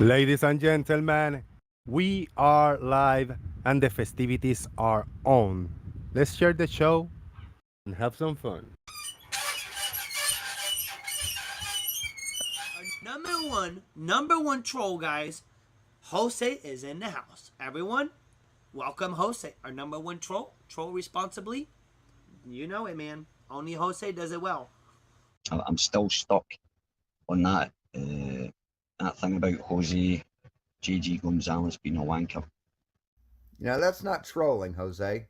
Ladies and gentlemen, we are live and the festivities are on. Let's share the show and have some fun. Our number one troll, guys. Jose is in the house. Everyone, welcome Jose, our number one troll. Troll responsibly. You know it, man. Only Jose does it well. I'm still stuck on that thing about Jose JG Gonzalez being a wanker. Now that's not trolling, Jose.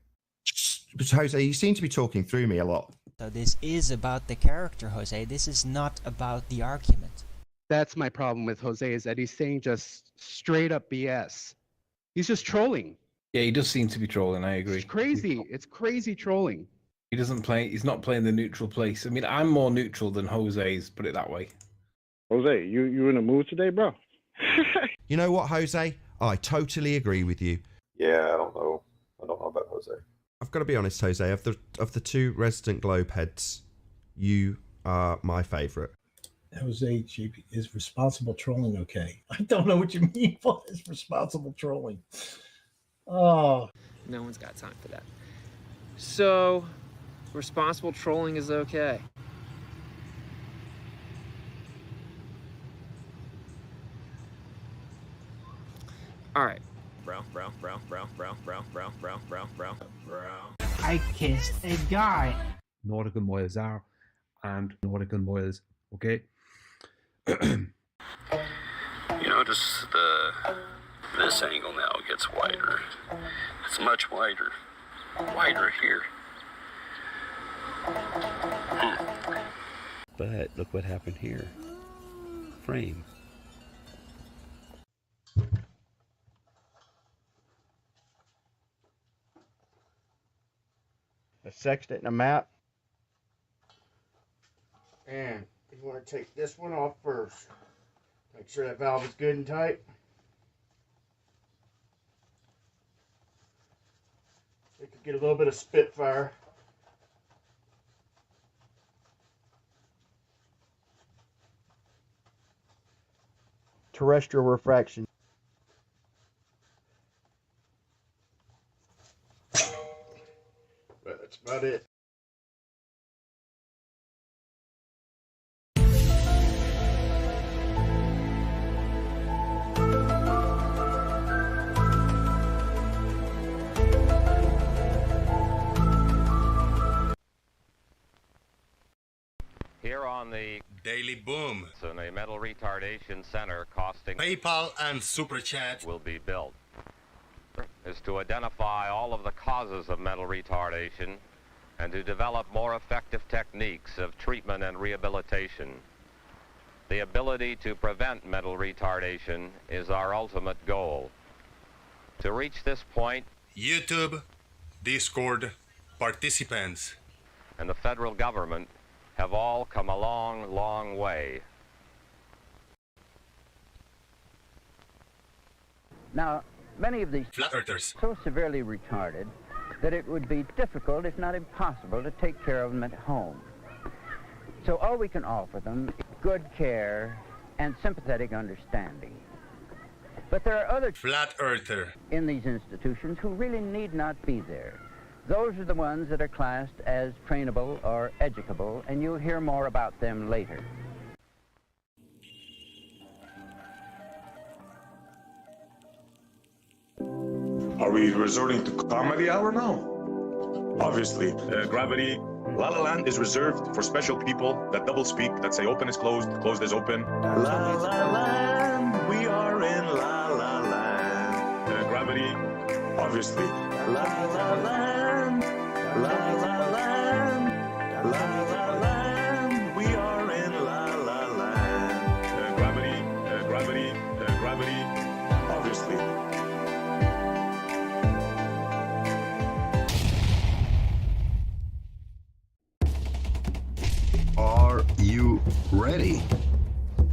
But Jose, you seem to be talking through me a lot. So this is about the character, Jose. This is not about the argument. That's my problem with Jose, is that he's saying just straight up BS. He's just trolling. Yeah, he does seem to be trolling, I agree. It's crazy. It's crazy trolling. He's not playing the neutral place. I mean, I'm more neutral than Jose's, put it that way. Jose, you in a mood today, bro? You know what, Jose? I totally agree with you. Yeah, I don't know about Jose. I've got to be honest, Jose. Of the two resident globe heads, you are my favourite. Jose, is responsible trolling okay? I don't know what you mean by is responsible trolling. Oh, no one's got time for that. So, responsible trolling is okay. All right. Bro. I kissed a guy. Nordic Moyles are and Nordic Moyles, okay? You notice this angle now gets wider. It's much wider. Wider here. But look what happened here. Frame. A sextant and a map. And you want to take this one off first. Make sure that valve is good and tight. We could get a little bit of spitfire. Terrestrial refraction. But that's about it. Here on the Daily Boom, in a metal retardation center costing PayPal and Super Chat will be built is to identify all of the causes of mental retardation and to develop more effective techniques of treatment and rehabilitation. The ability to prevent mental retardation is our ultimate goal. To reach this point, YouTube, Discord, participants, and the federal government have all come a long, long way. Now, many of these flat earthers so severely retarded that it would be difficult, if not impossible, to take care of them at home. So all we can offer them is good care and sympathetic understanding. But there are other flat earther in these institutions who really need not be there. Those are the ones that are classed as trainable or educable, and you'll hear more about them later. Are we resorting to comedy hour now? Obviously, Gravity, La La Land is reserved for special people that double speak, that say open is closed, closed is open. La La Land, we are in La La Land. Gravity, obviously. La La Land, La La Land, La La Land, we are in La La Land. Gravity, obviously. Are you ready?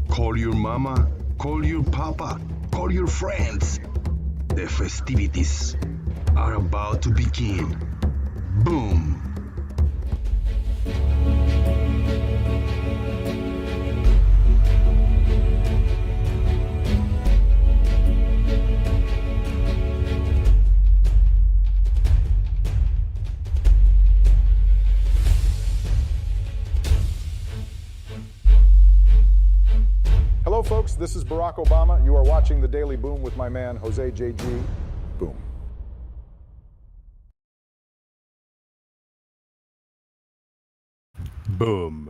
Call your mama, call your papa, call your friends. The festivities are about to begin. Boom! Hello, folks. This is Barack Obama. You are watching The Daily Boom with my man, Jose JG. Boom. Boom.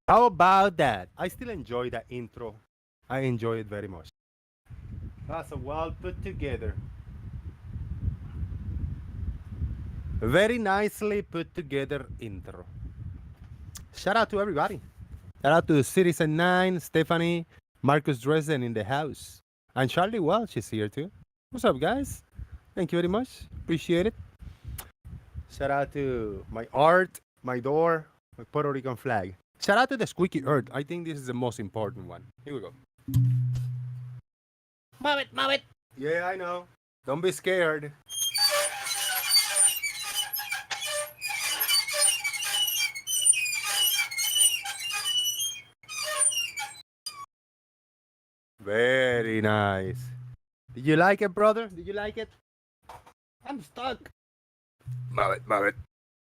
How about that? I still enjoy that intro. I enjoy it very much. That's a well put together. Very nicely put together intro. Shout out to everybody. Shout out to Citizen 9, Stephanie, Marcus Dresden in the house. And Charlie Welch is here too. What's up, guys? Thank you very much. Appreciate it. Shout out to my art, my door, my Puerto Rican flag. Shout out to the squeaky earth. I think this is the most important one. Here we go. Move it, move it. Yeah, I know. Don't be scared. Very nice. Did you like it, brother? Did you like it? I'm stuck. Move it, move it.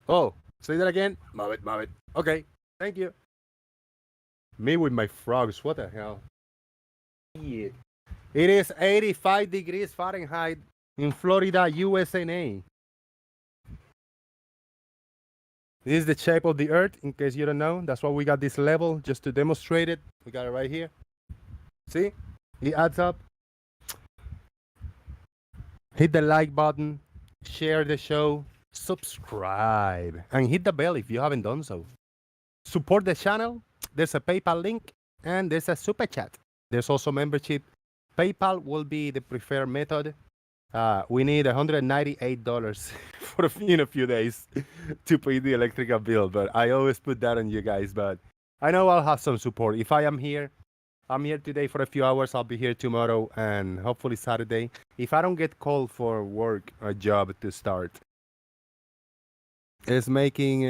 Oh, say that again. Move it, move it. Okay, thank you. Me with my frogs. What the hell? Yeah. It is 85 degrees Fahrenheit in Florida, USA. This is the shape of the earth, in case you don't know. That's why we got this level, just to demonstrate it. We got it right here. See? It adds up. Hit the like button, share the show, subscribe, and hit the bell if you haven't done so. Support the channel. There's a PayPal link, and there's a super chat. There's also membership. PayPal will be the preferred method. We need $198 for in a few days to pay the electrical bill, but I always put that on you guys. But I know I'll have some support. If I am here, I'm here today for a few hours. I'll be here tomorrow and hopefully Saturday. If I don't get called for work or job to start, it's making.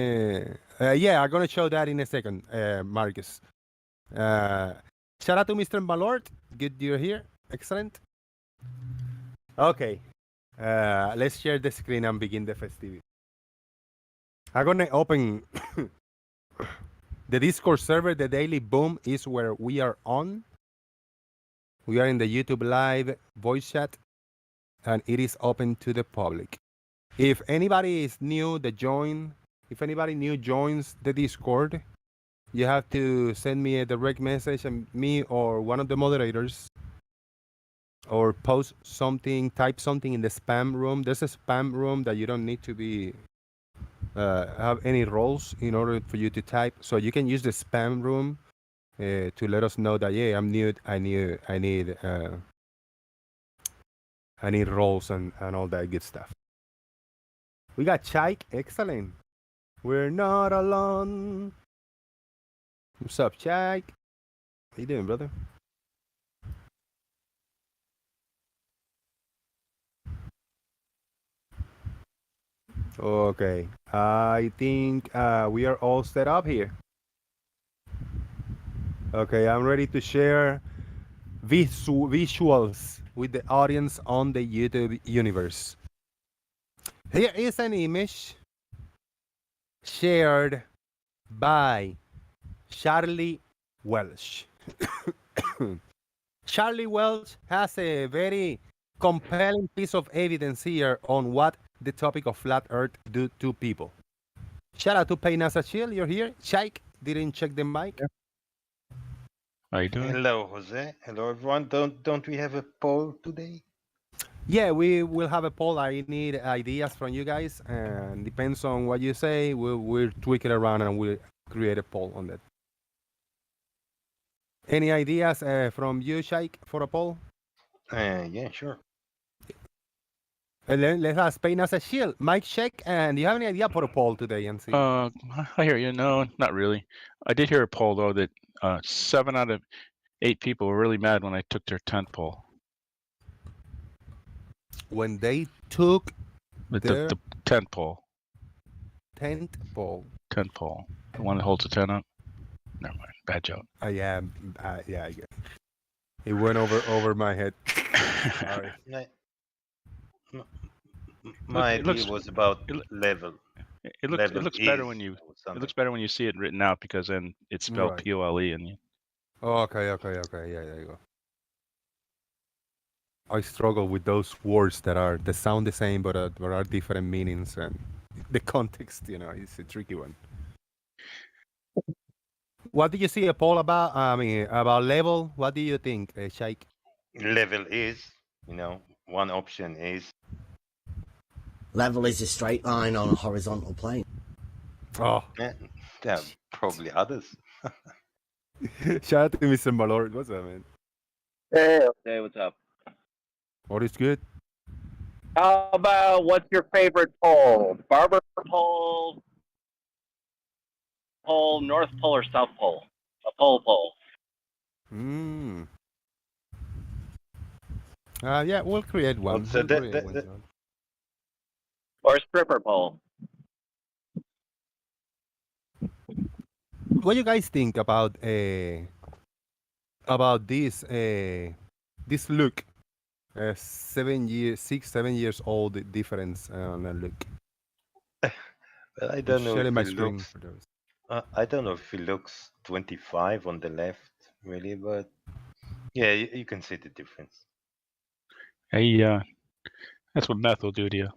Yeah, I'm gonna show that in a second, Marcus. Shout out to Mr. Malort. Good you're here. Excellent. Okay. Let's share the screen and begin the festivity. I'm gonna open the Discord server. The Daily Boom is where we are on. We are in the YouTube Live voice chat, and it is open to the public. If anybody is new, if anybody new joins the Discord, you have to send me a direct message, and me or one of the moderators, or post something, type something in the spam room. There's a spam room that you don't need to be have any roles in order for you to type. So you can use the spam room to let us know that, yeah, I'm new. I need roles and all that good stuff. We got Chike. Excellent. We're not alone. What's up, Chike? How you doing, brother? Okay, I think we are all set up here. Okay, I'm ready to share visuals with the audience on the YouTube universe. Here is an image shared by Charlie Welch. Charlie Welch has a very compelling piece of evidence here on what the topic of flat earth do to people. Shout out to Paynasa Chill, you're here. Chike didn't check the mic. How you doing? Hello, Jose. Hello, everyone. Don't we have a poll today? Yeah, we will have a poll. I need ideas from you guys, and depends on what you say, we'll tweak it around and we'll create a poll on that. Any ideas from you, Shaik, for a poll? Yeah, sure. Let's ask Paynasa Shield. Mike, check, and do you have any idea for a poll today, and see? I hear you. No, not really. I did hear a poll though that 7 out of 8 people were really mad when I took their tent pole. When they took the tent pole. Tent pole. Tent pole. The one that holds the tent up. Never mind. Bad joke. Yeah, yeah. I get it. It went over my head. Sorry. My idea was about level. It looks better when you see it written out, because then it's spelled Right. POLE and Okay. Yeah, there you go. I struggle with those words that sound the same but are different meanings, and the context, is a tricky one. What did you see a poll about? I mean, about level. What do you think, Shaik? Level is, one option is. Level is a straight line on a horizontal plane. Oh. Yeah, there are probably others. Shout out to Mr. Malord. What's up, man? Hey, what's up? What is good? How about what's your favorite pole? Barber pole, North Pole, or South Pole? A pole. Hmm. Yeah, we'll create one. So We'll create one, John. Or stripper pole? What do you guys think about this this look? 7 years, 7 years old difference on the look. Well, I don't know sharing if my it screen looks. for those. I don't know if he looks 25 on the left, really, but yeah, you can see the difference. Hey, that's what meth will do to you.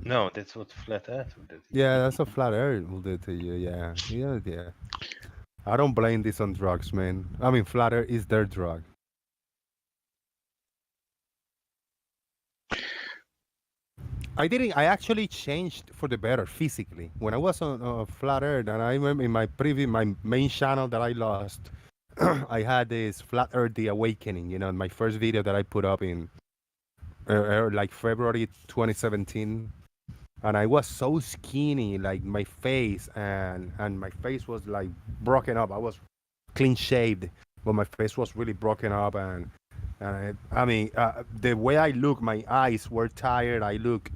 No, that's what flat Earth will do. Yeah, that's what flat Earth will do to you. Yeah. I don't blame this on drugs, man. I mean, flat Earth is their drug. I actually changed for the better physically. When I was on flat Earth, and I remember in my main channel that I lost, I had this flat Earth The Awakening, my first video that I put up in like February 2017. And I was so skinny, like my face, and my face was like broken up. I was clean shaved, but my face was really broken up, and I mean, the way I look, my eyes were tired. I looked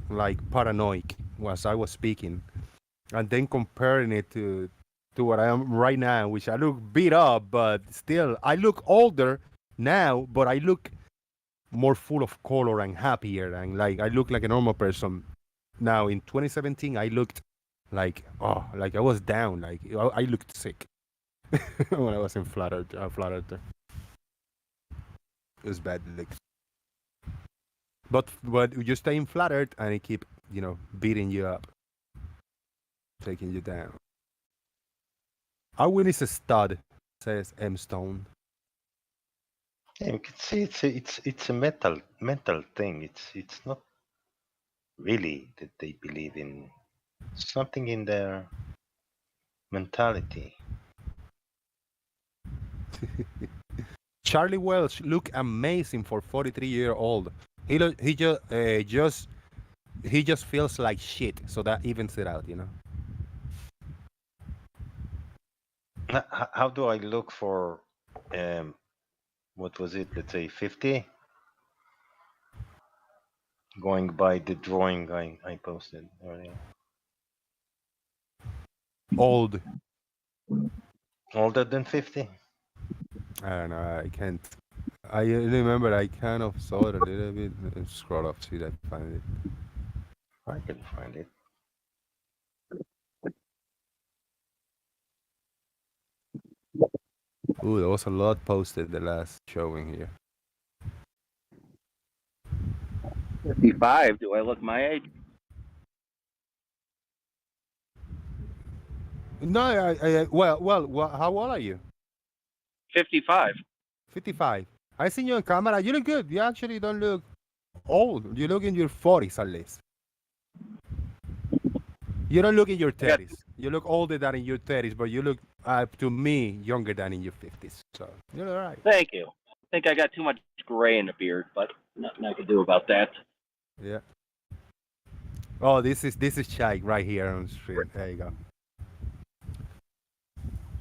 like paranoid as I was speaking, and then comparing it to what I am right now, which I look beat up, but still I look older now, but I look more full of color and happier, and like I look like a normal person. Now in 2017, I looked like like I was down, like I looked sick when I was in flat Earth. It was bad looks. But you stay in flat Earth and it keep beating you up, taking you down. Arwin is a stud, says M Stone. Yeah, you can see it's a mental thing. It's not really that they believe in something in their mentality. Charlie Welsh look amazing for 43-year-old. He just feels like shit, so that evens it out, How do I look for what was it? Let's say 50. Going by the drawing I posted earlier. Old. Older than 50? I don't know. I can't. I remember I kind of saw it a little bit. Scroll up, see that, find it. I can find it. Ooh, there was a lot posted the last showing here. 55. Do I look my age? No, well, how old are you? 55. 55. I seen you on camera. You look good. You actually don't look old. You look in your 40s at least. You don't look in your 30s. You look older than in your 30s, but you look, to me, younger than in your 50s. So you're all right. Thank you. I think I got too much gray in the beard, but nothing I can do about that. Yeah. Oh, this is Shaq right here on the street. There you go.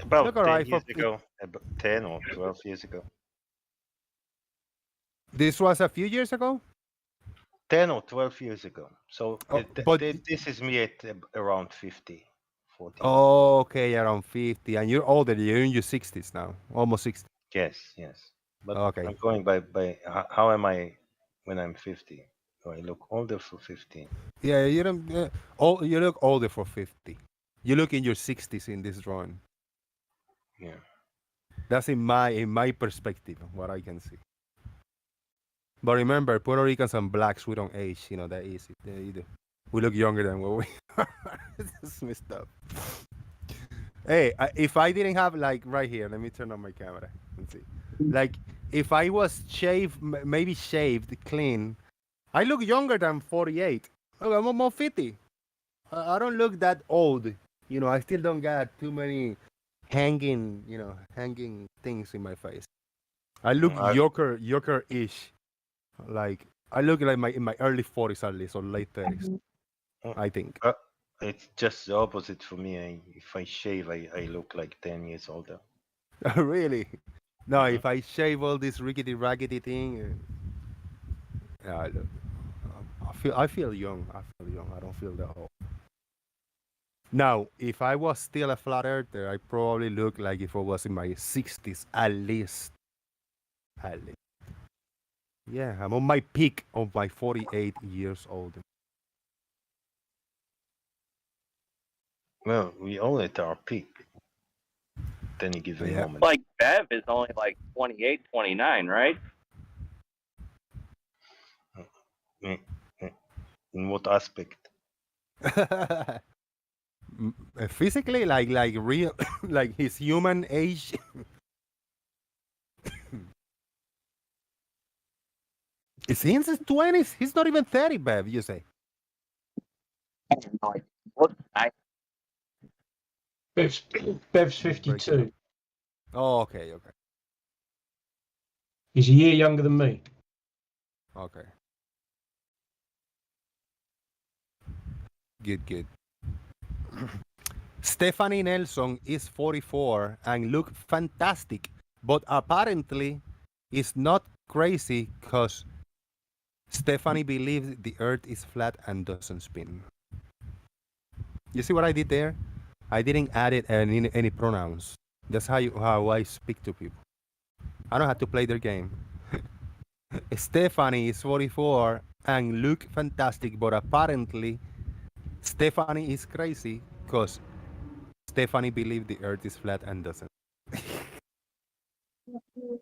About 10 years ago, about 10 or 12 years ago. This was a few years ago? 10 or 12 years ago. So this is me at around 50, 40. Oh, okay, around 50. And you're older. You're in your 60s now. Almost 60. Yes. But okay. I'm going by how am I when I'm 50? Do I look older for 50? Yeah, you don't. You look older for 50. You look in your 60s in this drawing. Yeah. That's in my perspective, what I can see. But remember, Puerto Ricans and blacks, we don't age, that easy. We look younger than what we are. It's messed up. Hey, if I didn't have, like, right here, let me turn on my camera and see. Like, if I was shaved, maybe shaved, clean, I look younger than 48. Look, I'm almost 50. I don't look that old. I still don't got too many hanging things in my face. I look younger-ish. Like, I look like in my early 40s at least, or late 30s, I think. It's just the opposite for me. If I shave, I look like 10 years older. Really? No, if I shave all this rickety-rackety thing, yeah, I feel young. I don't feel that old. Now, if I was still a flat earther, I probably look like if I was in my 60s at least. At least. Yeah, I'm on my peak of my 48 years old. Well, we all at our peak. Then you give a moment. Like Bev is only like 28, 29, right? In what aspect? Physically, like real, like his human age. Is he in his 20s? He's not even 30, Bev, you say? Bev's 52. Oh, okay. He's a year younger than me. Okay. Good. Stephanie Nelson is 44 and look fantastic, but apparently is not crazy because Stephanie believes the earth is flat and doesn't spin. You see what I did there? I didn't add any pronouns. That's how I speak to people. I don't have to play their game. Stephanie is 44 and look fantastic, but apparently Stephanie is crazy because Stephanie believes the earth is flat and doesn't.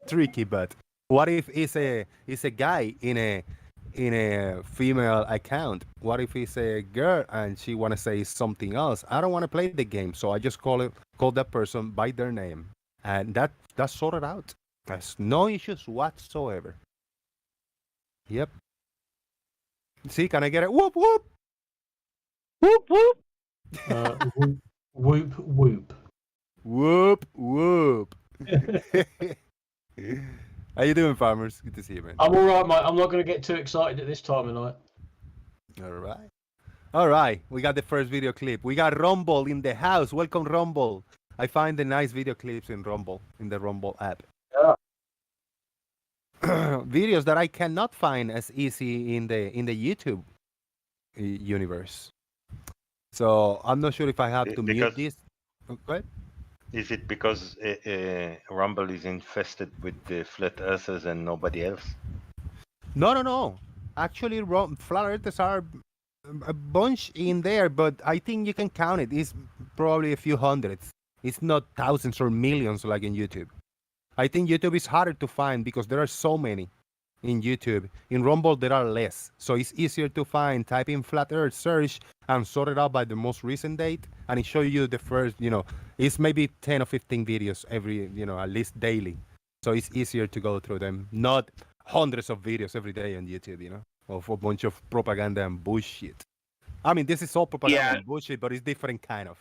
Tricky, but what if it's a guy in a female account? What if it's a girl and she want to say something else? I don't want to play the game, so I just call that person by their name, and that's sorted out. There's no issues whatsoever. Yep. See, can I get it? Whoop whoop. Whoop whoop. Whoop whoop. Whoop whoop. How you doing, farmers? Good to see you, man. I'm all right, mate. I'm not going to get too excited at this time of night. All right. We got the first video clip. We got Rumble in the house. Welcome, Rumble. I find the nice video clips in Rumble, in the Rumble app. Yeah. Videos that I cannot find as easy in the YouTube universe. So I'm not sure if I have to mute this. Go ahead. Is it because Rumble is infested with the flat earthers and nobody else? No. Actually, flat earthers are a bunch in there, but I think you can count it. It's probably a few hundreds. It's not thousands or millions like in YouTube. I think YouTube is harder to find because there are so many in YouTube. In Rumble, there are less. So it's easier to find. Type in flat earth, search, and sort it out by the most recent date. And it shows you the first, it's maybe 10 or 15 videos every, at least daily. So it's easier to go through them. Not hundreds of videos every day on YouTube, of a bunch of propaganda and bullshit. I mean, this is all propaganda and bullshit, but it's different kind of,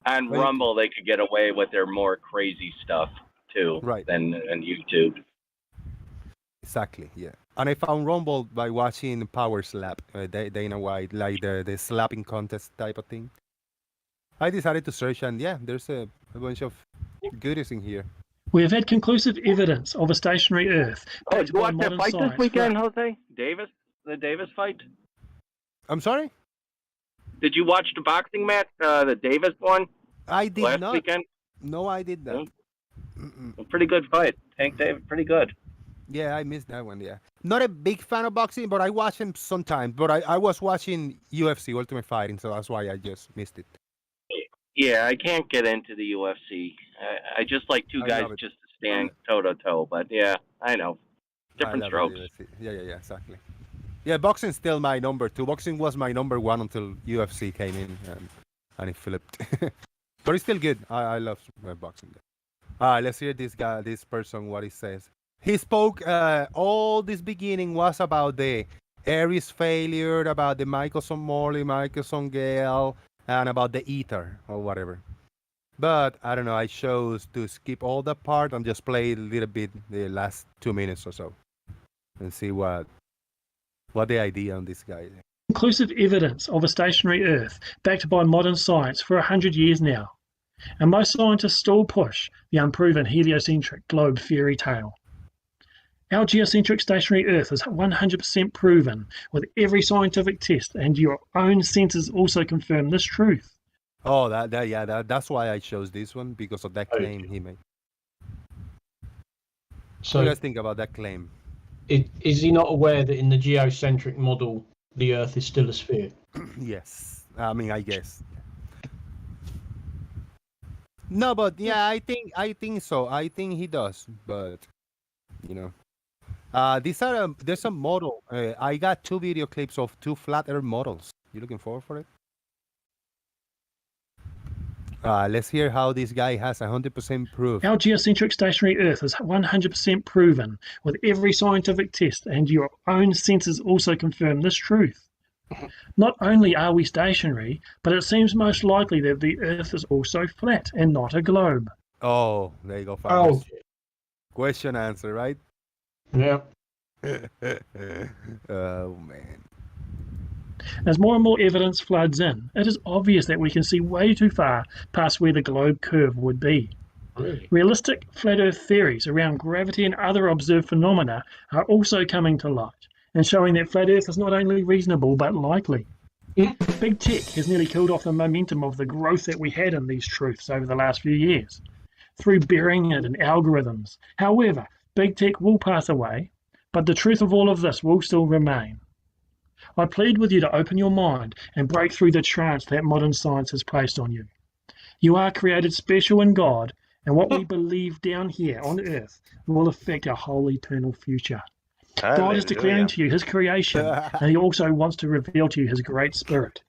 On Rumble, they could get away with their more crazy stuff too, than on YouTube. Exactly, yeah. And I found Rumble by watching Power Slap, Dana White, like the slapping contest type of thing. I decided to search, and yeah, there's a bunch of goodies in here. We have had conclusive evidence of a stationary Earth. Oh, did you watch that fight this weekend, Jose? The Davis fight? I'm sorry? Did you watch the boxing match, the Davis one? I did last not. weekend? No, I did not. A pretty good fight. Tank Davis, pretty good. Yeah, I missed that one, yeah. Not a big fan of boxing, but I watch him sometimes. But I was watching UFC, Ultimate Fighting, so that's why I just missed it. Yeah, I can't get into the UFC. I just like two I guys love it. just to stand toe to toe. But yeah, I know. Different I love strokes. UFC. Yeah, exactly. Yeah, boxing's still my number 2. Boxing was my number 1 until UFC came in and it flipped. But it's still good. I love boxing. Let's hear this person, what he says. He spoke, all this beginning was about the Aries failure, about the Michelson Morley, Michelson Gale, and about the ether or whatever. But I don't know, I chose to skip all that part and just play a little bit the last 2 minutes or so and see what the idea on this guy is. Conclusive evidence of a stationary Earth backed by modern science for 100 years now. And most scientists still push the unproven heliocentric globe fairy tale. Our geocentric stationary Earth is 100% proven with every scientific test, and your own senses also confirm this truth. Oh, that's why I chose this one, because of that claim he made. So, what do you guys think about that claim? Is he not aware that in the geocentric model, the Earth is still a sphere? Yes, I mean, I guess. No, but yeah, I think so. I think he does, but you know, there's a model. I got 2 video clips of 2 flat Earth models. You looking forward for it? Let's hear how this guy has 100% proof. Our geocentric stationary Earth is 100% proven with every scientific test, and your own senses also confirm this truth. Not only are we stationary, but it seems most likely that the Earth is also flat and not a globe. Oh, there you go. Oh. Question answer, right? Yeah. Oh, man. As more and more evidence floods in, it is obvious that we can see way too far past where the globe curve would be. Really? Realistic flat Earth theories around gravity and other observed phenomena are also coming to light and showing that flat Earth is not only reasonable but likely. Big tech has nearly killed off the momentum of the growth that we had in these truths over the last few years through burying it in algorithms. However, big tech will pass away, but the truth of all of this will still remain. I plead with you to open your mind and break through the trance that modern science has placed on you. You are created special in God, and what we believe down here on earth will affect our whole eternal future. God is declaring to you his creation, and he also wants to reveal to you his great spirit,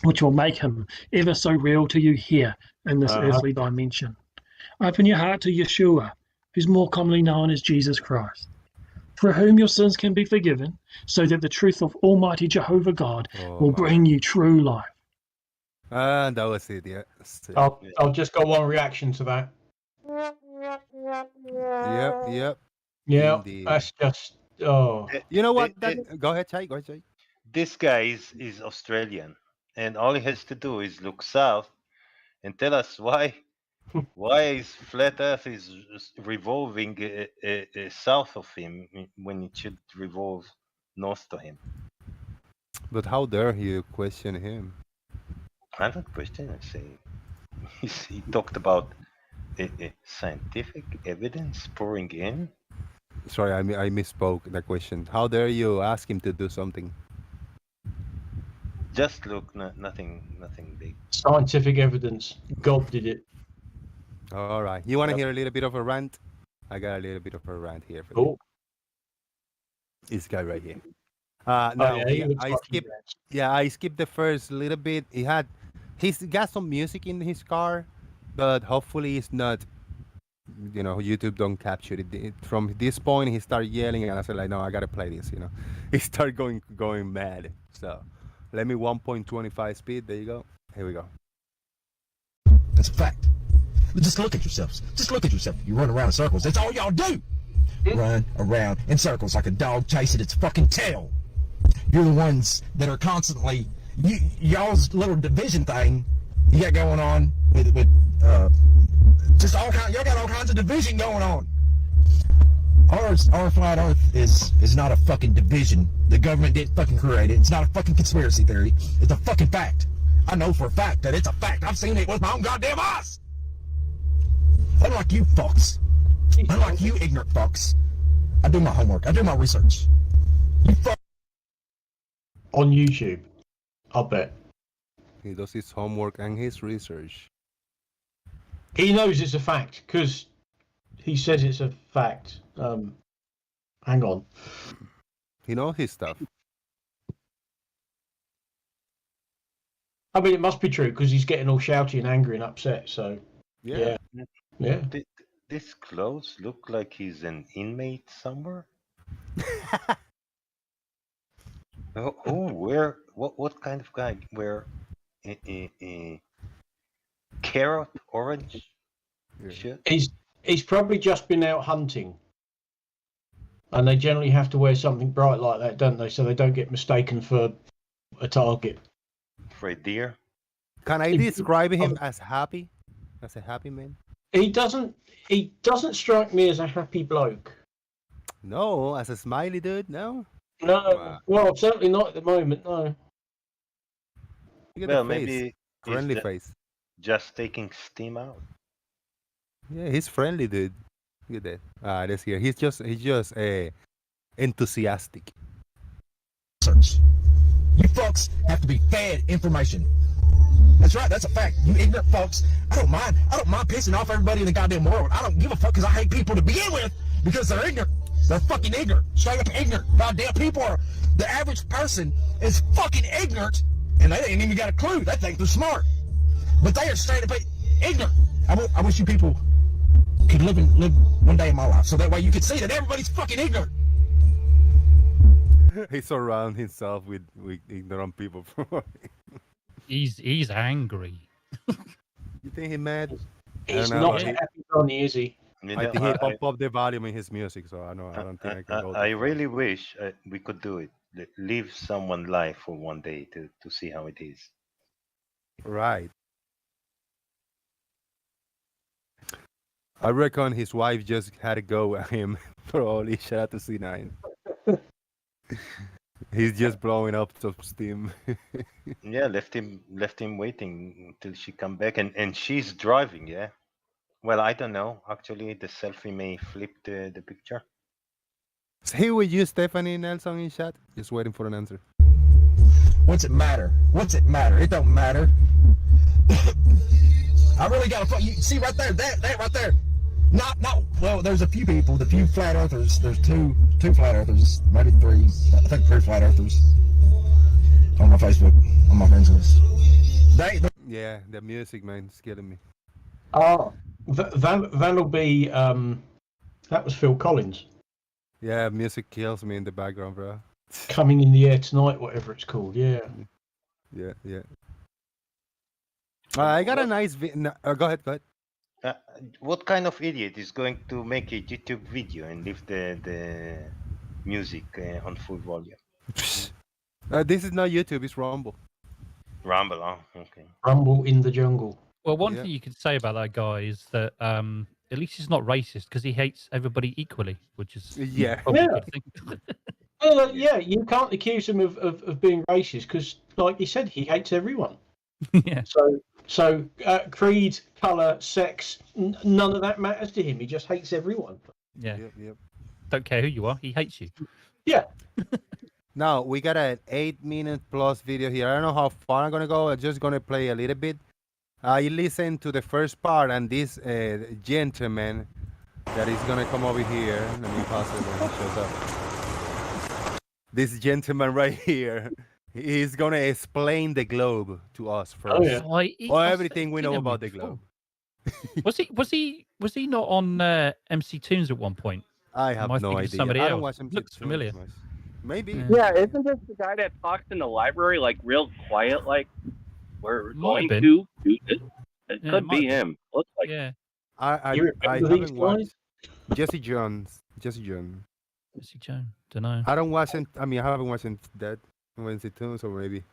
which will make him ever so real to you here in this earthly dimension. Open your heart to Yeshua, who's more commonly known as Jesus Christ, for whom your sins can be forgiven, so that the truth of Almighty Jehovah God will bring you true life. That was it, yeah. I'll just got one reaction to that. Yep. Yeah, Indeed. that's just, oh. You know what? Go ahead, Chai. This guy is Australian, and all he has to do is look south and tell us why is flat Earth is revolving south of him when it should revolve north to him. But how dare you question him? I'm not questioning. I'm saying he talked about scientific evidence pouring in. Sorry, I misspoke the question. How dare you ask him to do something? Just look, nothing big. Scientific evidence. God did it. All right. You want to hear a little bit of a rant? I got a little bit of a rant here for you. This guy right here. I skipped the first little bit. He's got some music in his car, but hopefully it's not, YouTube don't capture it. From this point, he started yelling, and I said, no, I gotta play this. He started going mad. So let me 1.25 speed. There you go. Here we go. That's a fact. Just look at yourselves. Just look at yourself. You run around in circles. That's all y'all do. Run around in circles like a dog chasing its fucking tail. You're the ones that are constantly y'all's little division thing you got going on with just all kind. Y'all got all kinds of division going on. Our flat Earth is not a fucking division. The government didn't fucking create it. It's not a fucking conspiracy theory. It's a fucking fact. I know for a fact that it's a fact. I've seen it with my own goddamn eyes. Unlike you fucks. Unlike you ignorant fucks. I do my homework. I do my research. You fuck. On YouTube, I'll bet. He does his homework and his research. He knows it's a fact because he says it's a fact. Hang on. He knows his stuff. I mean, it must be true because he's getting all shouty and angry and upset. So yeah. These clothes look like he's an inmate somewhere. Where? What kind of guy? Where? Carrot, orange shirt. He's probably just been out hunting, and they generally have to wear something bright like that, don't they? So they don't get mistaken for a target. For a deer. Can I describe him as happy? As a happy man? He doesn't strike me as a happy bloke. No, as a smiley dude, no? No, well, certainly not at the moment, no. Look at Well, the face. maybe Friendly he's face. just taking steam out. Yeah, he's friendly, dude. Look at that. This here. He's just enthusiastic. You folks have to be fed information. That's right, that's a fact. You ignorant folks, I don't mind pissing off everybody in the goddamn world. I don't give a fuck because I hate people to begin with because they're ignorant. They're fucking ignorant. Straight up ignorant. Goddamn people are, the average person is fucking ignorant and they ain't even got a clue. They think they're smart. But they are straight up ignorant. I wish you people could live one day in my life so that way you could see that everybody's fucking ignorant. He surrounds himself with ignorant people. He's angry. You think he's mad? He's not happy, Tony, is he? I think he pumped up the volume in his music, so I don't think I can go. I really wish we could do it. Live someone live for one day to see how it is. Right. I reckon his wife just had to go at him for all he shout out to C9. He's just blowing up some steam. Yeah, left him waiting until she come back, and she's driving. Yeah. Well, I don't know. Actually, the selfie may flip the picture. Say with you, Stephanie Nelson in chat. Just waiting for an answer. What's it matter? What's it matter? It don't matter. I really gotta fuck you. See right there, that right there. Not. Well, there's a few people. The few flat earthers. There's two flat earthers, maybe three. I think 3 flat earthers on my Facebook, on my friends list. Yeah, the music, man, is killing me. Oh, that'll be. That was Phil Collins. Yeah, music kills me in the background, bro. Coming in the Air Tonight, whatever it's called. Yeah. Yeah. I got a nice. Go ahead. What kind of idiot is going to make a YouTube video and leave the music on full volume? This is not YouTube, it's Rumble. Rumble, okay. Rumble in the jungle. Well, one thing you could say about that guy is that at least he's not racist because he hates everybody equally, which is probably a good thing. Well, you can't accuse him of being racist because, like you said, he hates everyone. Yeah. So creed, colour, sex, none of that matters to him. He just hates everyone. Yeah. Yep. Don't care who you are. He hates you. Yeah. Now, we got an 8-minute plus video here. I don't know how far I'm going to go. I'm just going to play a little bit. You listen to the first part, and this gentleman that is going to come over here. Let me pause it when he shows up. This gentleman right here. He's going to explain the globe to us first. Oh, yeah. Or everything we know about the globe. Was he not on MC Tunes at one point? I have no idea. Somebody I don't else. watch MC Looks Tunes familiar. much. Maybe. Yeah, isn't this the guy that talks in the library like real quiet, like we're Might going have to do this? It Yeah, could might be have him. Looks like Yeah. I You remember these haven't watched Jesse Jones. Jesse Jones. Don't know. I don't watch it. I mean, I haven't watched that Wednesday Tunes, or maybe.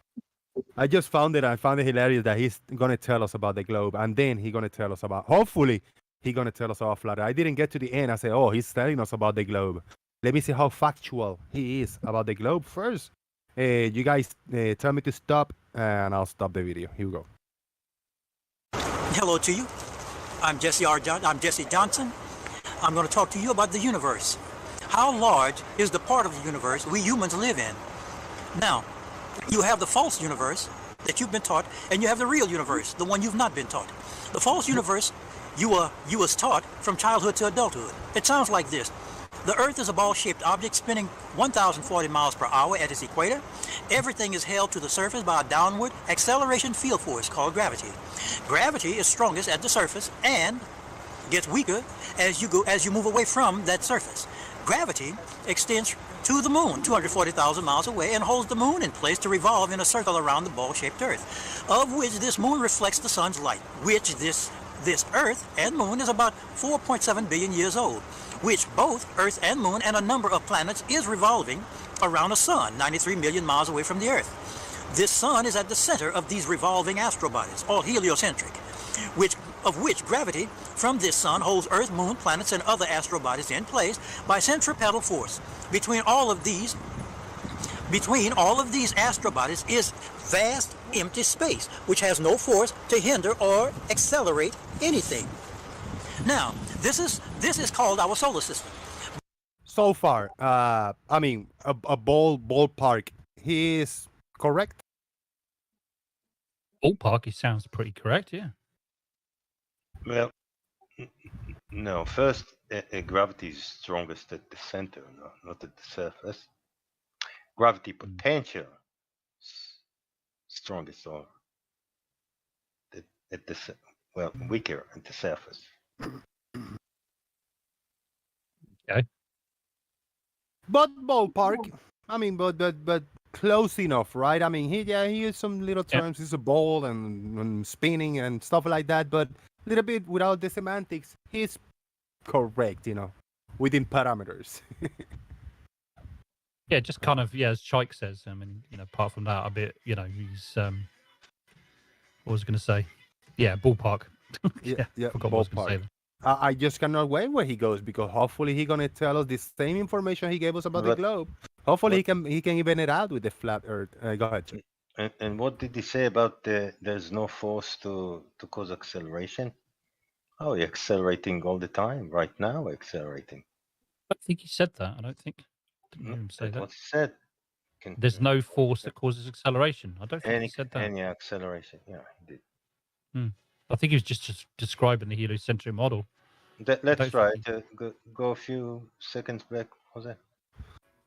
I just found it. I found it hilarious that he's gonna tell us about the globe, and then he's gonna tell us about. Hopefully, he's gonna tell us about flat Earth. I didn't get to the end. I said, "Oh, he's telling us about the globe." Let me see how factual he is about the globe first. You guys tell me to stop, and I'll stop the video. Here we go. Hello to you. I'm Jesse Johnson. I'm going to talk to you about the universe. How large is the part of the universe we humans live in? Now, you have the false universe that you've been taught, and you have the real universe, the one you've not been taught. The false universe you was taught from childhood to adulthood. It sounds like this. The Earth is a ball-shaped object spinning 1,040 miles per hour at its equator. Everything is held to the surface by a downward acceleration field force called gravity. Gravity is strongest at the surface and gets weaker as you move away from that surface. Gravity extends to the moon, 240,000 miles away, and holds the moon in place to revolve in a circle around the ball-shaped Earth, of which this moon reflects the sun's light, which this Earth and moon is about 4.7 billion years old, which both Earth and moon and a number of planets is revolving around a sun 93 million miles away from the Earth. This sun is at the center of these revolving astrobodies, all heliocentric, of which gravity from this sun holds Earth, moon, planets, and other astrobodies in place by centripetal force. Between all of these astrobodies is vast empty space, which has no force to hinder or accelerate anything. Now, this is called our solar system. So far, I mean, a ballpark. He is correct. Ballpark, he sounds pretty correct, yeah. Well, no. First, gravity is strongest at the center, not at the surface. Gravity potential strongest or at the weaker at the surface. Okay. But ballpark. I mean, but close enough, right? I mean, he used some little terms. It's a ball and spinning and stuff like that, but a little bit without the semantics. He's correct, within parameters. Yeah, just kind of, as Chike says. I mean, apart from that, a bit, he's, what was I going to say? Yeah, ballpark. Yeah, forgot what I was going to say. I just cannot wait where he goes, because hopefully he's gonna tell us the same information he gave us about the globe. Hopefully he can even it out with the flat Earth. Go ahead. And what did he say about there's no force to cause acceleration? Oh, you're accelerating all the time. Right now, we're accelerating. I don't think he said that. I don't think. Didn't hear him say that. What he said. There's no force that causes acceleration. I don't think he said that. Any acceleration, yeah, he did. I think he was just describing the heliocentric model. Let's try to go a few seconds back, Jose.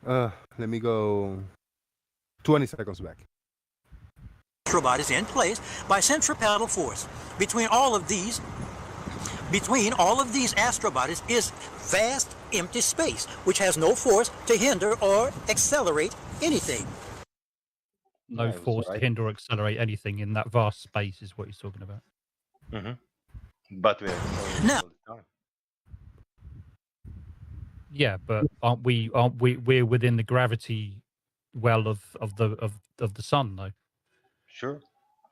Let me go 20 seconds back. Astrobodies in place by centripetal force. Between all of these astrobodies is vast empty space, which has no force to hinder or accelerate anything. No force to hinder or accelerate anything in that vast space is what he's talking about. Mm-hmm. But we're now. Yeah, but aren't we? We're within the gravity well of the sun, though. Sure.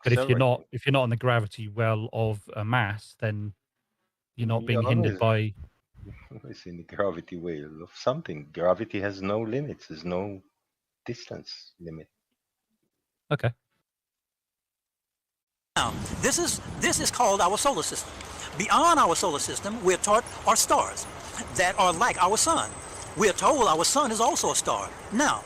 But if you're not in the gravity well of a mass, then you're not being hindered by. It's in the gravity well of something. Gravity has no limits. There's no distance limit. Okay. Now, this is called our solar system. Beyond our solar system, we're taught are stars that are like our sun. We're told our sun is also a star. Now,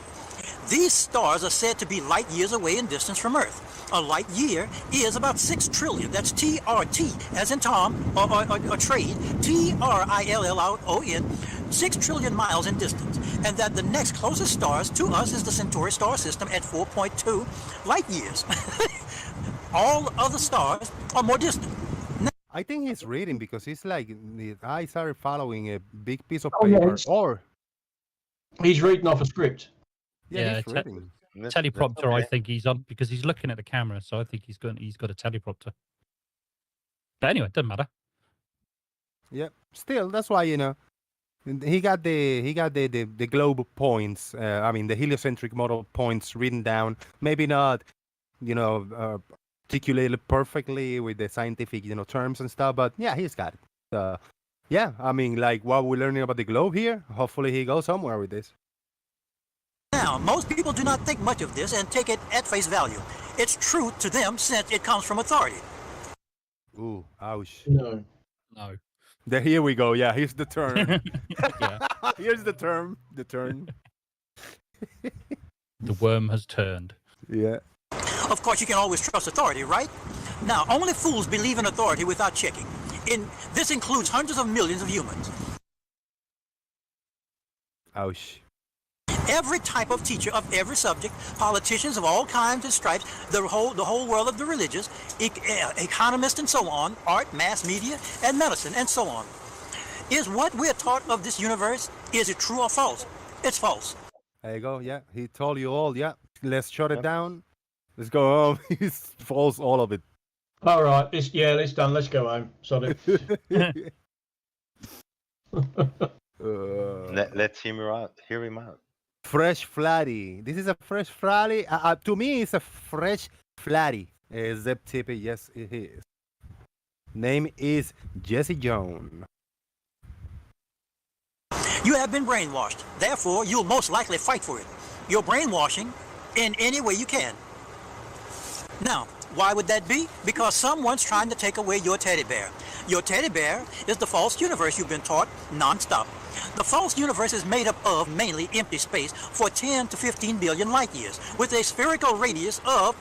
these stars are said to be light years away in distance from Earth. A light year is about 6 trillion. That's TRT, as in Tom, or trade, TRILLON, 6 trillion miles in distance. And that the next closest stars to us is the Centauri star system at 4.2 light years. All other stars are more distant. I think he's reading, because he's like, the eyes are following a big piece of paper. Or he's reading off a script. Yeah, he's reading. Teleprompter, I think he's on, because he's looking at the camera, so I think he's got a teleprompter. But anyway, it doesn't matter. Yeah, still, that's why, he got the globe points. I mean, the heliocentric model points written down. Maybe not, articulated perfectly with the scientific, terms and stuff. But yeah, he's got it. Yeah, I mean, like what we're learning about the globe here. Hopefully, he goes somewhere with this. Now, most people do not think much of this and take it at face value. It's truth to them since it comes from authority. Ooh, ouch. No. Here we go. Yeah, here's the turn. Yeah. Here's the term. The turn. The worm has turned. Yeah. Of course, you can always trust authority, right? Now, only fools believe in authority without checking. This includes hundreds of millions of humans. Ouch. Every type of teacher of every subject, politicians of all kinds and stripes, the whole world of the religious, economists and so on, art, mass media, and medicine, and so on. Is what we're taught of this universe, is it true or false? It's false. There you go. Yeah, he told you all. Yeah, let's shut it down. Let's go home. It's false, all of it. All right, it's done. Let's go home. Sorry. Let's hear him out. Fresh Flatty. This is a fresh Flatty. To me, it's a fresh Flatty. Zep Tippy, yes, it is. Name is Jesse Jones. You have been brainwashed. Therefore, you'll most likely fight for it. You're brainwashing in any way you can. Now, why would that be? Because someone's trying to take away your teddy bear. Your teddy bear is the false universe you've been taught non-stop. The false universe is made up of mainly empty space for 10 to 15 billion light years, with a spherical radius of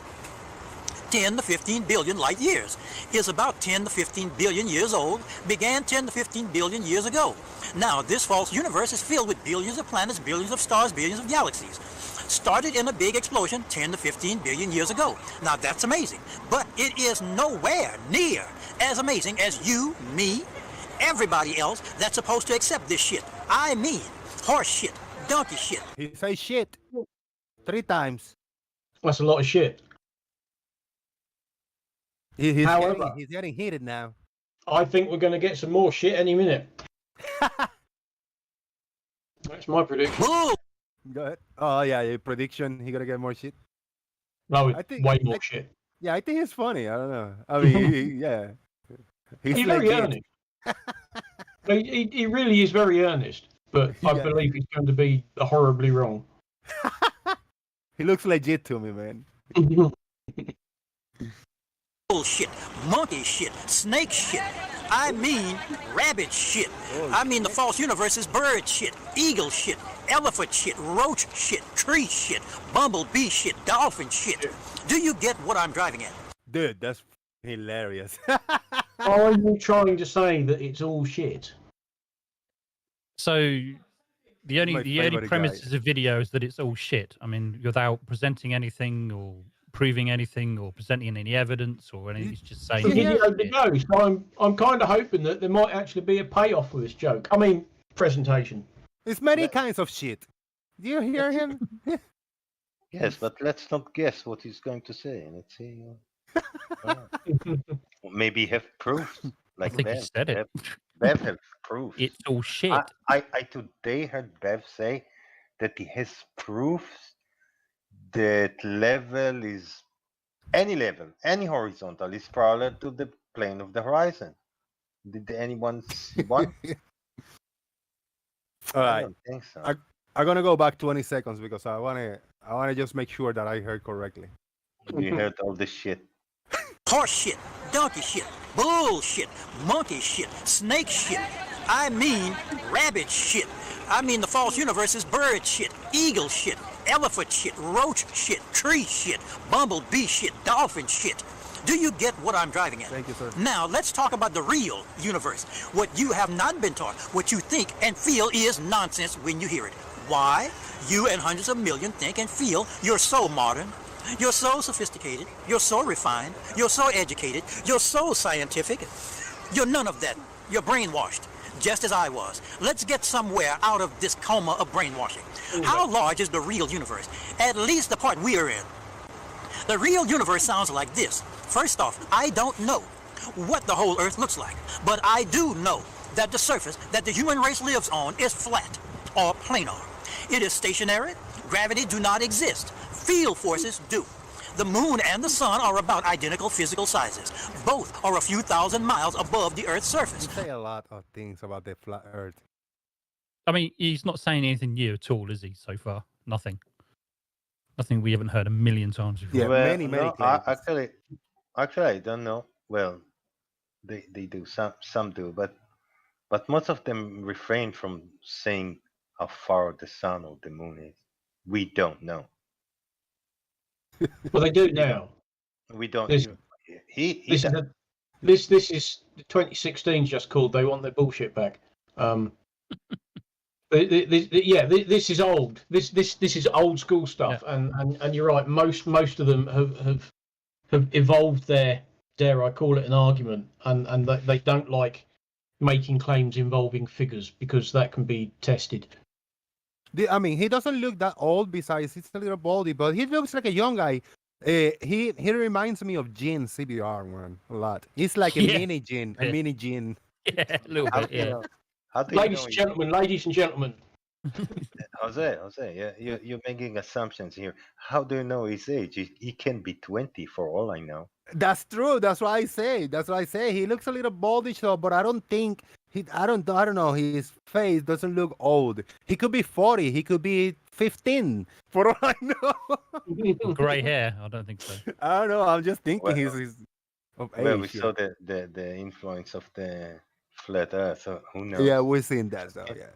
10 to 15 billion light years. Is about 10 to 15 billion years old, began 10 to 15 billion years ago. Now, this false universe is filled with billions of planets, billions of stars, billions of galaxies. Started in a big explosion 10 to 15 billion years ago. Now, that's amazing, but it is nowhere near as amazing as you, me, everybody else that's supposed to accept this shit. I mean, horse shit, donkey shit. He say shit 3 times. That's a lot of shit. However, he's getting heated now. I think we're going to get some more shit any minute. That's my prediction. Go ahead. Oh yeah, your prediction. He gonna get more shit. No, way more shit. Yeah, I think he's funny. I don't know. I mean, yeah, he's very earnest. he really is very earnest, but I believe he's going to be horribly wrong. He looks legit to me, man. Bullshit, monkey shit, snake shit. I mean rabbit shit. I mean the false universe is bird shit, eagle shit, elephant shit, roach shit, tree shit, bumblebee shit, dolphin shit. Do you get what I'm driving at? Dude, that's hilarious. Are you trying to say that it's all shit? So the only premise of the video is that it's all shit. I mean, without presenting anything or proving anything or presenting any evidence or anything, it's just saying. So I'm kind of hoping that there might actually be a payoff for this joke. I mean, presentation. There's many kinds of shit. Do you hear him? Yes, but let's not guess what he's going to say. Let's see. Maybe have proof. Like I think he said it. Bev have proof. It's all shit. I today heard Bev say that he has proofs that any horizontal is parallel to the plane of the horizon. Did anyone see one? All right. I don't think so. I'm gonna go back 20 seconds because I wanna just make sure that I heard correctly. You heard all this shit. Horse shit, donkey shit, bull shit, monkey shit, snake shit. I mean rabbit shit. I mean the false universe is bird shit, eagle shit, elephant shit, roach shit, tree shit, bumblebee shit, dolphin shit. Do you get what I'm driving at? Thank you, sir. Now, let's talk about the real universe. What you have not been taught, what you think and feel is nonsense when you hear it. Why? You and hundreds of millions think and feel you're so modern, you're so sophisticated, you're so refined, you're so educated, you're so scientific. You're none of that. You're brainwashed, just as I was. Let's get somewhere out of this coma of brainwashing. How large is the real universe? At least the part we are in. The real universe sounds like this. First off, I don't know what the whole Earth looks like, but I do know that the surface that the human race lives on is flat or planar. It is stationary. Gravity do not exist. Field forces do. The moon and the sun are about identical physical sizes. Both are a few thousand miles above the Earth's surface. You say a lot of things about the flat Earth. I mean, he's not saying anything new at all, is he, so far? Nothing. Nothing we haven't heard a million times before. Yeah, well, many actually, I don't know. Well, they do. Some do, but most of them refrain from saying how far the sun or the moon is. We don't know. Well, they do now. We don't. This This is 2016 just called. They want their bullshit back. This is old. This is old school stuff, and you're right. Most of them have evolved their, dare I call it, an argument, and they don't like making claims involving figures because that can be tested. I mean, he doesn't look that old. Besides, he's a little baldy, but he looks like a young guy. He reminds me of Jin CBR one a lot. He's like a mini Jin, a mini Jin. Yeah, a little bit. Yeah. Ladies and gentlemen. Jose, you're making assumptions here. How do you know his age? He can be 20 for all I know. That's true. That's what I say. He looks a little baldish though, but I don't think I don't know. His face doesn't look old. He could be 40. He could be 15. For all I know. Gray hair. I don't think so. I don't know. I'm just thinking he's of age. Well, we saw the influence of the flat Earth. So who knows? Yeah, we've seen that. So yeah.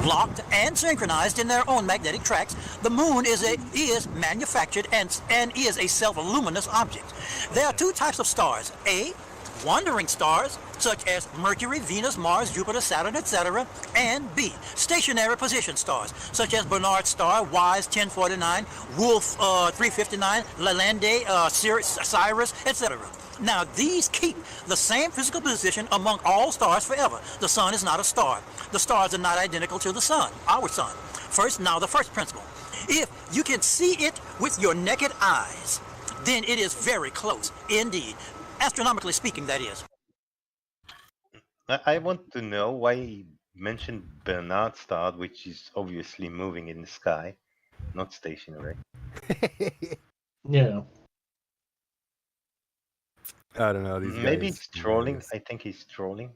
Locked and synchronized in their own magnetic tracks, the moon is manufactured and is a self-luminous object. There are two types of stars: A, wandering stars, such as Mercury, Venus, Mars, Jupiter, Saturn, etc., and B, stationary position stars, such as Barnard's star, WISE 1049, Wolf 359, Lalande, Sirius, etc. Now, these keep the same physical position among all stars forever. The sun is not a star. The stars are not identical to the sun, our sun. The first principle. If you can see it with your naked eyes, then it is very close, indeed. Astronomically speaking, that is. I want to know why he mentioned Barnard's star, which is obviously moving in the sky, not stationary. Yeah. I don't know. Maybe he's trolling. I think he's trolling.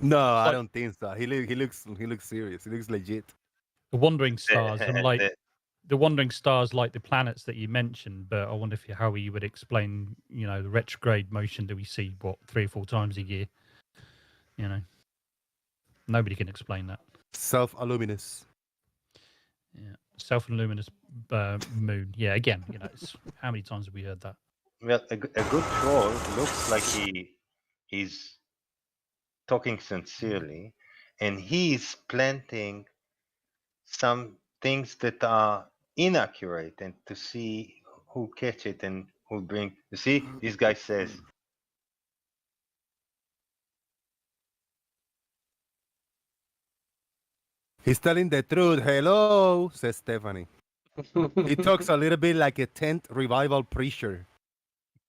No, I don't think so. He looks serious. He looks legit. The wandering stars, the wandering stars, like the planets that you mentioned. But I wonder how you would explain, the retrograde motion that we see 3 or 4 times a year. Nobody can explain that. Self-luminous. Yeah, self-luminous moon. Yeah, again, how many times have we heard that? Well, a good troll looks like he's talking sincerely, and he's planting some things that are inaccurate, and to see who catch it and who bring. You see, this guy says. He's telling the truth. Hello, says Stephanie. He talks a little bit like a tent revival preacher.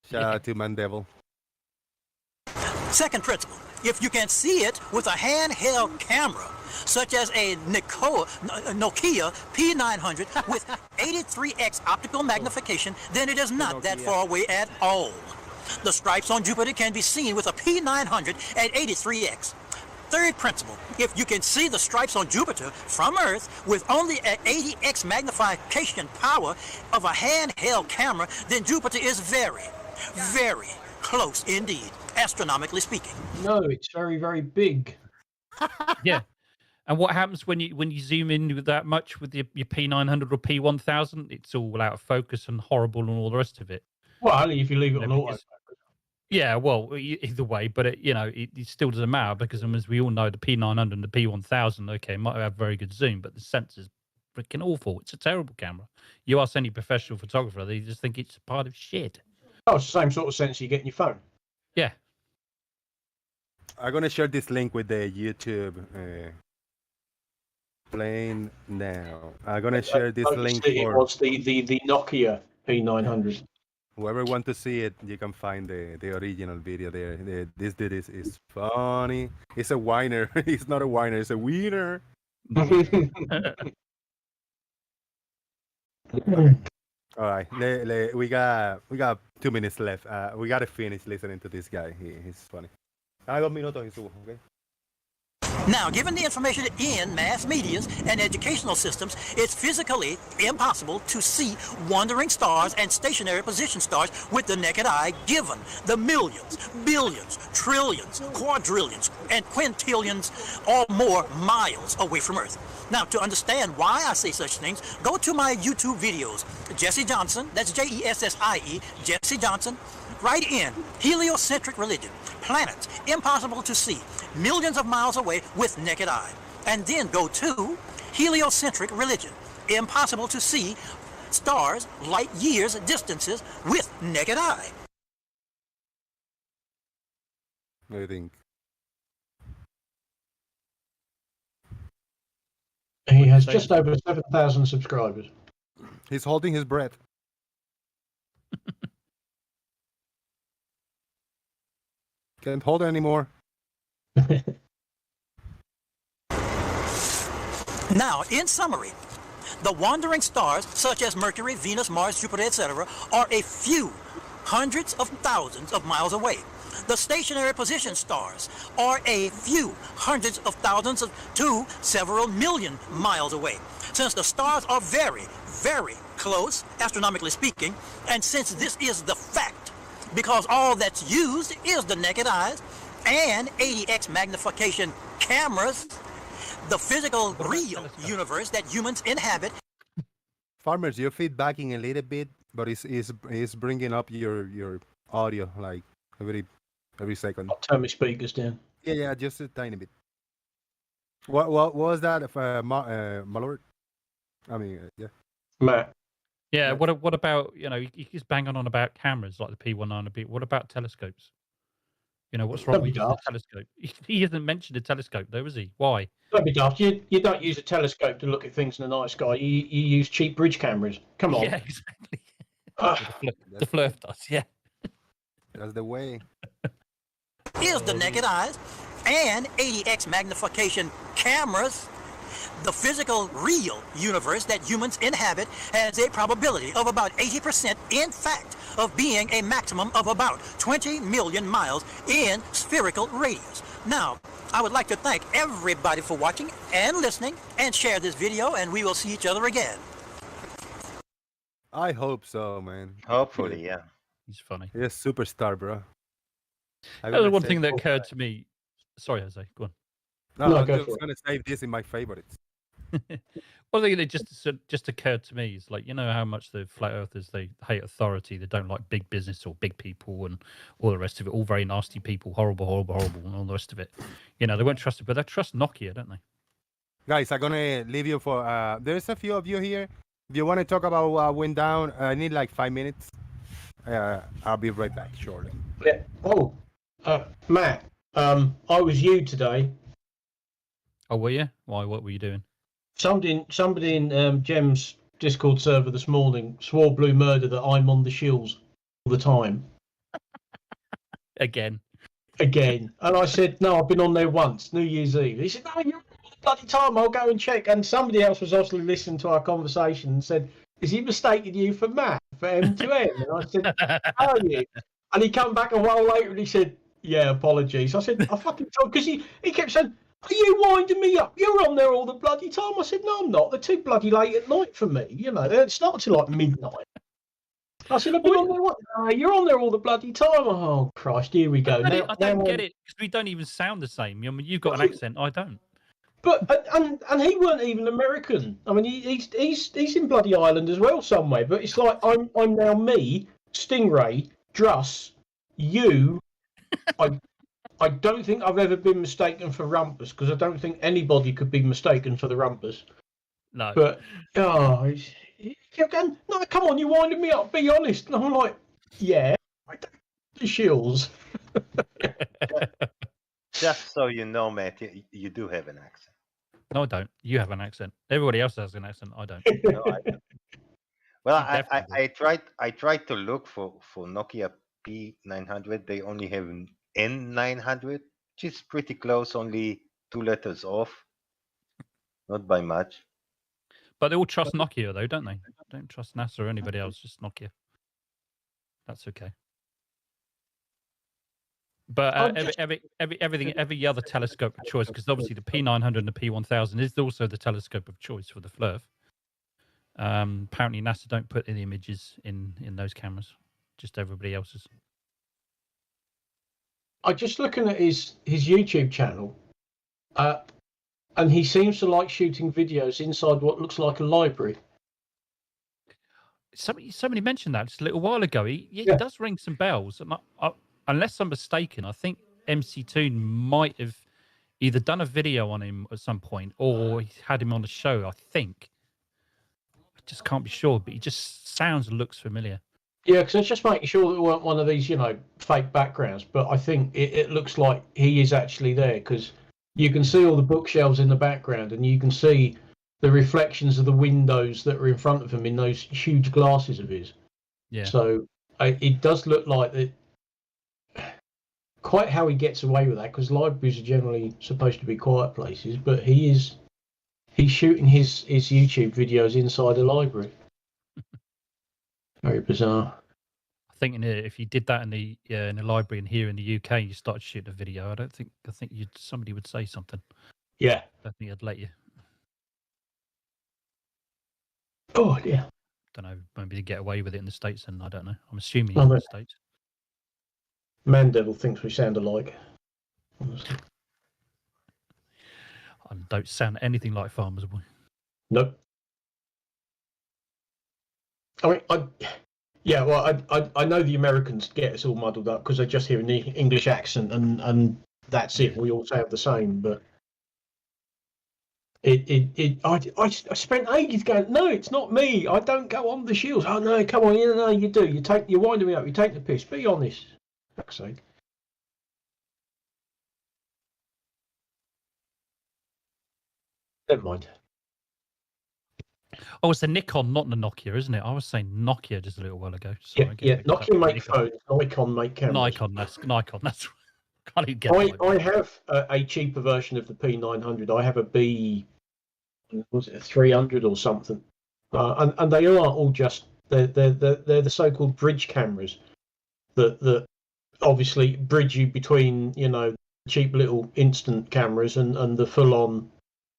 Shout out to Mandevil. Second principle. If you can see it with a handheld camera, such as a Nokia P900 with 83x optical magnification, then it is not that far away at all. The stripes on Jupiter can be seen with a P900 at 83x. Third principle, if you can see the stripes on Jupiter from Earth with only an 80x magnification power of a handheld camera, then Jupiter is very, very close indeed, astronomically speaking. No, it's very, very big. Yeah. And what happens when you zoom in with that much with your P900 or P1000? It's all out of focus and horrible and all the rest of it. Well, only if you leave it on auto. Yeah, well, either way, but it still doesn't matter because, as we all know, the P900 and the P1000, okay, might have very good zoom, but the sensor's freaking awful. It's a terrible camera. You ask any professional photographer, they just think it's a part of shit. Oh, it's the same sort of sensor you get in your phone. Yeah. I'm going to share this link with the YouTube playing now. I'm going to share this link. It was the Nokia P900. Whoever wants to see it, you can find the original video there. This dude is funny. He's a whiner. He's not a whiner. He's a wiener. All right, we got 2 minutes left. We gotta finish listening to this guy. He's funny. 2 minutos y subo, okay? Now, given the information in mass medias and educational systems, it's physically impossible to see wandering stars and stationary position stars with the naked eye, given the millions, billions, trillions, quadrillions, and quintillions or more miles away from Earth. Now, to understand why I say such things, go to my YouTube videos. Jesse Johnson, that's Jessie, Jesse Johnson, right in heliocentric religion. Planets impossible to see, millions of miles away with naked eye. And then go to heliocentric religion. Impossible to see stars light years distances with naked eye. What do you think? He has just over 7,000 subscribers. He's holding his breath. Can't hold it anymore. Now, in summary, the wandering stars, such as Mercury, Venus, Mars, Jupiter, etc., are a few hundreds of thousands of miles away. The stationary position stars are a few hundreds of thousands to several million miles away. Since the stars are very, very close, astronomically speaking, and since this is the fact, because all that's used is the naked eyes and 80x magnification cameras, the physical, real universe that humans inhabit. Farmers, you're feedbacking a little bit, but it's bringing up your audio like every second. I'll turn my speakers down. Yeah, just a tiny bit. What was that, Malort? I mean, yeah. Matt. Yeah. What about he's banging on about cameras like the P19? What about telescopes? What's wrong with the telescope? He hasn't mentioned a telescope though, has he? Why? Don't be daft. You don't use a telescope to look at things in the night sky. You use cheap bridge cameras. Come on. Yeah, exactly. The Flurf does, yeah. That's the way. Is the naked eyes and 80x magnification cameras. The physical, real universe that humans inhabit has a probability of about 80%, in fact, of being a maximum of about 20 million miles in spherical radius. Now, I would like to thank everybody for watching and listening, and share this video, and we will see each other again. I hope so, man. Hopefully, yeah. He's funny. He's a superstar, bro. The one thing that occurred to me. Sorry, Jose. Go on. No, I'm just gonna save this in my favorites. One thing that just occurred to me is how much the flat earthers, they hate authority, they don't like big business or big people and all the rest of it, all very nasty people, horrible, and all the rest of it. They won't trust it, but they trust Nokia, don't they? Guys, I'm gonna leave you for. There's a few of you here. If you want to talk about what went down, I need like 5 minutes. I'll be right back shortly. Yeah. Oh, Matt. I was you today. Oh, were you? Why? What were you doing? Somebody in Jem's Discord server this morning swore blue murder that I'm on the shills all the time. Again. And I said, no, I've been on there once, New Year's Eve. He said, no, you're on the bloody time, I'll go and check. And somebody else was obviously listening to our conversation and said, has he mistaken you for Matt, for M2M? And I said, how are you? And he come back a while later and he said, yeah, apologies. I said, I fucking told, because he kept saying, are you winding me up? You're on there all the bloody time. I said, no, I'm not. They're too bloody late at night for me. It's not till like midnight. I said, I've been on there. What? You're on there all the bloody time. Oh, Christ, here we go. I don't get it, because we don't even sound the same. I mean, you've got an accent, I don't. But and he weren't even American. I mean, he's in bloody Ireland as well somewhere. But it's like I'm now me, Stingray, Druss, you. I don't think I've ever been mistaken for Rumpus, because I don't think anybody could be mistaken for the Rumpus. No. But he kept going, no, come on, you're winding me up. Be honest. And I'm like, yeah, I don't the shills. Just so you know, Matt, you do have an accent. No, I don't. You have an accent. Everybody else has an accent. I don't. No, I don't. Well, I tried to look for Nokia P900. They only have an N900, which is pretty close, only 2 letters off. Not by much. But they all trust Nokia, though, don't they? Don't trust NASA or anybody else, just Nokia. That's okay. But every other telescope of choice, because obviously the P900 and the P1000 is also the telescope of choice for the Flurf. Apparently NASA don't put any images in those cameras, just everybody else's. I'm just looking at his YouTube channel, and he seems to like shooting videos inside what looks like a library. somebody mentioned that just a little while ago. It does ring some bells. And unless I'm mistaken, I think MC Toon might have either done a video on him at some point or he had him on the show, I think. I just can't be sure, but he just sounds and looks familiar. Yeah, because it's just making sure that it weren't one of these, fake backgrounds. But I think it looks like he is actually there because you can see all the bookshelves in the background and you can see the reflections of the windows that are in front of him in those huge glasses of his. Yeah. So it does look like that. Quite how he gets away with that, because libraries are generally supposed to be quiet places, but he's shooting his YouTube videos inside a library. Very bizarre. I think if you did that in the library and here in the UK, you started shooting a video. I think somebody would say something. Yeah. I think I'd let you. Oh yeah. Don't know. Maybe they get away with it in the States, and I don't know. I'm assuming Oh, in but- the States. Mandevil thinks we sound alike. Honestly. I don't sound anything like Farmer's Boy. Nope. I mean, I know the Americans get us all muddled up because they're just hearing the English accent and that's it. We all sound the same, but I spent ages going, no, it's not me. I don't go on the shields. Oh no, come on, no, you do. You're winding me up. You take the piss. Be honest. For fuck's sake. Never mind. Oh, it's a Nikon, not the Nokia, isn't it? I was saying Nokia just a little while ago. Sorry, I get Yeah. mixed up Nokia with make phones. Nikon make cameras. Nikon. That's can't even get. I have a cheaper version of the P900. I have a B, was it a 300 or something? And they are all just they're the so-called bridge cameras that obviously bridge you between cheap little instant cameras and the full-on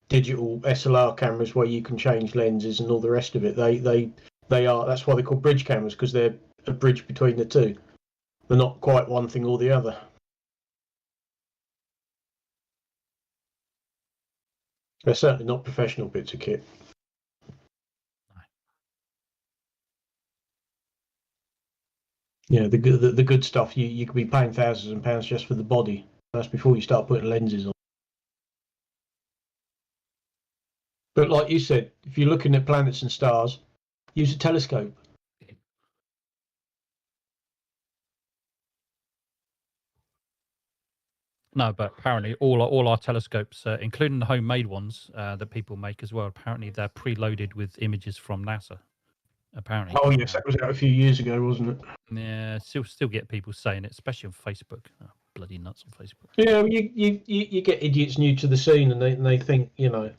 digital SLR cameras where you can change lenses and all the rest of it. They are, that's why they're called bridge cameras, because they're a bridge between the two. They're not quite one thing or the other. They're certainly not professional bits of kit. Yeah, the good stuff. You could be paying thousands of pounds just for the body. That's before you start putting lenses on. But like you said, if you're looking at planets and stars, use a telescope. No, but apparently all our telescopes, including the homemade ones that people make as well, apparently they're preloaded with images from NASA. Apparently. Oh yes, that was out a few years ago, wasn't it? Yeah, still get people saying it, especially on Facebook. Oh, bloody nuts on Facebook. Yeah, you get idiots new to the scene, and they think they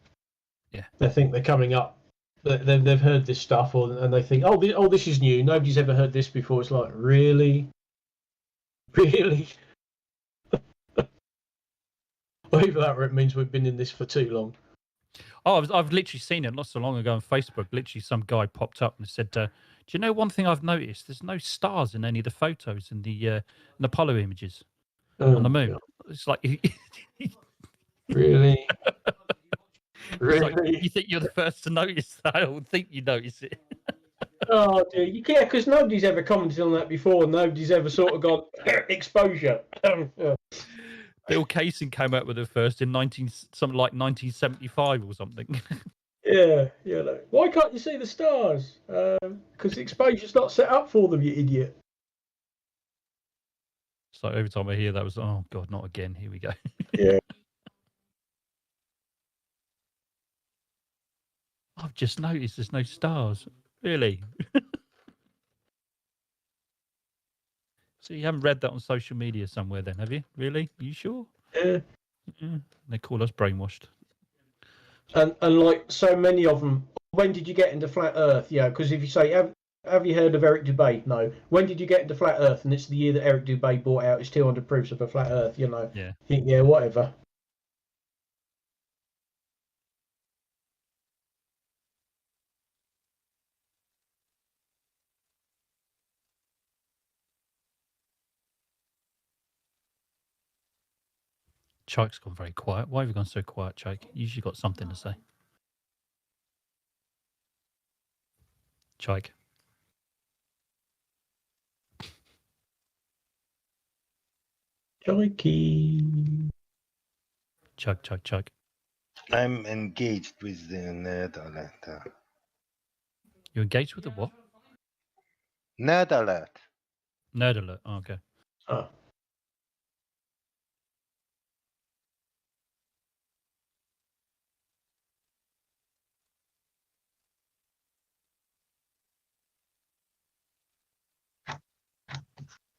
think they're coming up. They've heard this stuff, and they think, oh, this is new. Nobody's ever heard this before. It's like, really. Well, either that or it means we've been in this for too long. Oh, I've literally seen it not so long ago on Facebook. Literally, some guy popped up and said, "Do you know one thing I've noticed? There's no stars in any of the photos in the Apollo images on the moon." God. It's like, really, really. Like, you think you're the first to notice that? I don't think you notice it. Oh dear, you can't, because nobody's ever commented on that before. Nobody's ever sort of gone exposure. Bill Casing came out with it first in 1975 or something. Yeah. Like, why can't you see the stars? Because exposure's not set up for them, you idiot. So every time I hear that, was oh god, not again. Here we go. Yeah. I've just noticed there's no stars. Really? So you haven't read that on social media somewhere then, have you? Really? Are you sure? Yeah. They call us brainwashed. And like so many of them, when did you get into flat Earth? Yeah, because if you say, have you heard of Eric Dubay? No. When did you get into flat Earth? And it's the year that Eric Dubay brought out his 200 proofs of a flat Earth, Yeah. Yeah, whatever. Chike's gone very quiet. Why have you gone so quiet, Chike? You usually got something to say. Chike. Joikey. Chug, chug, chug. I'm engaged with the Netherlands. You're engaged with the what? Netherlands. Nerd alert. Oh, okay. Oh.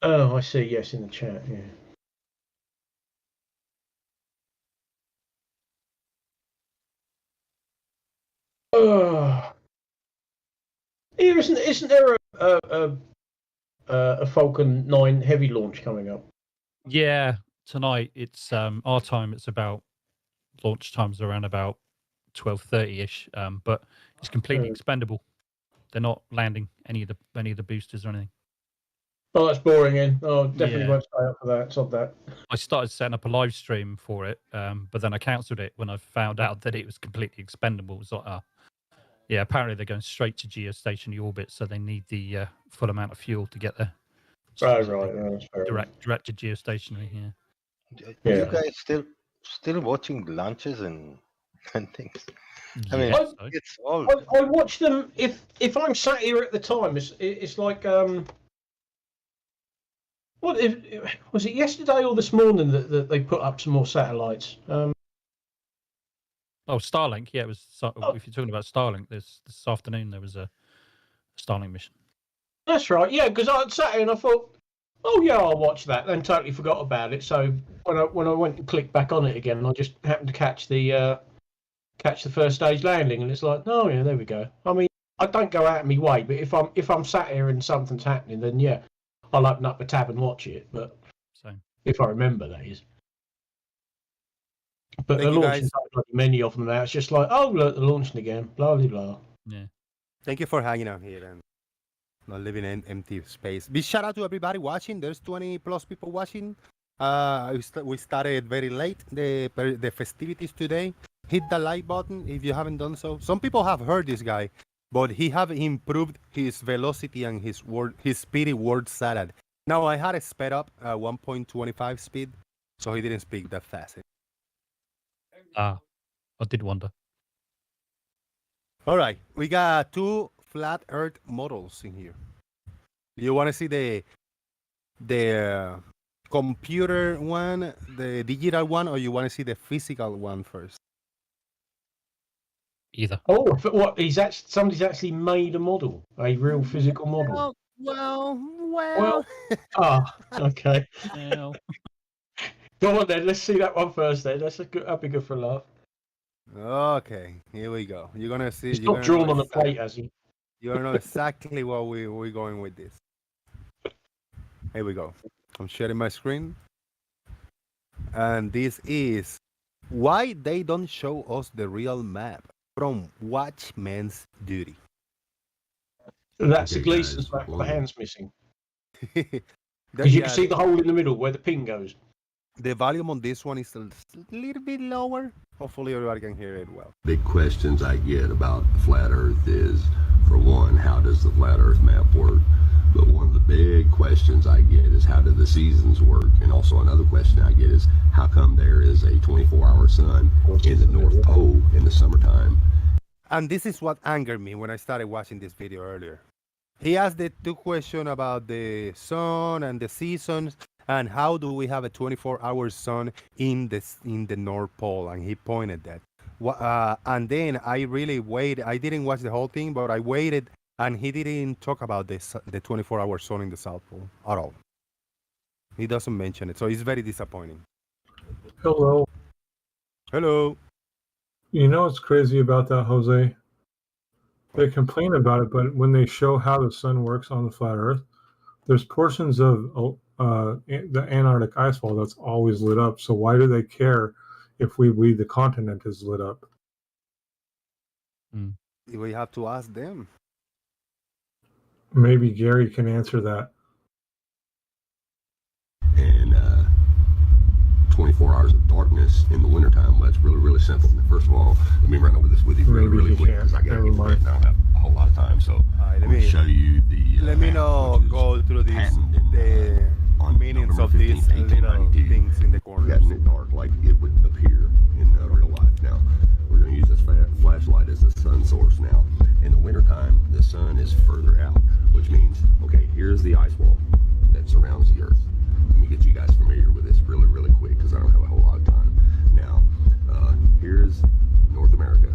Oh, I see. Yes, in the chat. Yeah. Oh. Here, isn't there a Falcon 9 heavy launch coming up? Yeah, tonight it's our time. It's about launch times around about 12:30ish. But it's completely expendable. They're not landing any of the boosters or anything. Oh, that's boring. In. Oh, definitely Yeah. won't stay up for that. Stop that. I started setting up a live stream for it, but then I cancelled it when I found out that it was completely expendable. It was like, yeah, apparently they're going straight to geostationary orbit, so they need the full amount of fuel to get there. Oh, right. That's fair. Direct to geostationary. Yeah. You guys still watching launches and things? I mean, Yes, it's all. I watch them if I'm sat here at the time. It's like what was it yesterday or this morning that they put up some more satellites? Oh, Starlink. Yeah, it was. If you're talking about Starlink, this afternoon there was a Starlink mission. That's right. Yeah, because I sat here and I thought, oh yeah, I'll watch that. Then totally forgot about it. So when I went and clicked back on it again, I just happened to catch the first stage landing, and it's like, oh yeah, there we go. I mean, I don't go out of my way, but if I'm sat here and something's happening, then yeah, I'll open up the tab and watch it. But same. If I remember, that is. But Thank the you, launching many of them now. It's just like, oh look, they're launching again. Blah blah blah. Yeah. Thank you for hanging out here and not living in empty space. Big shout out to everybody watching. There's 20 plus people watching. We started very late the festivities today. Hit the like button if you haven't done so. Some people have heard this guy, but he have improved his velocity and his speedy word salad. Now I had it sped up 1.25 speed, so he didn't speak that fast. I did wonder. All right, we got 2 flat Earth models in here. You want to see the computer one, the digital one, or you want to see the physical one first? Either. Oh, what? Somebody's actually made a model, a real physical model. Well. Okay. Well. Go on then. Let's see that one first. Then that'd be good for a laugh. Okay, here we go. You're gonna see. It's not drawn on the plate, has he? You're gonna know exactly what we're going with this. Here we go. I'm sharing my screen, and this is why they don't show us the real map from Watchman's Duty. That's Gleason's map. The hand's missing. Because you can see the hole in the middle where the pin goes. The volume on this one is a little bit lower. Hopefully everybody can hear it well. Big questions I get about the flat earth is, for one, how does the flat earth map work? But one of the big questions I get is, how do the seasons work? And also another question I get is, how come there is a 24-hour sun in the North Pole in the summertime? And this is what angered me when I started watching this video earlier. He asked the 2 questions about the sun and the seasons, and how do we have a 24-hour sun in the North Pole? And he pointed that. And then I really waited. I didn't watch the whole thing, but I waited, and he didn't talk about the 24-hour sun in the South Pole at all. He doesn't mention it, so it's very disappointing. Hello. Hello. You know what's crazy about that, Jose? They complain about it, but when they show how the sun works on the flat Earth, there's portions of the Antarctic icefall that's always lit up. So why do they care if the continent is lit up? We have to ask them. Maybe Gary can answer that. And 24 hours of darkness in the wintertime, well, that's really, really simple. First of all, let me run over this with you really quick, because I got to get to bed and I don't have a whole lot of time. So let me show you the let me know go through this meanings of these little things in the corners. Getting it dark like it would appear in real life. Now, we're going to use this flashlight as the sun source now. In the wintertime, the sun is further out, which means, okay, here's the ice wall that surrounds the Earth. Let me get you guys familiar with this really, really quick because I don't have a whole lot of time. Now, here's North America.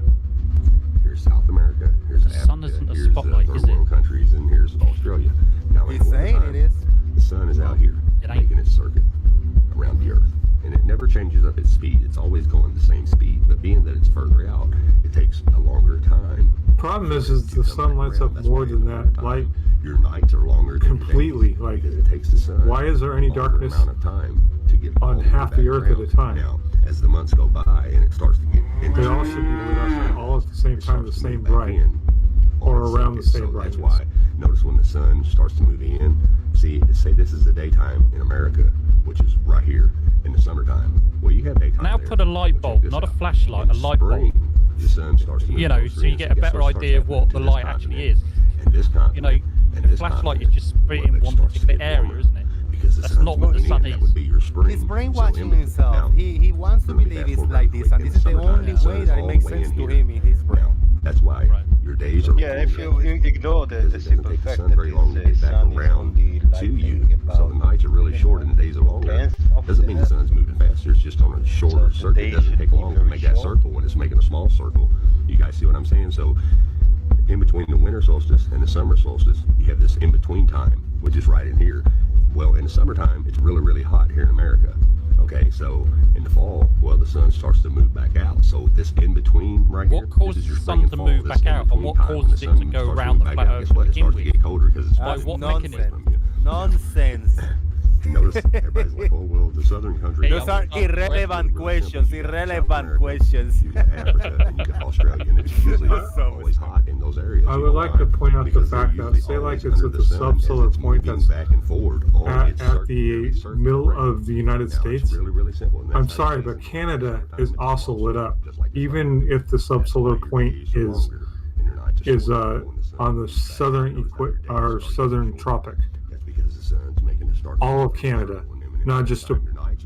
Here's South America. Here's The sun Africa. isn't a Here's spotlight, third is it? world countries, and here's Australia. Now, in He's the saying wintertime, it is. the sun is out here making its circuit around the Earth. And it never changes up its speed. It's always going the same speed. But being that it's further out, it takes a longer time. Problem is the sun lights up more than that light. Your nights are longer than completely. Like, it takes the sun. why is there any darkness amount of time to get on half the Earth at a time? Now, as the months go by and it starts to get They all should be lit up all at the same time, the same bright, or around the same brightness. That's why. Notice when the sun starts to move in. See, say this is the daytime in America, which is right here in the summertime. Well, you have daytime. Now there. put a light bulb, not a flashlight, a light bulb. The sun starts to move You know, closer so you in, get a guess better what starts idea of what happening the to this light actually continent is. and this You know, continent and a this flashlight is continent, just spitting it one starts to particular get area, warmer isn't it? because the That's sun's not what the moving sun in. That is. would be your spring. He's brainwashing himself. He wants to believe it's like this, and this is the only way that it makes sense to him in his brain. That's why your days are Yeah, if you ignore the simple fact sun that very long to the get back sun is around only to you. So the nights are really short and the days are longer. Doesn't mean the sun's moving faster. It's just on a shorter circuit. It doesn't take long to make that circle when it's making a small circle. You guys see what I'm saying? So in between the winter solstice and the summer solstice, you have this in between time, which is right in here. Well, in the summertime, it's really, really hot here in America. Okay, so in the fall, well, the sun starts to move back out. So this in between right here, What causes the sun to move back out, and what causes it to go around the flat Earth to begin with? It get colder because it's By what mechanism? Nonsense. Notice everybody's like, oh, well, the southern countries. Those are irrelevant questions. Irrelevant questions. You got Africa and you got Australia, and it's usually always hot in those areas. I would like to point out the fact that, say like it's at the subsolar point that's back and forward at the middle of the United States. Really simple. I'm sorry, but Canada is also lit up, even if the subsolar point is on the southern tropic. That's because the sun's making it start. All of Canada, not just a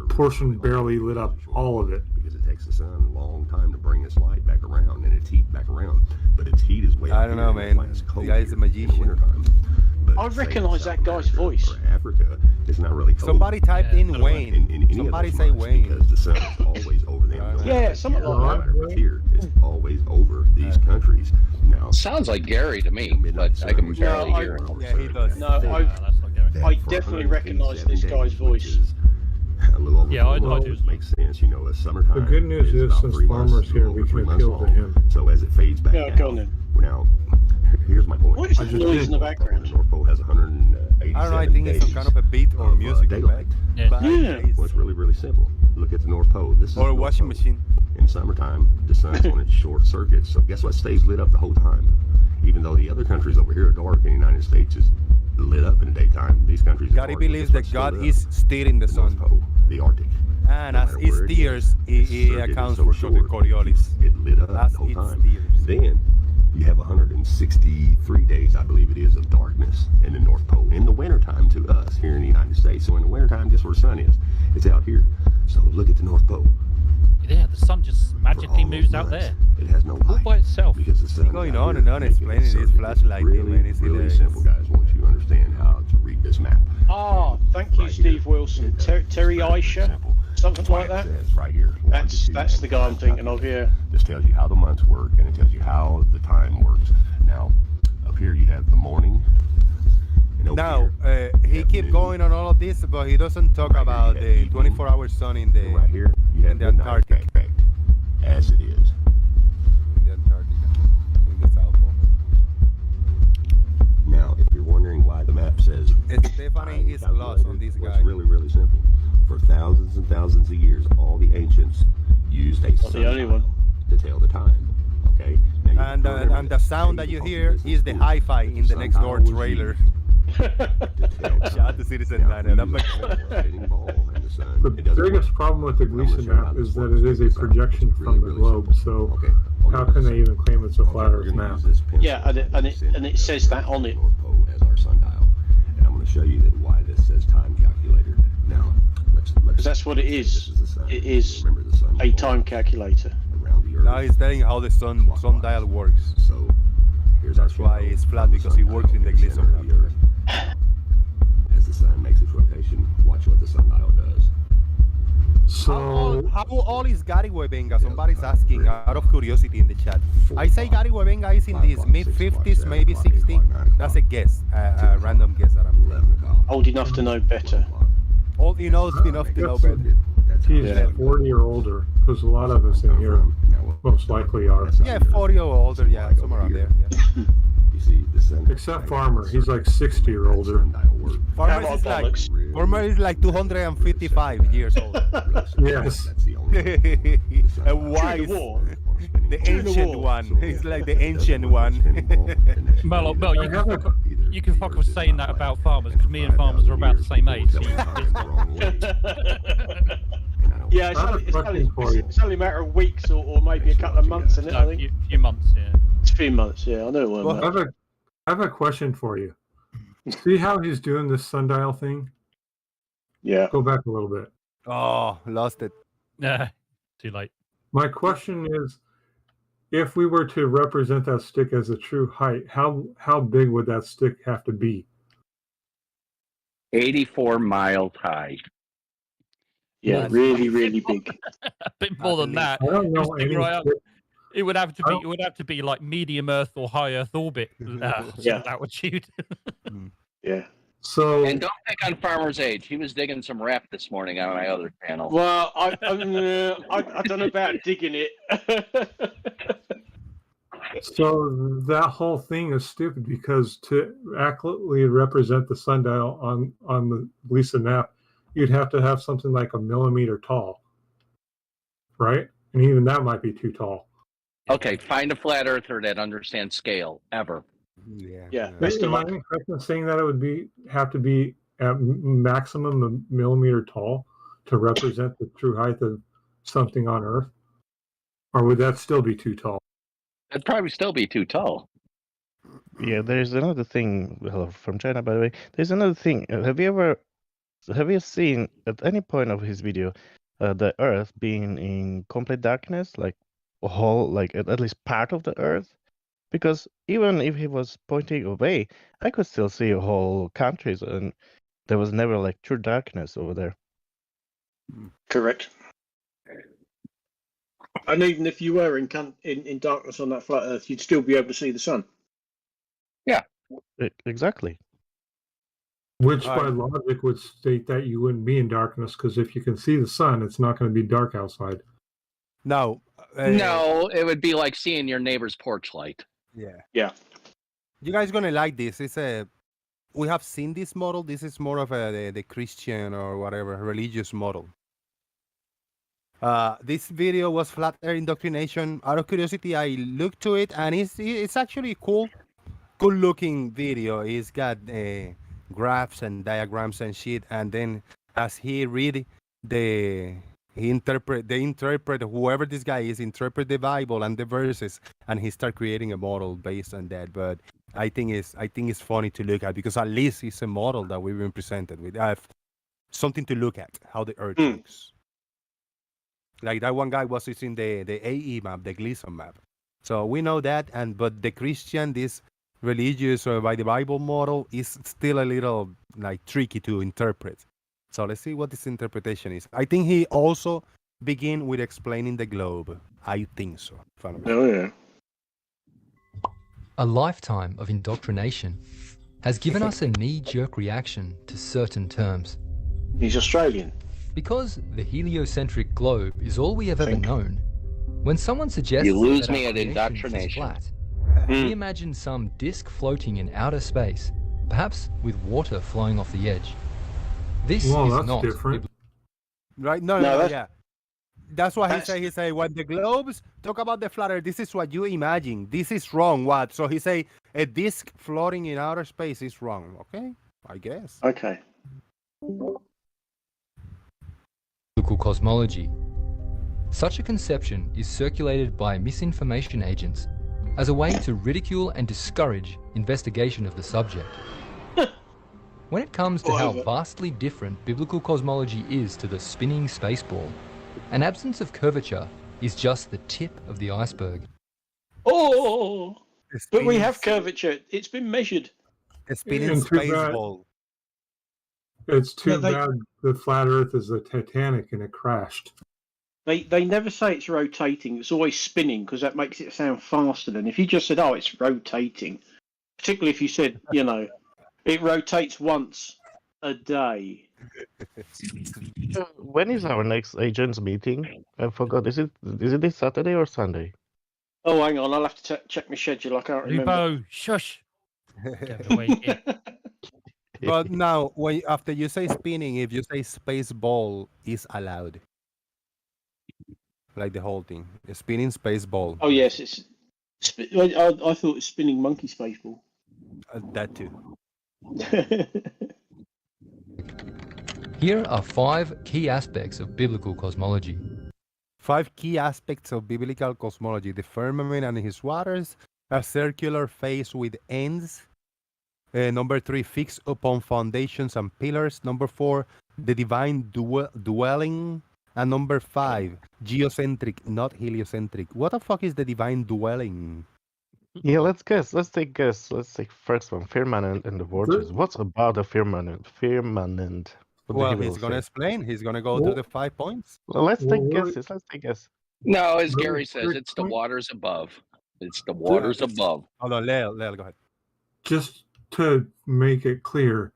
portion barely lit up, all of it. Because it takes the sun a long time to bring its light back around and its heat back around. But its heat is way I don't know, man. The guy's a magician. I recognise that guy's voice. Africa, it's not really cold. Somebody typed in Wayne. In any Somebody of those say months, Wayne. because the sun is always over them. Yeah, something like that. Here, it's always over these countries. Now, Sounds like Gary to me, but I can barely hear him. Yeah, he does. No, I definitely recognise this guy's voice. A little over Yeah, I 4 do. months makes sense. You know, summertime. The good news is, about since 3 months, Farmer's here, over we 3 can months appeal to long. him. So as it fades back Yeah, go on then. now, here's my point. What is that noise in the background? The North Pole has 187 I don't know, I think it's some kind of a beat or music daylight. effect. Yeah. Well, it's really, really simple. Look at the North Pole. This is Or the a North washing Pole. machine. In summertime, the sun's on its short circuit. So guess what? Stays lit up the whole time. Even though the other countries over here are dark, and the United States is lit up in the daytime. These countries are God, he dark. believes Guess that what's God still lit is up? steering the The North sun. Pole, the Arctic. And No as matter it where it steers, is, he circuit is accounts so for the short, Coriolis. It lit up As the whole it time. steers. Then you have 163 days, I believe it is, of darkness in the North Pole. In the wintertime to us here in the United States. So in the wintertime, just where the sun is, it's out here. So look at the North Pole. Yeah, the sun just magically moves out there. It has no All light. by itself. Because the sun Going is out on here and on making explaining it this circuit. flashlight thing, man. It's really hilarious. simple, guys, once you understand how to read this map. Ah, thank you, Steve Wilson. Terry Aisha, something like that. It's right here. That's the guy I'm thinking of. Yeah. This tells you how the months work, and it tells you how the time works. Now, up here you have the morning. And over Now, here, he have keep noon. going on all of this, but he doesn't talk about the 24-hour sun in the Right here, you have in the midnight Antarctic. effect, as it is. In the Antarctica, in the South Pole. Now, if you're wondering why the map says Stephanie is lost on this well, guy. it's really, really simple. For thousands and thousands of years, all the ancients used a the only one. to tell the time. Okay. Now, you And can remember and the sound that you hear is the hi-fi in the next door trailer. Shout out to Citizen Diner. That makes sense. The biggest problem with the Gleason map is that it is a projection from the globe, so how can they even claim it's a flat Earth map? Yeah, and it says that on it. North Pole as our sundial, and I'm going to show you that why this says time calculator. because that's what it is. It is a time calculator. Now he's telling how the sundial works. So that's why it's flat, because it works in the Gleason map. As the sun makes its rotation, watch what the sundial does. So how old is Gary Webenga? Somebody's asking out of curiosity in the chat. I say Gary Webenga is in his mid-50s, maybe 60. That's a guess, a random guess that I'm doing. Old enough to know better. Old enough to know better. He's 40 or older, because a lot of us in here most likely are. Yeah, 40 or older, yeah, somewhere around there. Yeah. Except Farmer, he's like 60 or older. Farmer is like 255 years old. Yes. A wise, the ancient one. He's like the ancient one. Mel, you can fuck with saying that about Farmers, because me and Farmers are about the same age. Yeah, it's only a matter of weeks or maybe a couple of months, isn't it? I think. A few months, yeah. It's a few months, yeah. I know it Well, I have a question for you. See how he's doing this sundial thing? Yeah. Go back a little bit. Oh, lost it. Nah, too late. My question is, if we were to represent that stick as a true height, how big would that stick have to be? 84 miles high. Yeah, really, really big. A bit more than that. I don't know any stick. It would have to be. It would have to be like medium Earth or high Earth orbit. Altitude. Yeah. So. And don't pick on Farmer's age. He was digging some rap this morning on my other channel. Well, I don't know about digging it. So that whole thing is stupid, because to accurately represent the sundial on the Lisa map, you'd have to have something like a millimeter tall, right? And even that might be too tall. Okay, find a flat earther that understands scale ever. Yeah. Am I incorrect in saying that it would have to be at maximum a millimeter tall to represent the true height of something on Earth, or would that still be too tall? It'd probably still be too tall. Yeah, there's another thing. Hello from China, by the way. There's another thing. Have you seen at any point of his video the Earth being in complete darkness, like a whole, like at least part of the Earth? Because even if he was pointing away, I could still see whole countries, and there was never like true darkness over there. Correct. And even if you were in darkness on that flat Earth, you'd still be able to see the sun. Yeah. Exactly. Which by logic would state that you wouldn't be in darkness, because if you can see the sun, it's not going to be dark outside. No. No, it would be like seeing your neighbor's porch light. Yeah. You guys gonna like this? We have seen this model. This is more of the Christian or whatever religious model. This video was flat earth indoctrination. Out of curiosity, I looked to it, and it's actually cool looking video. It's got graphs and diagrams and shit, and then as he read whoever this guy is, interpret the Bible and the verses, and he start creating a model based on that. But I think it's funny to look at, because at least it's a model that we've been presented with. I have something to look at, how the Earth looks. Like that one guy was using the AE map, the Gleason map. So we know that, but the Christian, this religious or by the Bible model, is still a little like tricky to interpret. So let's see what this interpretation is. I think he also begin with explaining the globe. I think so. Oh yeah. A lifetime of indoctrination has given us a knee-jerk reaction to certain terms. He's Australian. Because the heliocentric globe is all we have ever known, when someone suggests You lose that me our at creation is indoctrination. flat, we imagine some disk floating in outer space, perhaps with water flowing off the edge. This Well, is that's not different. Right? No, yeah. That's what he say. When the globes talk about the flat Earth, this is what you imagine. This is wrong. What? So he say a disk floating in outer space is wrong. Okay, I guess. Okay. Biblical cosmology. Such a conception is circulated by misinformation agents as a way to ridicule and discourage investigation of the subject. When it comes to how vastly different biblical cosmology is to the spinning space ball, an absence of curvature is just the tip of the iceberg. Oh, but we have curvature. It's been measured. A spinning And too space bad- ball. It's too Yeah, bad the flat Earth is the Titanic and it crashed. They never say it's rotating. It's always spinning because that makes it sound faster than if you just said, "Oh, it's rotating." Particularly if you said, it rotates once a day. When is our next agents meeting? I forgot. Is it this Saturday or Sunday? Oh, hang on. I'll have to check my schedule. I can't remember. Lubo, shush. Get away here. But now, after you say spinning, if you say space ball is allowed, like the whole thing, a spinning space ball. Oh yes, it's. I thought it's spinning monkey space ball. That too. Here are 5 key aspects of biblical cosmology. 5 key aspects of biblical cosmology: the firmament and his waters, a circular face with ends. Number 3, fixed upon foundations and pillars. Number 4, the divine dwelling. And number 5, geocentric, not heliocentric. What the fuck is the divine dwelling? Yeah, let's guess. Let's take guess. Let's take first one. Firmament and the waters. What's about the firmament? Firmament. What Well, the hell he's will going to say? explain. He's going to go through the 5 points. Well, let's take guesses. Let's take guess. No, as Really Gary says, quick it's the point. waters above. It's the waters above. Hold on, Leo, go ahead. Just to make it clear,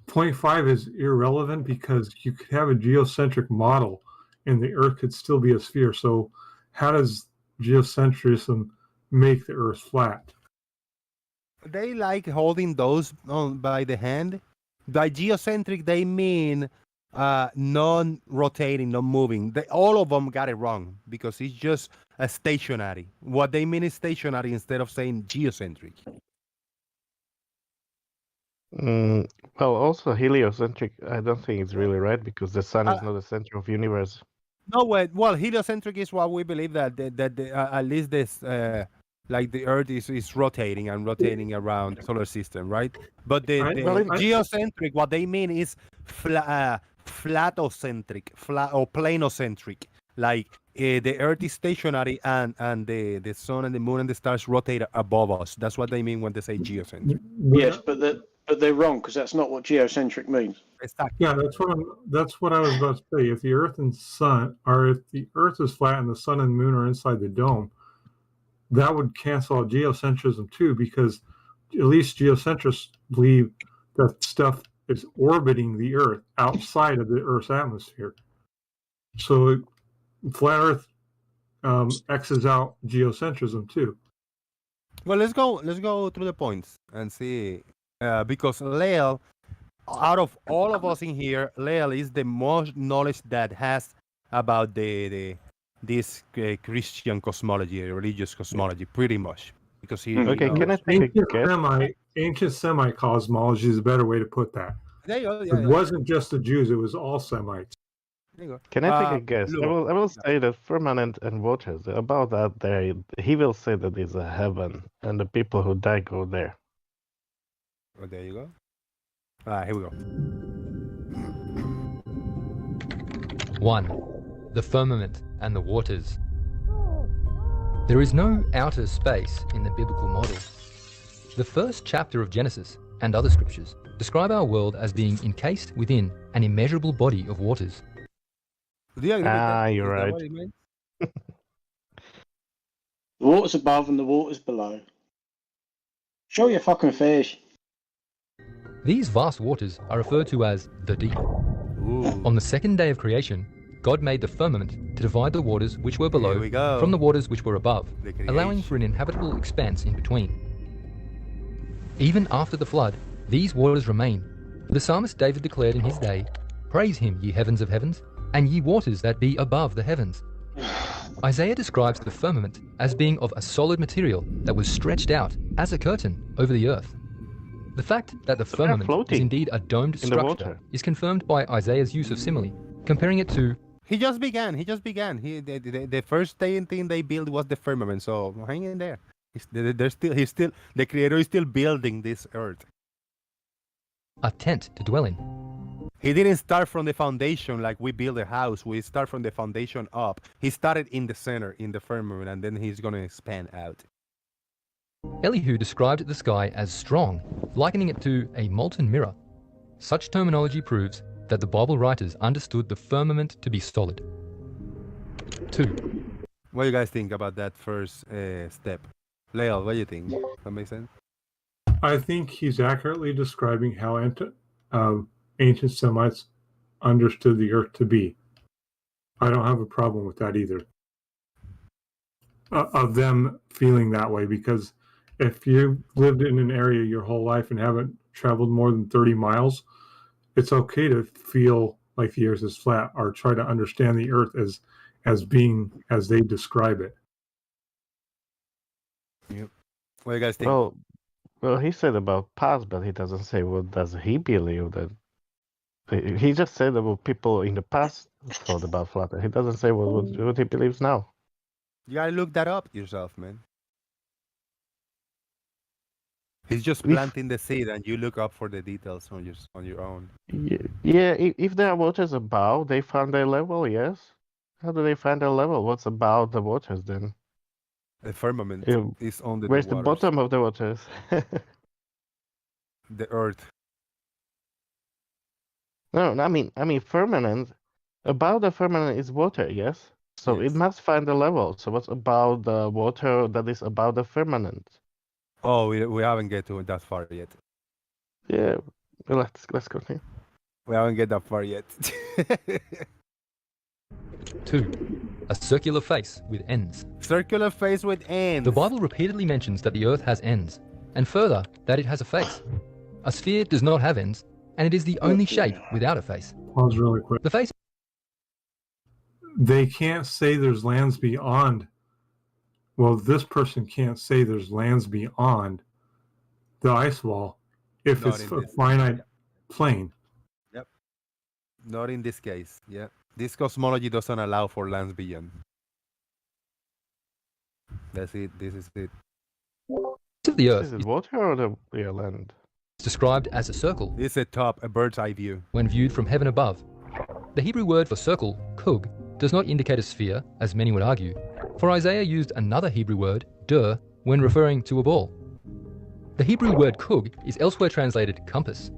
0.5 is irrelevant because you could have a geocentric model and the Earth could still be a sphere. So how does geocentrism make the Earth flat? They like holding those by the hand. By geocentric, they mean non-rotating, non-moving. All of them got it wrong because it's just a stationary. What they mean is stationary instead of saying geocentric. Well, also heliocentric. I don't think it's really right because the sun is not the center of universe. No, well, heliocentric is what we believe that at least this, like the Earth is rotating and rotating around the solar system, right? But the geocentric, what they mean is flatocentric, or planocentric. Like the Earth is stationary and the sun and the moon and the stars rotate above us. That's what they mean when they say geocentric. Yes, but they're wrong because that's not what geocentric means. Yeah, that's what I was about to say. If the Earth and sun, or if the Earth is flat and the sun and moon are inside the dome, that would cancel out geocentrism too, because at least geocentrists believe that stuff is orbiting the Earth outside of the Earth's atmosphere. So flat Earth X's out geocentrism too. Well, let's go through the points and see, because Leel, out of all of us in here, Leel is the most knowledge that has about this Christian cosmology, religious cosmology, pretty much, because he. Okay, can I take a guess? Ancient Semite cosmology is a better way to put that. There you go. It wasn't just the Jews; it was all Semites. There you go. Can I take a guess? I will say that firmament and waters. About that, he will say that it's a heaven, and the people who die go there. Oh, there you go. Here we go. 1. The firmament and the waters. There is no outer space in the biblical model. The first chapter of Genesis and other scriptures describe our world as being encased within an immeasurable body of waters. You're right. The water's above and the water's below. Show your fucking face. These vast waters are referred to as the deep. On the second day of creation, God made the firmament to divide the waters which were below from the waters which were above, allowing for an inhabitable expanse in between. Even after the flood, these waters remain. The psalmist David declared in his day, "Praise him, ye heavens of heavens, and ye waters that be above the heavens." Isaiah describes the firmament as being of a solid material that was stretched out as a curtain over the earth. The fact that the firmament is indeed a domed structure is confirmed by Isaiah's use of simile, comparing it to... He just began. The first thing they built was the firmament. So hang in there. The Creator is still building this earth. a tent to dwell in. He didn't start from the foundation like we build a house. We start from the foundation up. He started in the center, in the firmament, and then he's going to expand out. Elihu described the sky as strong, likening it to a molten mirror. Such terminology proves that the Bible writers understood the firmament to be solid. 2. What do you guys think about that first step? Leo, what do you think? That makes sense? I think he's accurately describing how ancient Semites understood the earth to be. I don't have a problem with that either. Of them feeling that way, because if you lived in an area your whole life and haven't traveled more than 30 miles, it's okay to feel like the earth is flat or try to understand the earth as being as they describe it. Yep. What do you guys think? Well, he said about past, but he doesn't say what does he believe that. He just said about people in the past thought about flat Earth. He doesn't say what he believes now. You gotta look that up yourself, man. He's just planting the seed, and you look up for the details on your own. Yeah, if there are waters above, they find their level, yes. How do they find their level? What's above the waters then? The firmament is on the Where's the waters. bottom of the waters? The earth. No, I mean firmament. Above the firmament is water, yes. So it must find the level. So what's about the water that is above the firmament? Oh, we haven't get to that far yet. Yeah, let's continue. We haven't get that far yet. 2. A circular face with ends. Circular face with ends. The Bible repeatedly mentions that the earth has ends, and further, that it has a face. A sphere does not have ends, and it is the only shape without a face. Pause really quick. The face. They can't say there's lands beyond. Well, this person can't say there's lands beyond the ice wall if Not it's in a this. finite plane. Yep. Not in this case. Yeah. This cosmology doesn't allow for lands beyond. That's it. This is it. The earth is it water or the land? It's described as a circle. It's a top, a bird's eye view. When viewed from heaven above. The Hebrew word for circle, kug, does not indicate a sphere, as many would argue, for Isaiah used another Hebrew word, dur, when referring to a ball. The Hebrew word kug is elsewhere translated compass.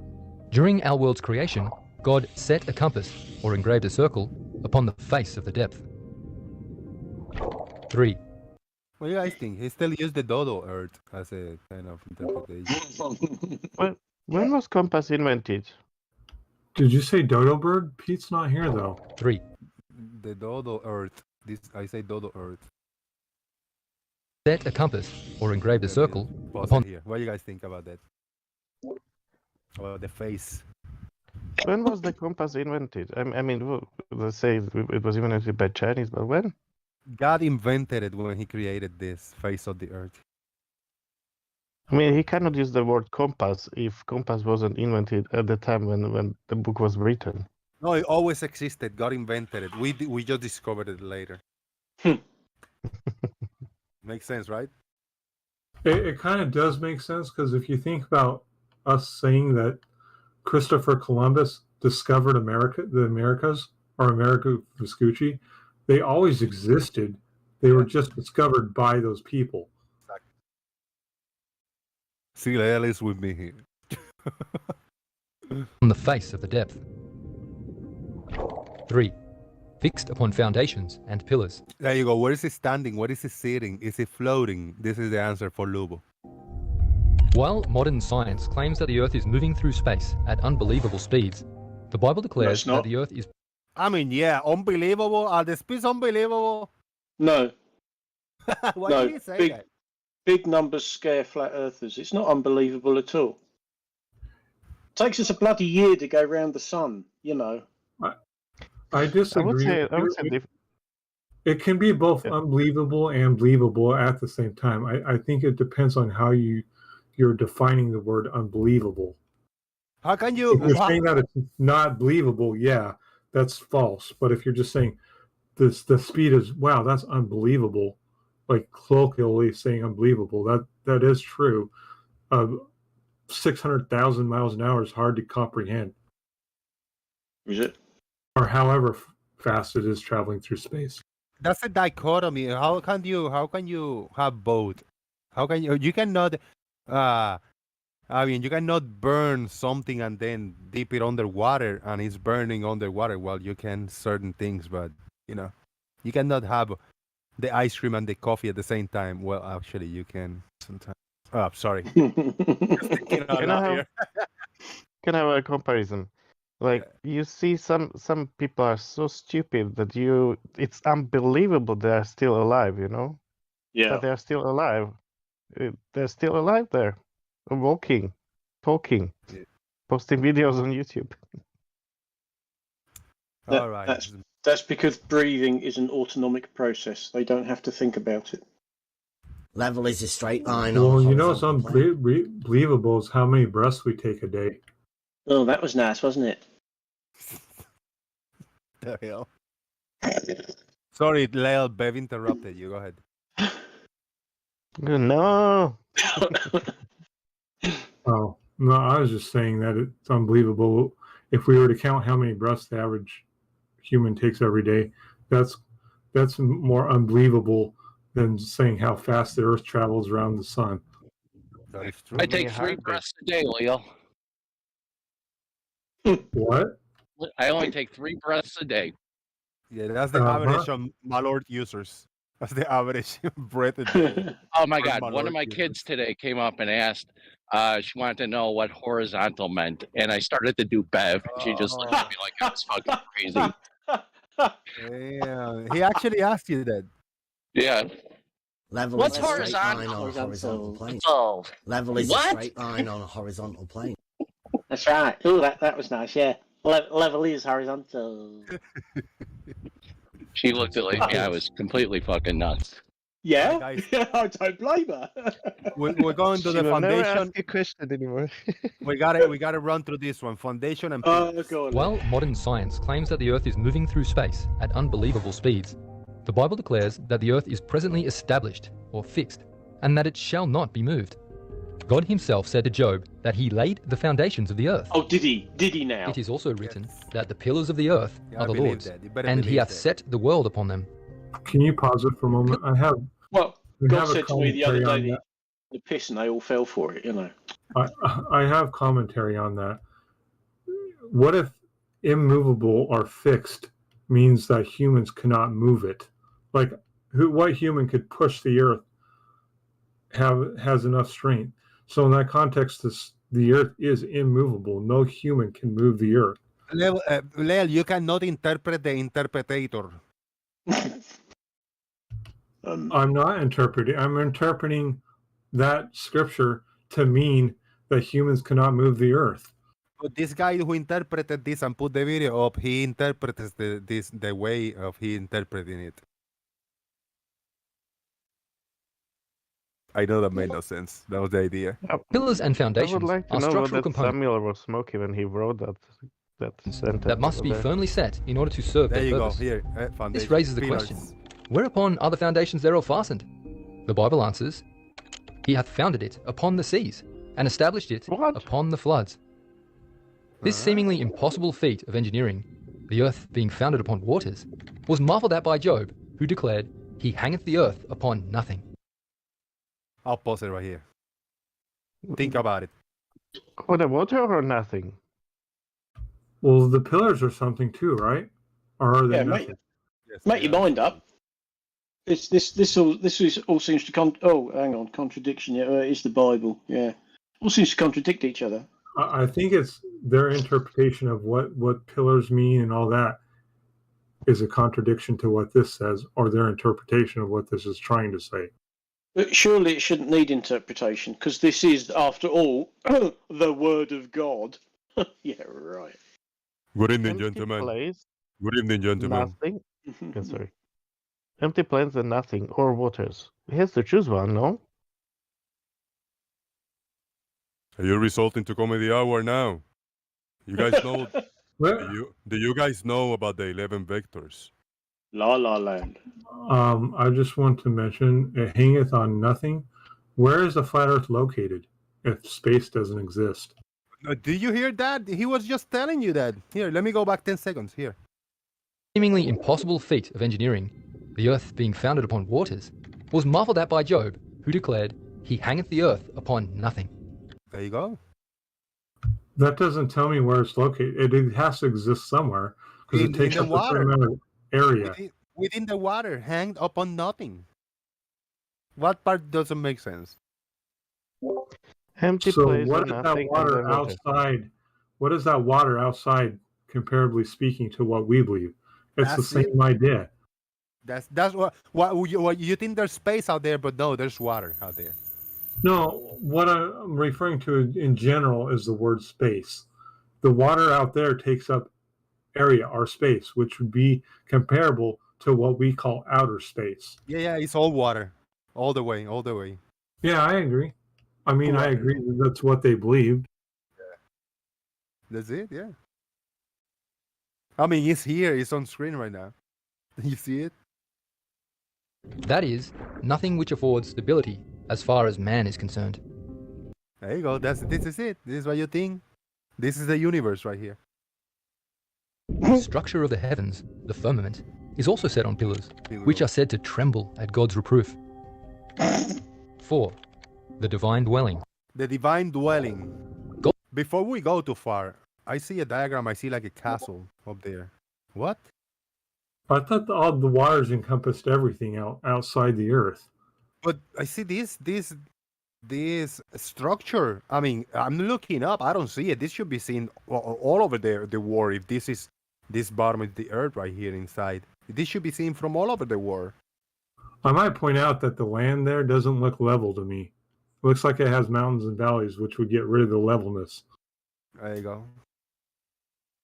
During our world's creation, God set a compass, or engraved a circle, upon the face of the depth. 3. What do you guys think? He still used the dodo earth as a kind of interpretation. When was compass invented? Did you say dodo bird? Pete's not here though. 3. The dodo earth. I say dodo earth. Set a compass, or engraved a circle, upon... Here. What do you guys think about that? About the face. When was the compass invented? I mean, let's say it was invented by Chinese, but when? God invented it when he created this face of the earth. I mean, he cannot use the word compass if compass wasn't invented at the time when the book was written. No, it always existed. God invented it. We just discovered it later. Makes sense, right? It kind of does make sense, because if you think about us saying that Christopher Columbus discovered America, the Americas, or America Vespucci, they always existed. They were just discovered by those people. See, Lyle is with me here. On the face of the depth. 3. Fixed upon foundations and pillars. There you go. Where is it standing? Where is it sitting? Is it floating? This is the answer for Lubo. While modern science claims that the Earth is moving through space at unbelievable speeds, the Bible declares that the Earth is... I mean, yeah, unbelievable. Are the speeds unbelievable? No. Why no, did you say big, that? Big numbers scare flat earthers. It's not unbelievable at all. Takes us a bloody year to go round the sun, you know. I disagree. I would say it can be both unbelievable and believable at the same time. I think it depends on how you're defining the word unbelievable. How can you... If you're saying that it's not believable, yeah, that's false. But if you're just saying the speed is, wow, that's unbelievable, like colloquially saying unbelievable, that is true. 600,000 miles an hour is hard to comprehend. Is it? Or however fast it is traveling through space. That's a dichotomy. How can you have both? How can you cannot you cannot burn something and then dip it underwater and it's burning underwater while you can certain things, but you cannot have the ice cream and the coffee at the same time. Well, actually you can sometimes. Oh, sorry. Can I have a comparison? Like you see some people are so stupid that it's unbelievable they are still alive, Yeah. That they are still alive. They're still alive there. Walking, talking, posting videos on YouTube. All right. That's because breathing is an autonomic process. They don't have to think about it. Level is a straight line. Well, it's unbelievable is how many breaths we take a day. Oh, that was nice, wasn't it? The hell? Sorry, Lyle, Bev interrupted you. Go ahead. No. Oh, no, I was just saying that it's unbelievable. If we were to count how many breaths the average human takes every day, that's more unbelievable than saying how fast the Earth travels around the sun. That is true. I take 3 breaths a day, Leo. What? I only take 3 breaths a day. Yeah, that's the average of Malort users. That's the average breath a day. Oh my God! One of my kids today came up and asked. She wanted to know what horizontal meant, and I started to do Bev. And she just looked at me like I was fucking crazy. Yeah, he actually asked you that. Yeah. Level What's is a straight line horizontal? on a horizontal plane. Oh. Level is What? a straight line on a horizontal plane. That's right. Oh, that was nice. Yeah. Level is horizontal. She looked at me. I was completely fucking nuts. Yeah. Guys. I don't blame her. We're going to She the will never foundation. ask a question anymore. We gotta run through this one. Foundation and pillars. While modern science claims that the Earth is moving through space at unbelievable speeds, the Bible declares that the Earth is presently established or fixed, and that it shall not be moved. God himself said to Job that he laid the foundations of the earth. Oh, did he? Did he now? It is also written that the pillars of the earth Yeah, are the I believe Lord's, that. You better and he believe hath that. set the world upon them. Can you pause it for a moment? Well, we God have a said to me the other commentary day on that the piss and they all fell for it, I have commentary on that. What if immovable or fixed means that humans cannot move it? Like, what human could push the earth has enough strength? So in that context, the earth is immovable. No human can move the earth. Lel, you cannot interpret the interpretator. I'm not interpreting. I'm interpreting that scripture to mean that humans cannot move the earth. But this guy who interpreted this and put the video up, he interprets the way of he interpreting it. I know that made no sense. That was the idea. Pillars and I foundations would like to are know what structural that components Samuel was smoking when he wrote that sentence. that must be over there. firmly set in order to serve There their you go. purpose. Here, foundation. This raises the pillars. question, whereupon are the foundations thereof fastened? The Bible answers, he hath founded it upon the seas, and established it upon the floods. This seemingly impossible feat of engineering, the earth being founded upon waters, was marveled at by Job, who declared, he hangeth the earth upon nothing. I'll pause it right here. Think about it. On the water or nothing? Well, the pillars are something too, right? Or are they Yeah, nothing? Make your mind up. This all seems to hang on, contradiction. Yeah, it's the Bible. Yeah, all seems to contradict each other. I think it's their interpretation of what pillars mean and all that is a contradiction to what this says, or their interpretation of what this is trying to say. But surely it shouldn't need interpretation, because this is, after all, the Word of God. Yeah, right. Good evening, Empty gentlemen. place, Good evening, gentlemen. nothing. Okay, sorry. Empty plains and nothing, or waters. He has to choose one, no? Are you resulting to comedy hour now? You guys know? do you guys know about the 11 vectors? La La Land. I just want to mention, it hangeth on nothing. Where is the flat Earth located? if space doesn't exist. Do you hear that? He was just telling you that. Here, let me go back 10 seconds. Here. Seemingly impossible feat of engineering, the earth being founded upon waters, was marvelled at by Job, who declared, "He hangeth the earth upon nothing." There you go. That doesn't tell me where it's located. It has to exist somewhere because it takes in the up a certain water. amount of area. Within the water, hanged upon nothing. What part doesn't make sense? Empty So place what or is that nothing water underwater. outside? What is that water outside, comparably speaking, to what we believe? It's the That's same idea. That's what you think there's space out there, but no, there's water out there. No, what I'm referring to in general is the word space. The water out there takes up area or space, which would be comparable to what we call outer space. Yeah, it's all water, all the way. Yeah, I agree. I mean, I agree that that's what they believed. That's it. Yeah. I mean, it's here. It's on screen right now. You see it? That is, nothing which affords stability as far as man is concerned. There you go. This is it. This is what you think. This is the universe right here. The structure of the heavens, the firmament, is also set on pillars, which are said to tremble at God's reproof. 4. The divine dwelling. The divine dwelling. Before we go too far, I see a diagram. I see like a castle up there. What? I thought all the waters encompassed everything outside the earth. But I see this structure. I mean, I'm looking up. I don't see it. This should be seen all over the world. If this bottom is the earth right here inside, this should be seen from all over the world. I might point out that the land there doesn't look level to me. It looks like it has mountains and valleys, which would get rid of the levelness. There you go.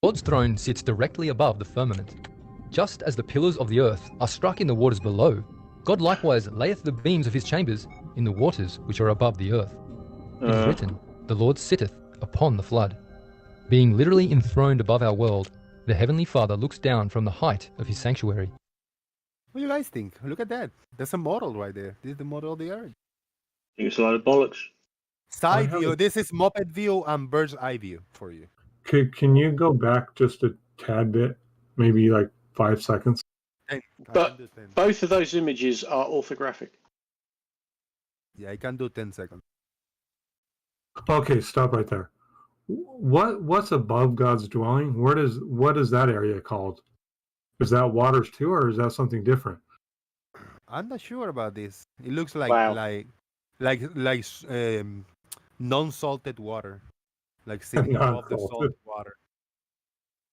God's throne sits directly above the firmament. Just as the pillars of the earth are struck in the waters below, God likewise layeth the beams of his chambers in the waters which are above the earth. It is written, "The Lord sitteth upon the flood." Being literally enthroned above our world, the Heavenly Father looks down from the height of his sanctuary. What do you guys think? Look at that. There's a model right there. This is the model of the earth. I think it's a lot of bollocks. Side view. This is moped view and bird's eye view for you. Can you go back just a tad bit? Maybe like 5 seconds? But both of those images are orthographic. Yeah, I can do 10 seconds. Okay, stop right there. What's above God's dwelling? What is that area called? Is that waters too, or is that something different? I'm not sure about this. It looks like non-salted water, like sitting above the salt water.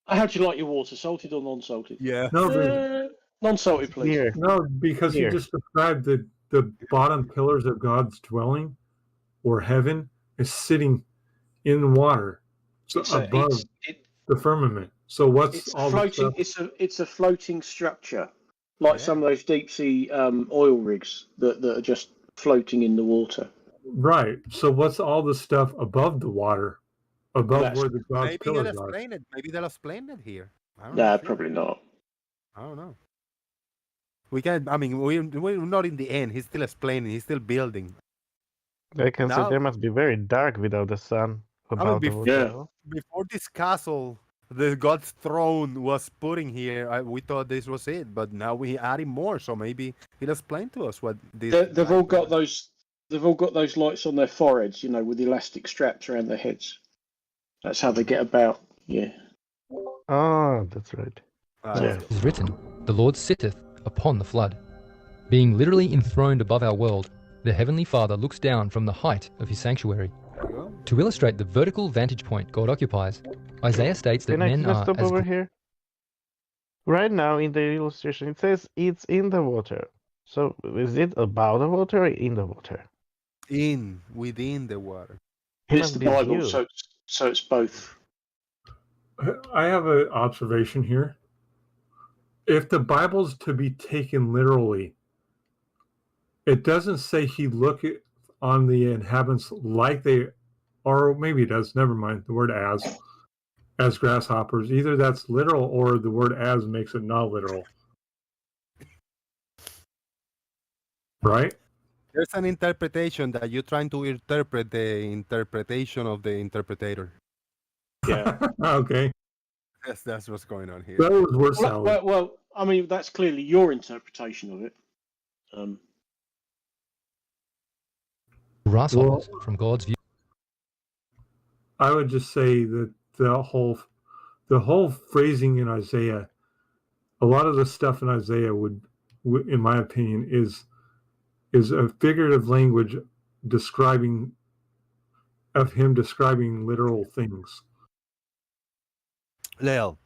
How do you like your water, salted or non-salted? Yeah. No, non-salted, please. No, because you just described the bottom pillars of God's dwelling, or heaven, is sitting in water, so above the firmament. So what's It's all floating? the stuff? It's a floating structure, like some of those deep sea oil rigs that are just floating in the water. Right. So what's all the stuff above the water, above where the God's Maybe pillars they'll are? explain it. Maybe they'll explain it here. Nah, probably not. I don't know. We can. I mean, we're not in the end. He's still explaining. He's still building. I can say Now- they must be very dark without the sun. I mean, Above the water. before this castle, the God's throne was putting here, we thought this was it, but now we adding more. So maybe he'll explain to us what this. They've all got those. They've all got those lights on their foreheads, with elastic straps around their heads. That's how they get about. Yeah. Oh, that's right. It is written, "The Lord sitteth upon the flood." Being literally enthroned above our world, the Heavenly Father looks down from the height of his sanctuary. To illustrate the vertical vantage point God occupies, Isaiah states that Can I men just are stop as over here? Right now in the illustration, it says it's in the water. So is it about the water or in the water? Within the water. It's the Bible, so it's both. I have an observation here. If the Bible's to be taken literally, it doesn't say he looked on the inhabitants like they, or maybe it does, never mind, the word as grasshoppers. Either that's literal or the word as makes it not literal. Right? There's an interpretation that you're trying to interpret the interpretation of the interpretator. Yeah. Okay. That's what's going on here. That was worse. Well, I mean, that's clearly your interpretation of it. Grasshoppers from God's view. I would just say that the whole phrasing in Isaiah, a lot of the stuff in Isaiah would in my opinion, is a figurative language describing literal things. Leo,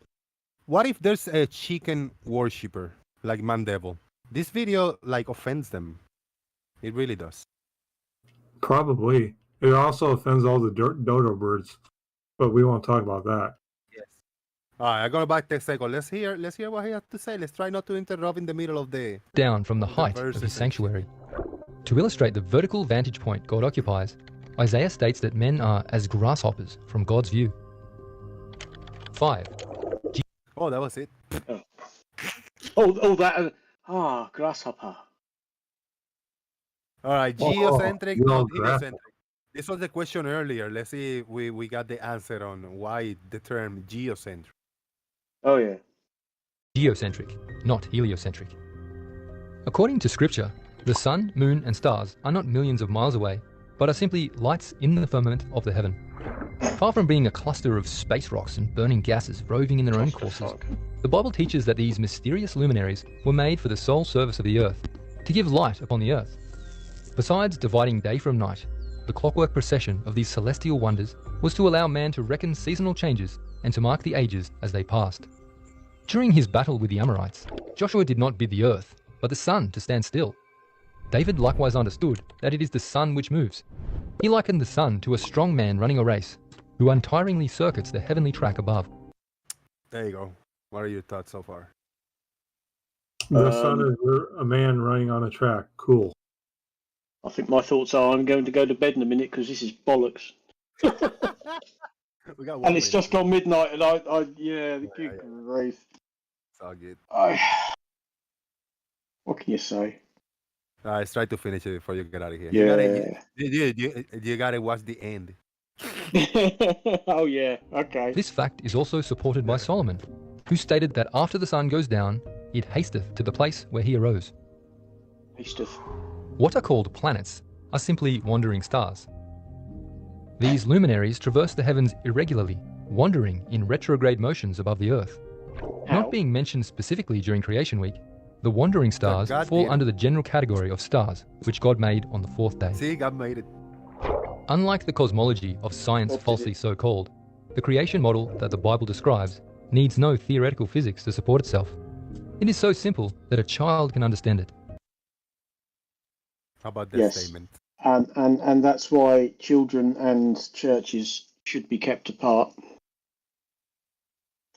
what if there's a chicken worshiper like Mandevil? This video like offends them. It really does. Probably. It also offends all the dodo birds, but we won't talk about that. Yes. All right, I'm going back to a second. Let's hear what he has to say. Let's try not to interrupt in the middle of the... Down from the height of his sanctuary. To illustrate the vertical vantage point God occupies, Isaiah states that men are as grasshoppers from God's view. 5. Oh, that was it. Grasshopper. All right, geocentric, no, not heliocentric. This was the question earlier. Let's see if we got the answer on why the term geocentric. Oh, yeah. Geocentric, not heliocentric. According to Scripture, the sun, moon, and stars are not millions of miles away, but are simply lights in the firmament of the heaven. Far from being a cluster of space rocks and burning gases roving in their own courses, the Bible teaches that these mysterious luminaries were made for the sole service of the earth, to give light upon the earth. Besides dividing day from night, the clockwork procession of these celestial wonders was to allow man to reckon seasonal changes and to mark the ages as they passed. During his battle with the Amorites, Joshua did not bid the earth, but the sun to stand still. David likewise understood that it is the sun which moves. He likened the sun to a strong man running a race, who untiringly circuits the heavenly track above. There you go. What are your thoughts so far? The sun is a man running on a track. Cool. I think my thoughts are I'm going to go to bed in a minute because this is bollocks. And it's just gone midnight, and good grief. It's all good. What can you say? Let's try to finish it before you get out of here. Yeah. You gotta watch the end. Oh, yeah. Okay. This fact is also supported by Solomon, who stated that after the sun goes down, it hasteth to the place where he arose. Hasteth. What are called planets are simply wandering stars. These luminaries traverse the heavens irregularly, wandering in retrograde motions above the earth. Not being mentioned specifically during Creation Week, the wandering stars fall under the general category of stars, which God made on the fourth day. See, God made it. Unlike the cosmology of science falsely so called, the creation model that the Bible describes needs no theoretical physics to support itself. It is so simple that a child can understand it. How about that statement? And that's why children and churches should be kept apart.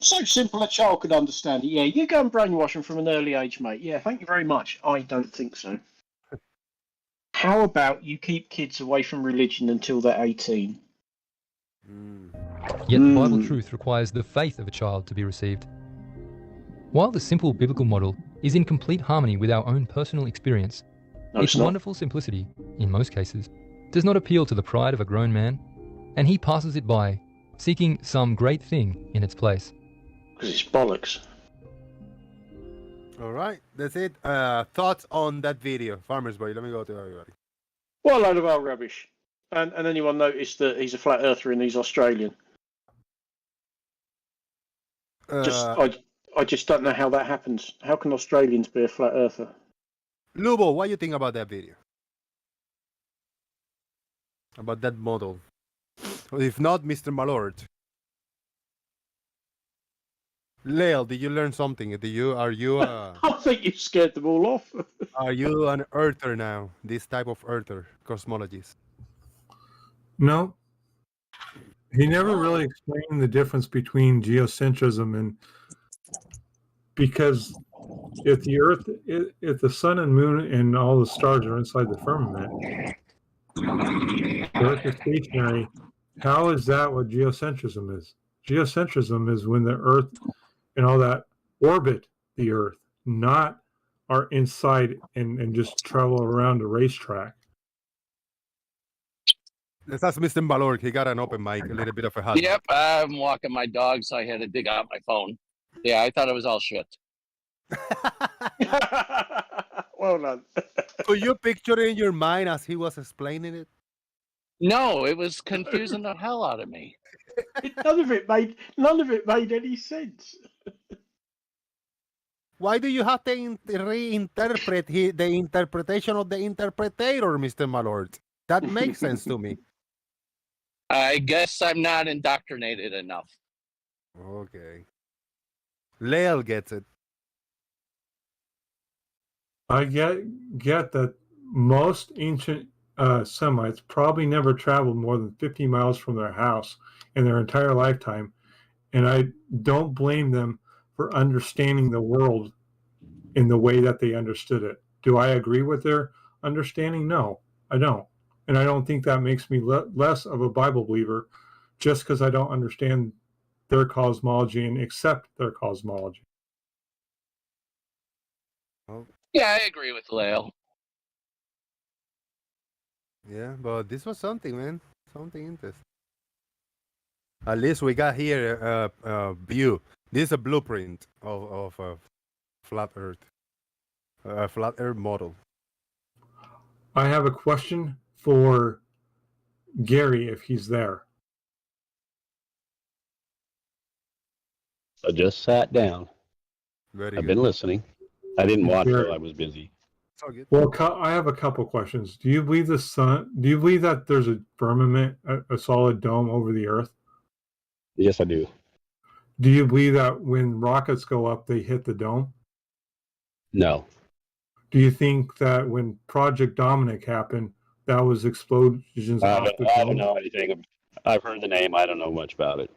So simple a child could understand it. Yeah, you go and brainwash them from an early age, mate. Yeah, thank you very much. I don't think so. How about you keep kids away from religion until they're 18? Yet the Bible truth requires the faith of a child to be received. While the simple biblical model is in complete harmony with our own personal experience, its wonderful simplicity, in most cases, does not appeal to the pride of a grown man, and he passes it by, seeking some great thing in its place. Because it's bollocks. All right, that's it. Thoughts on that video, Farmer's Boy? Let me go to everybody. What a load of old rubbish. And anyone noticed that he's a flat earther and he's Australian? I just don't know how that happens. How can Australians be a flat earther? Lubo, what do you think about that video? About that model? If not, Mr. Malord. Lale, did you learn something? Are you I think you scared them all off. Are you an earther now? This type of earther, cosmologist? No. He never really explained the difference between geocentrism and, because if the sun and moon and all the stars are inside the firmament, the Earth is stationary. How is that what geocentrism is? Geocentrism is when the Earth and all that orbit the Earth, not are inside and just travel around a racetrack. Let's ask Mr. Balor. He got an open mic, a little bit of a hot. Yep, I'm walking my dog, so I had to dig out my phone. Yeah, I thought it was all shit. Well done. So you picture it in your mind as he was explaining it? No, it was confusing the hell out of me. None of it made any sense. Why do you have to reinterpret the interpretation of the interpreter, Mr. Malord? That makes sense to me. I guess I'm not indoctrinated enough. Okay. Leal gets it. I get that most ancient Semites probably never traveled more than 50 miles from their house in their entire lifetime, and I don't blame them for understanding the world in the way that they understood it. Do I agree with their understanding? No, I don't. And I don't think that makes me less of a Bible believer just because I don't understand their cosmology and accept their cosmology. Yeah, I agree with Lale. Yeah, but this was something, man. Something interesting. At least we got here a view. This is a blueprint of a flat Earth. A flat Earth model. I have a question for Gary if he's there. I just sat down. I've been listening. I didn't watch though. I was busy. Well, I have a couple questions. Do you believe the sun? Do you believe that there's a firmament, a solid dome over the Earth? Yes, I do. Do you believe that when rockets go up, they hit the dome? No. Do you think that when Project Dominic happened, that was explosions off the dome? I don't know anything. I've heard the name. I don't know much about it.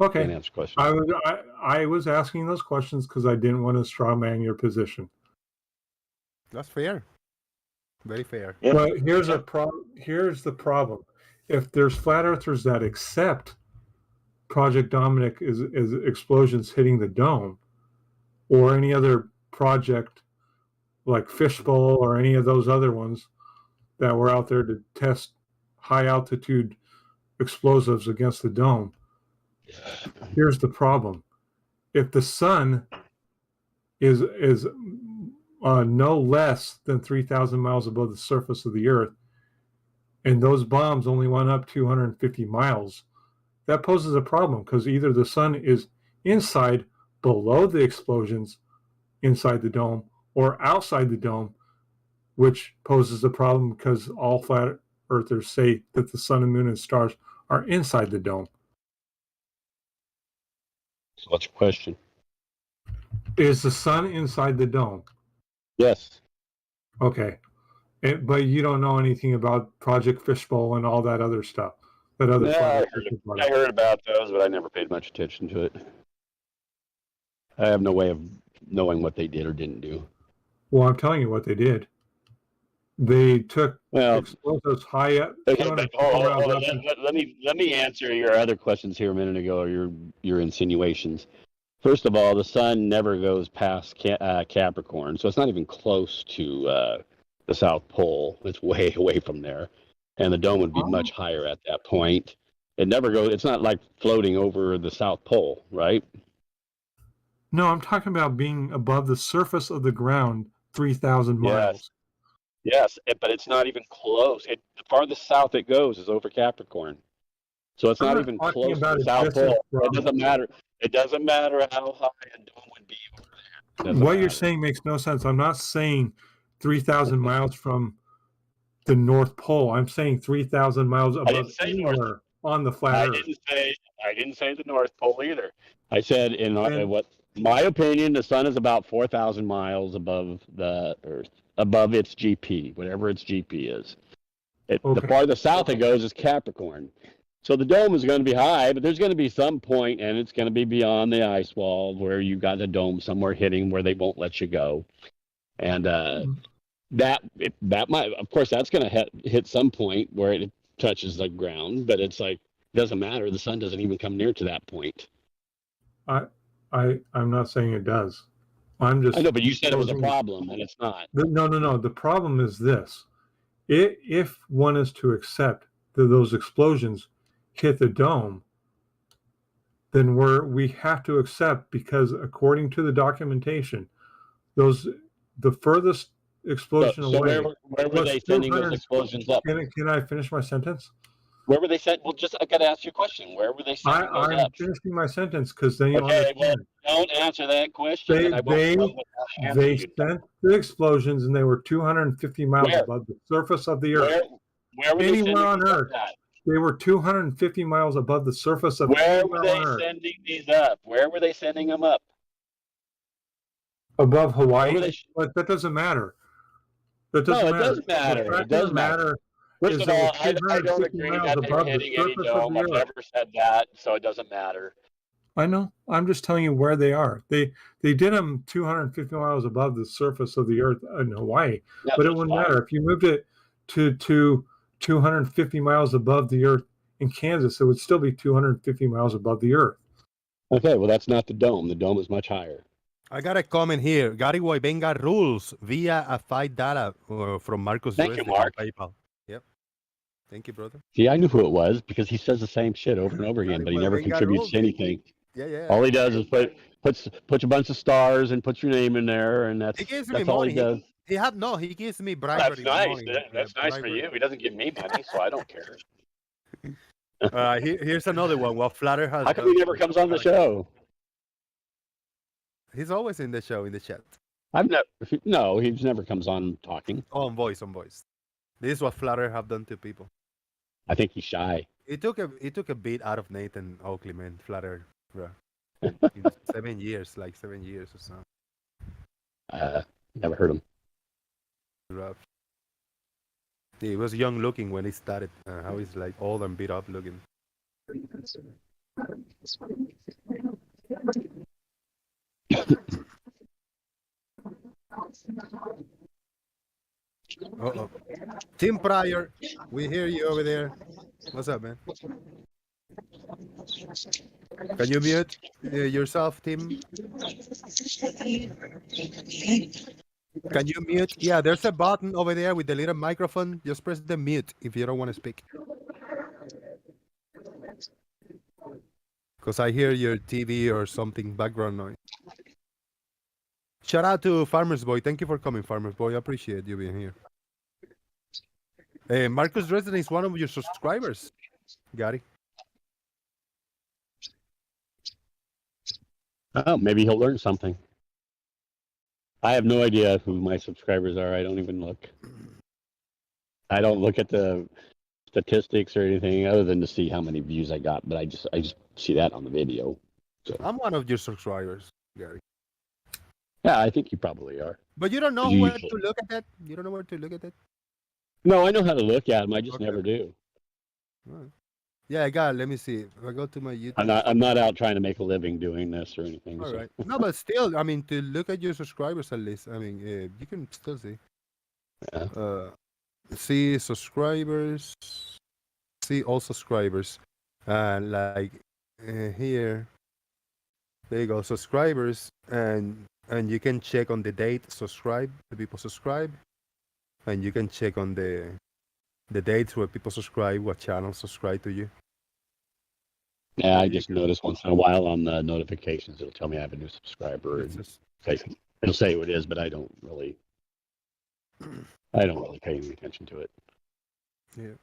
Okay. Can't answer questions. I was asking those questions because I didn't want to straw man your position. That's fair. Very fair. But here's the problem. If there's flat earthers that accept Project Dominic is explosions hitting the dome, or any other project like Fishbowl or any of those other ones that were out there to test high altitude explosives against the dome, here's the problem. If the sun is no less than 3,000 miles above the surface of the Earth, and those bombs only went up 250 miles, that poses a problem because either the sun is inside below the explosions inside the dome or outside the dome, which poses a problem because all flat earthers say that the sun and moon and stars are inside the dome. So what's your question? Is the sun inside the dome? Yes. Okay. But you don't know anything about Project Fishbowl and all that other stuff. That other I heard about those, but I never paid much attention to it. I have no way of knowing what they did or didn't do. Well, I'm telling you what they did. They took explosives high up. Let me answer your other questions here a minute ago, or your insinuations. First of all, the sun never goes past Capricorn, so it's not even close to the South Pole. It's way away from there, and the dome would be much higher at that point. It never goes. It's not like floating over the South Pole, right? No, I'm talking about being above the surface of the ground 3,000 miles. Yes, but it's not even close. The farthest south it goes is over Capricorn. So it's not even close to the South Pole. It doesn't matter. It doesn't matter how high a dome would be over there. What you're saying makes no sense. I'm not saying 3,000 miles from the North Pole. I'm saying 3,000 miles above anywhere on the flat Earth. I didn't say the North Pole either. I said in my opinion, the sun is about 4,000 miles above the Earth, above its GP, whatever its GP is. The farther south it goes is Capricorn. So the dome is going to be high, but there's going to be some point, and it's going to be beyond the ice wall where you got the dome somewhere hitting where they won't let you go. And that might, of course, that's going to hit some point where it touches the ground, but it's like, it doesn't matter. The sun doesn't even come near to that point. I'm not saying it does. I know, but you said it was a problem, and it's not. No. The problem is this. If one is to accept those explosions hit the dome, then we have to accept, because according to the documentation, the furthest explosion So away. where were they sending those explosions up? Can I finish my sentence? Where were they sent? Well, I got to ask you a question. Where were they sending those I'm up? finishing my sentence because then you'll Okay, well, understand. don't answer that question. They and I won't answer they you. sent the explosions, and they were 250 miles Where? above the surface of the Earth. Where were they Anywhere sending on these Earth. up at? They were 250 miles above the surface of Where were anywhere they on Earth. sending these up? Where were they sending them up? Above Hawaii, Where were they but that doesn't matter. That No, doesn't it matter. does matter. The It fact does of the matter. matter First is of it all, was I don't 250 agree miles that they were above the hitting any surface of dome. the I've Earth. never said that, so it doesn't matter. I know. I'm just telling you where they are. They did them 250 miles above the surface of the Earth in Hawaii, Yeah, but it that's wouldn't fine. matter if you moved it to 250 miles above the Earth in Kansas. It would still be 250 miles above the Earth. Okay, well, that's not the dome. The dome is much higher. I got a comment here. Gary Boybenga rules via a $5 from Marcus Thank you, Dresden on Mark. PayPal. Yep. Thank you, brother. See, I knew who it was because he says the same shit over and over again, but he never contributes to anything. Yeah. All he does is puts a bunch of stars and puts your name in there, and He gives me that's all money. he does. He gives me Well, that's bribery nice. money. That's nice for bribery. you. He doesn't give me money, so I don't care. Here's another one. What Flatter has How come done he never to comes on the America. show? He's always in the show, in the chat. No, he never comes on talking. Oh, on voice. This is what Flatter have done to people. I think he's shy. It took a beat out of Nathan Oakley, man. Flatter, bro. 7 years, like 7 years or so. Never heard him. Rough. He was young looking when he started. How he's like old and beat up looking. Uh-oh. Tim Pryor, we hear you over there. What's up, man? Can you mute yourself, Tim? Can you mute? Yeah, there's a button over there with the little microphone. Just press the mute if you don't want to speak. Because I hear your TV or something background noise. Shout out to Farmer's Boy. Thank you for coming, Farmer's Boy. I appreciate you being here. Marcus Dresden is one of your subscribers, Gary. Oh, maybe he'll learn something. I have no idea who my subscribers are. I don't even look. I don't look at the statistics or anything other than to see how many views I got, but I just see that on the video. So. I'm one of your subscribers, Gary. Yeah, I think you probably are. But you don't know where to look at that? You don't know where to look at that? No, I know how to look at them. I just never do. Right. Yeah, I got it. Let me see. If I go to my YouTube. I'm not out trying to make a living doing this or anything. All so. right. No, but still, I mean, to look at your subscribers at least. I mean, you can still see. Yeah. See subscribers. See all subscribers. Like here. There you go, subscribers, and you can check on the date subscribe. The people subscribe, and you can check on the dates where people subscribe, what channels subscribe to you. Yeah, I just notice once in a while on the notifications, it'll tell me I have a new subscriber. And it'll say who it is, but I don't really pay any attention to it. Yeah.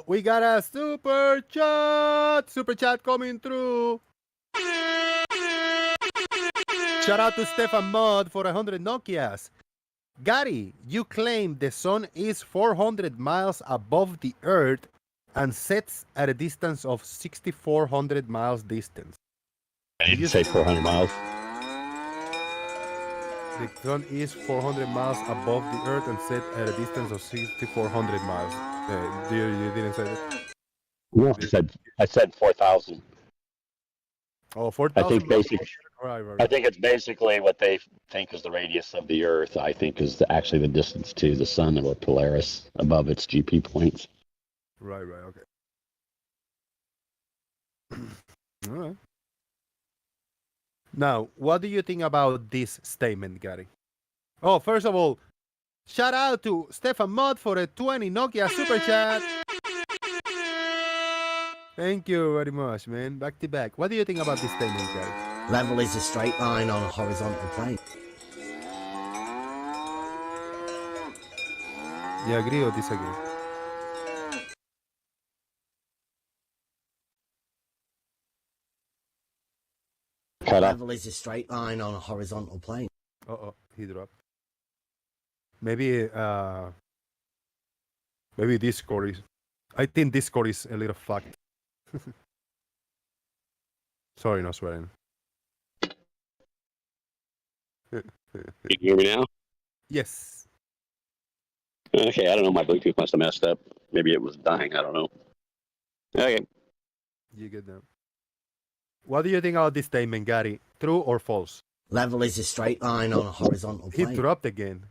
We got a super chat coming through. Shout out to Stefan Mudd for 100 Nokias. Gary, you claim the sun is 400 miles above the Earth and sets at a distance of 6,400 miles distance. I didn't say 400 miles. The sun is 400 miles above the Earth and set at a distance of 6,400 miles. You didn't say that? No, I said 4,000. Oh, 4,000. I think basically. Right. I think it's basically what they think is the radius of the Earth. I think is actually the distance to the sun or Polaris above its GP points. Right. Okay. All right. Now, what do you think about this statement, Gary? Oh, first of all, Shout out to Stefan Mod for a 20 Nokia super chat. Thank you very much, man. Back to back. What do you think about this statement, guys? Level is a straight line on a horizontal plane. You agree or disagree? Level is a straight line on a horizontal plane. Oh, he dropped. Maybe maybe Discord is. I think Discord is a little fucked. Sorry, no swearing. You can hear me now? Yes. Okay, I don't know. My Bluetooth must have messed up. Maybe it was dying. I don't know. Okay. You get them. What do you think about this statement, Gary? True or false? Level is a straight line on a horizontal He plane. dropped again.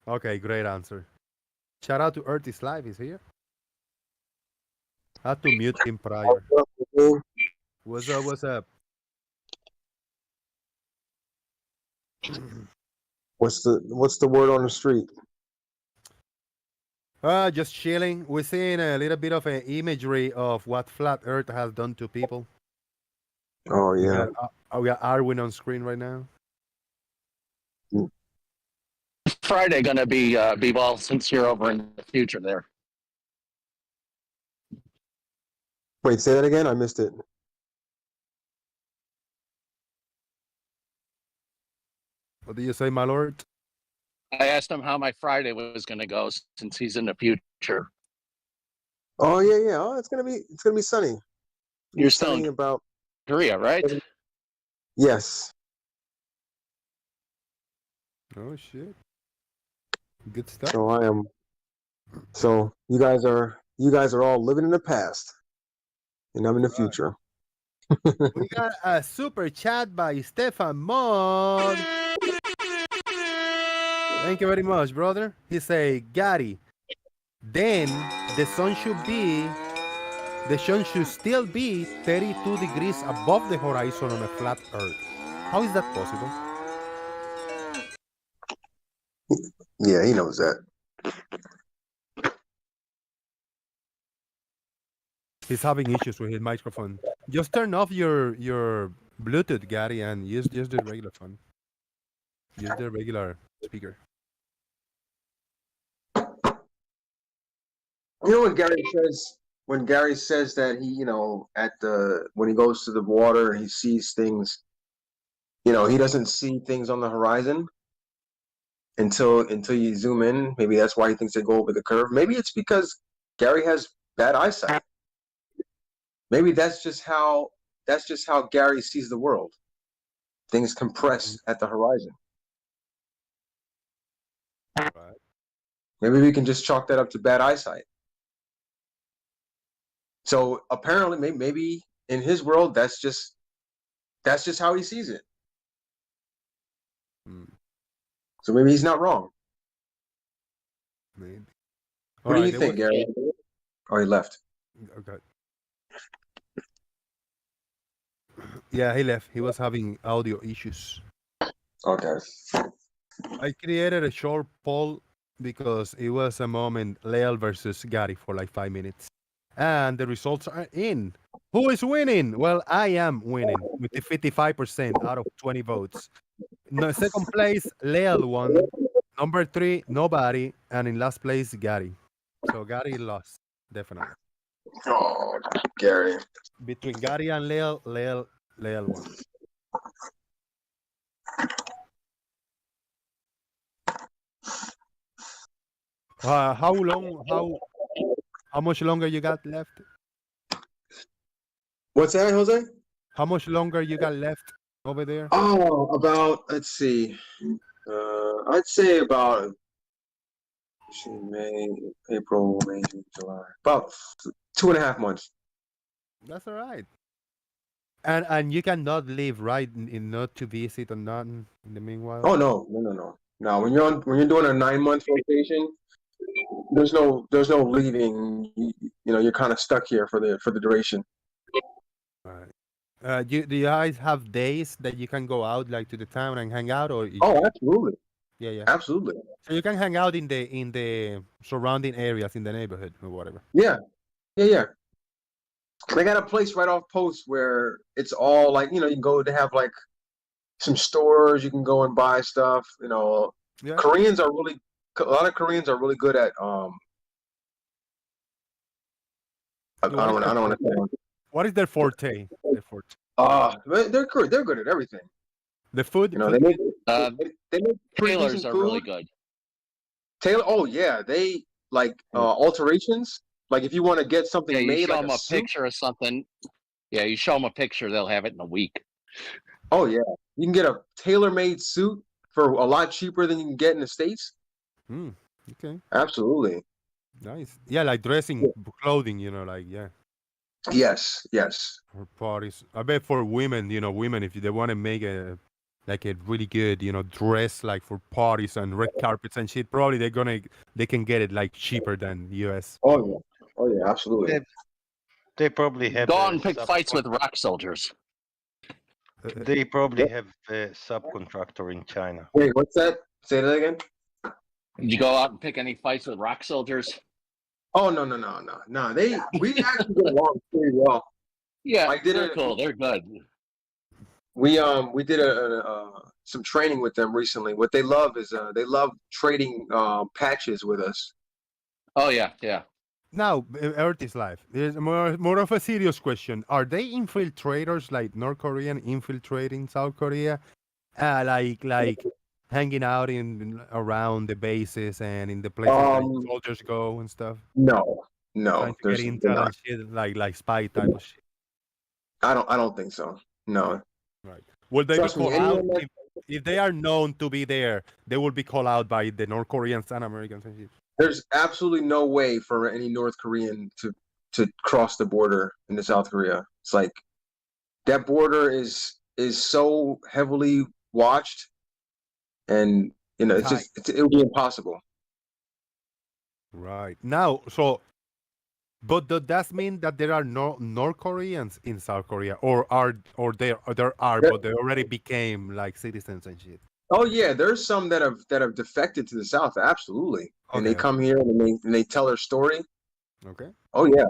Okay, great answer. Shout out to Earth is Live. He's here. Had to mute him prior. What's up? What's up? What's the word on the street? Just chilling. We're seeing a little bit of an imagery of what flat Earth has done to people. Oh yeah. We got Arwin on screen right now. Friday gonna be well, since you're over in the future there. Wait, say that again. I missed it. What do you say, my lord? I asked him how my Friday was gonna go since he's in the future. Oh yeah. Oh, it's gonna be sunny. You're still in about Korea, right? Yes. Oh shit. Good stuff. So I am. So you guys are all living in the past, and I'm in the future. We got a super chat by Stefan Mod. Thank you very much, brother. He say, Gary, then the sun should still be 32 degrees above the horizon on a flat Earth. How is that possible? Yeah, he knows that. He's having issues with his microphone. Just turn off your Bluetooth, Gary, and use just the regular phone. Use the regular speaker. You know what Gary says when Gary says that he, when he goes to the water and he sees things, he doesn't see things on the horizon until you zoom in. Maybe that's why he thinks they go over the curve. Maybe it's because Gary has bad eyesight. Maybe that's just how Gary sees the world. Things compress at the horizon. Right. Maybe we can just chalk that up to bad eyesight. So apparently, maybe in his world, that's just how he sees it. So maybe he's not wrong. Maybe. What do you think, Gary? Oh, he left. Okay. Yeah, he left. He was having audio issues. Okay. I created a short poll because it was a moment Leal versus Gary for like 5 minutes. And the results are in. Who is winning? Well, I am winning with the 55% out of 20 votes. No, second place, Leal won. Number 3, nobody. And in last place, Gary. So Gary lost, definitely. Oh, Gary. Between Gary and Leal won. How much longer you got left? What's that, Jose? How much longer you got left over there? Oh, about, let's see. I'd say about May, April, May, July. About 2.5 months. That's all right. And you cannot leave, right? In not to visit or nothing in the meanwhile. Oh no. No, when you're doing a 9-month rotation, there's no leaving. You're kind of stuck here for the duration. All right. Do you guys have days that you can go out like to the town and hang out, or Oh, absolutely. Yeah, yeah. Absolutely. So you can hang out in the surrounding areas in the neighborhood or whatever. Yeah. Yeah. They got a place right off post where it's all like, you can go to have like some stores, you can go and buy stuff, Yeah. A lot of Koreans are really good at I don't want to What is their forte? they're good. They're good at everything. The food. They make pretty Tailors decent are food. really good. Taylor, oh yeah, they like alterations. Like if you want to get something Yeah, you made, show like them a picture of something. Yeah, you show them a picture, they'll have it in a week. Oh yeah, you can get a tailor-made suit for a lot cheaper than you can get in the States. Okay. Absolutely. Nice. Yeah, like dressing clothing, like yeah. Yes. For parties, I bet for women, women if they want to make a really good, dress like for parties and red carpets and shit, probably they can get it like cheaper than US. Oh yeah, absolutely. They probably have. Go out and pick fights with rock soldiers. They probably have a subcontractor in China. Wait, what's that? Say that again. Did you go out and pick any fights with rock soldiers? Oh no. We actually get along pretty well. Yeah, they're cool. They're good. We did some training with them recently. What they love is they love trading patches with us. Oh yeah. Now, Earth is live. There's more of a serious question. Are they infiltrators like North Korean infiltrating South Korea? Like hanging out around the bases and in the places that soldiers go and stuff? No. Trying to get intel and shit, like spy type of shit. I don't think so. No. Right. Will they Trust be me, called out anyone if they are known to be there? They will be called out by the North Koreans and Americans and shit. There's absolutely no way for any North Korean to cross the border into South Korea. It's like that border is so heavily watched, and it's just it would be impossible. Right now, but does that mean that there are no North Koreans in South Korea, or there are, but they already became like citizens and shit? Oh yeah, there's some that have defected to the South, absolutely, and they come here and they tell their story. Okay. Oh yeah,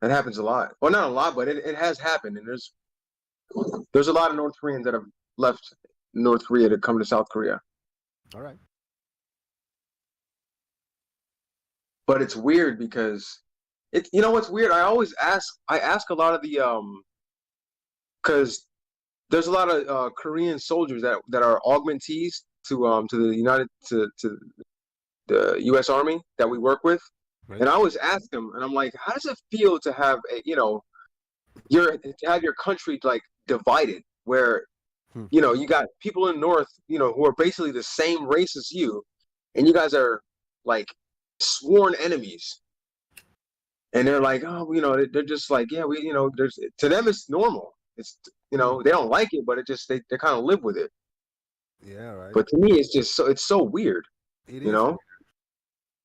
that happens a lot. Well, not a lot, but it has happened, and there's a lot of North Koreans that have left North Korea to come to South Korea. All right. But it's weird because what's weird? I ask a lot of the because there's a lot of Korean soldiers that are augmentees to the U.S. Army that we work with, right. And I always ask them, and I'm like, how does it feel to have your country like divided, where you got people in North who are basically the same race as you, and you guys are like sworn enemies. And they're like, they're just like, yeah, to them it's normal. It's they don't like it, but they kind of live with it. Yeah, right. But to me, it's so weird.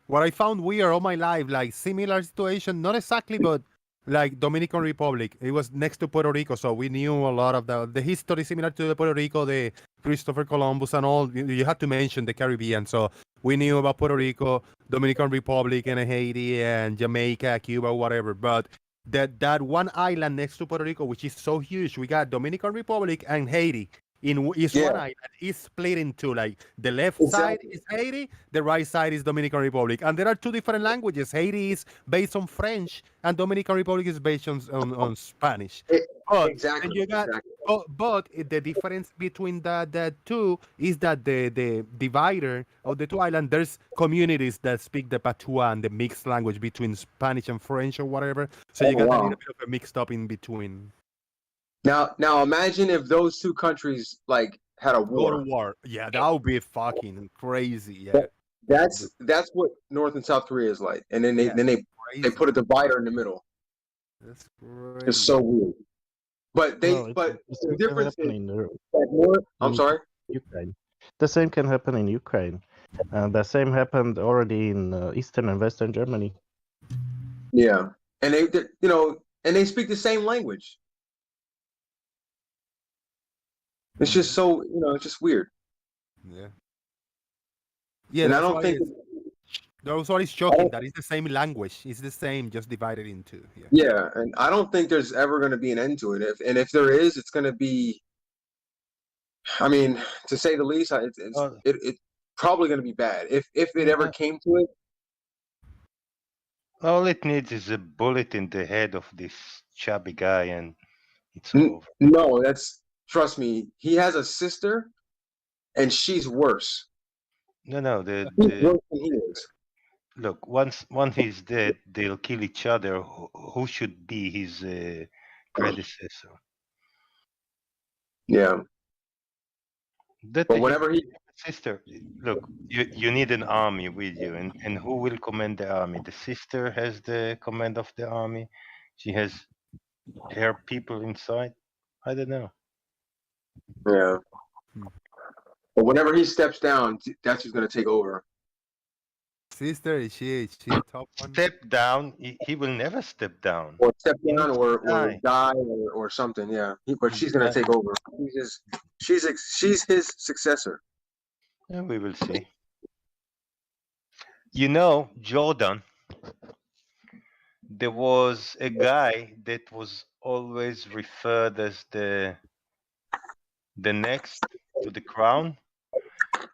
What I found weird all my life, like similar situation, not exactly, but like Dominican Republic. It was next to Puerto Rico, so we knew a lot of the history similar to the Puerto Rico, the Christopher Columbus and all. You had to mention the Caribbean, so we knew about Puerto Rico, Dominican Republic, and Haiti, and Jamaica, Cuba, whatever. But that one island next to Puerto Rico, which is so huge, we got Dominican Republic and Haiti. One island is split in two. Like the left side is Haiti, the right side is Dominican Republic, and there are two different languages. Haiti is based on French, and Dominican Republic is based on Spanish. But the difference between the two is that the divider of the two islands, there's communities that speak the Patois and the mixed language between Spanish and French or whatever. So you got a little bit of a mixed up in between. Now imagine if those two countries like had a war. Go to war. Yeah, that would be fucking crazy. Yeah. That's what North and South Korea is like. And then they put a divider in the middle. That's crazy. It's so weird. But the difference is that I'm sorry? Ukraine. The same can happen in Ukraine. The same happened already in Eastern and Western Germany. Yeah. And they speak the same language. It's just so it's just weird. Yeah. Yeah, And I that's don't why think. that's why it's shocking that it's the same language. It's the same, just divided in two. Yeah. Yeah, and I don't think there's ever going to be an end to it. If there is, it's going to be. I mean, to say the least, it's probably going to be bad. If it ever came to it. All it needs is a bullet in the head of this chubby guy, and it's over. No, trust me. He has a sister, and she's worse. No, He's worse than he is. look. Once he's dead, they'll kill each other. Who should be his predecessor? Yeah. But whenever sister, look, you need an army with you, and who will command the army? The sister has the command of the army. She has her people inside. I don't know. Yeah. But whenever he steps down, that's who's going to take over. Sister, is she a top one? Step down. He will never step down. Or step down, or die, or something. Yeah. But she's going to take over. She's his successor. Yeah, we will see. Jordan, there was a guy that was always referred as the next to the crown,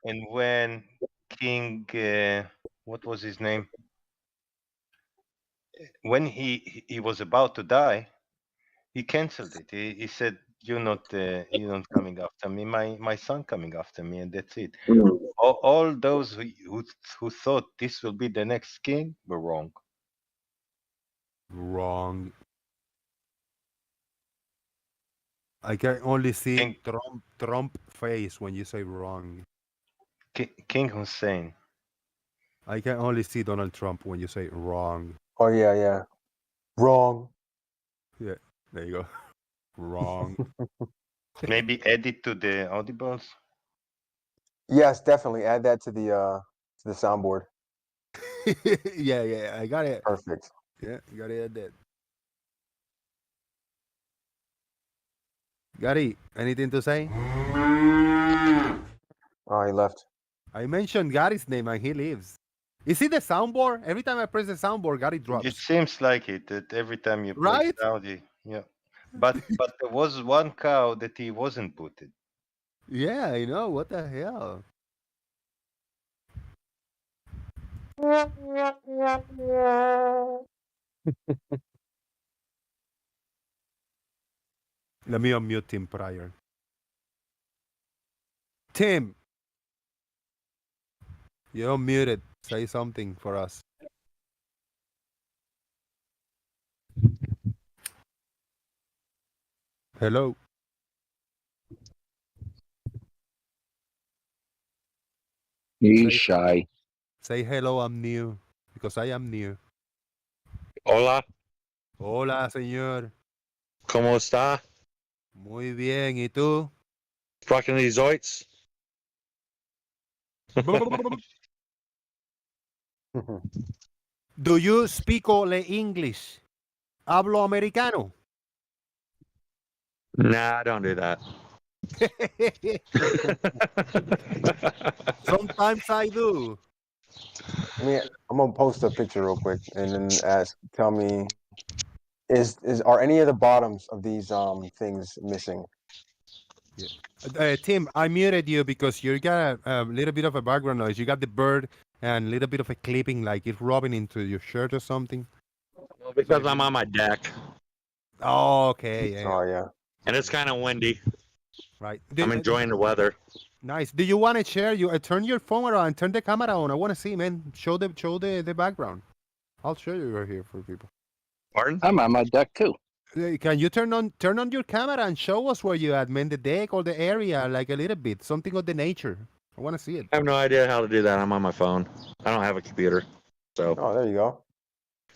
and when King, what was his name? When he was about to die, he canceled it. He said, "You're not coming after me. My son coming after me, and that's it." All those who thought this will be the next king were wrong. Wrong. I can only see Trump face when you say wrong. King Hussein. I can only see Donald Trump when you say wrong. Oh yeah. Wrong. Yeah, there you go. Wrong. Maybe add it to the audibles. Yes, definitely add that to the soundboard. yeah, I got it. Perfect. Yeah, got it. That. Gary, anything to say? Oh, he left. I mentioned Gary's name and he leaves. Is it the soundboard? Every time I press the soundboard, Gary drops. It seems like it. That every time you play sound, yeah. But there was one cow that he wasn't booted. Yeah, I know. What the hell? Let me unmute Tim Pryor. Tim, you're unmuted. Say something for us. Hello. He's shy. Say hello, I'm new. Because I am new. Hola. Hola, señor. ¿Cómo está? Muy bien, ¿y tú? Fucking these zoids. Do you speak ole English? ¿Hablo americano? Nah, I don't do that. Sometimes I do. I'm gonna post a picture real quick and then tell me, are any of the bottoms of these things missing? Yeah. Tim, I muted you because you got a little bit of a background noise. You got the bird and a little bit of a clipping, like it's rubbing into your shirt or something. Well, because I'm on my deck. Oh, okay. Yeah. Oh, yeah. And it's kind of windy. Right. I'm enjoying the weather. Nice. Do you want to share? You turn your phone around, turn the camera on. I want to see, man. Show the background. I'll show you right here for people. Pardon? I'm on my deck too. Can you turn on your camera and show us where you at, man? The deck or the area, like a little bit, something of the nature. I want to see it. I have no idea how to do that. I'm on my phone. I don't have a computer. So. Oh, there you go.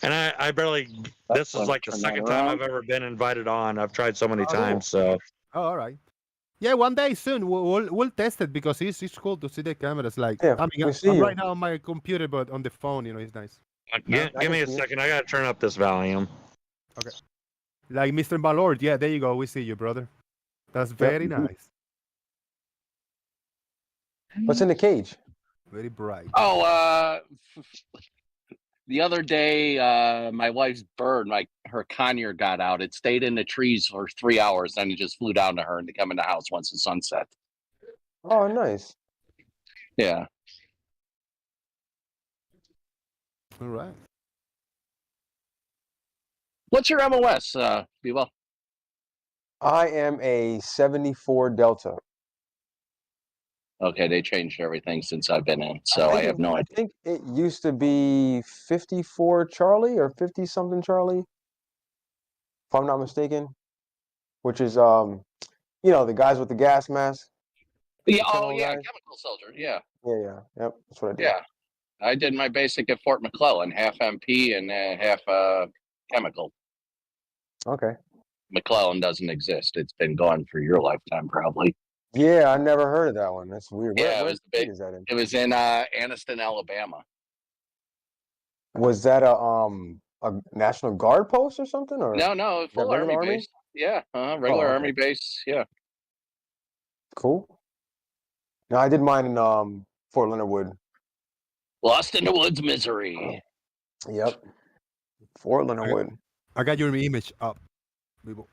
And I barely. This is like the second time I've ever been invited on. I've tried so many times. So. Oh, all right. Yeah, one day soon we'll test it because it's cool to see the cameras. Like, yeah, I mean, I'm right now on my computer, but on the phone, it's nice. Give me a second. I gotta turn up this volume. Okay. Like Mr. Malord, yeah, there you go. We see you, brother. That's very nice. What's in the cage? Very bright. Oh, the other day, my wife's bird, her conure got out. It stayed in the trees for 3 hours, then it just flew down to her and to come in the house once the sun set. Oh, nice. Yeah. All right. What's your MOS, Bebo? I am a 74 Delta. Okay, they changed everything since I've been in, so I have no I idea. think it used to be 54 Charlie or 50 something Charlie, if I'm not mistaken. Which is the guys with the gas mask. Yeah, the camo yeah, guys. chemical soldier, yeah. Yeah. Yep, that's what I did. Yeah. I did my basic at Fort McClellan, half MP and half chemical. Okay. McClellan doesn't exist. It's been gone for your lifetime, probably. Yeah, I never heard of that one. That's weird. Yeah, What state is that in? It was in Anniston, Alabama. Was that a National Guard post or something, or No, full regular army base. Yeah, regular okay. army base. Yeah. Cool. No, I did mine in Fort Leonard Wood. Lost in the woods, misery. Yep. Fort Leonard Wood. I got your image up. People.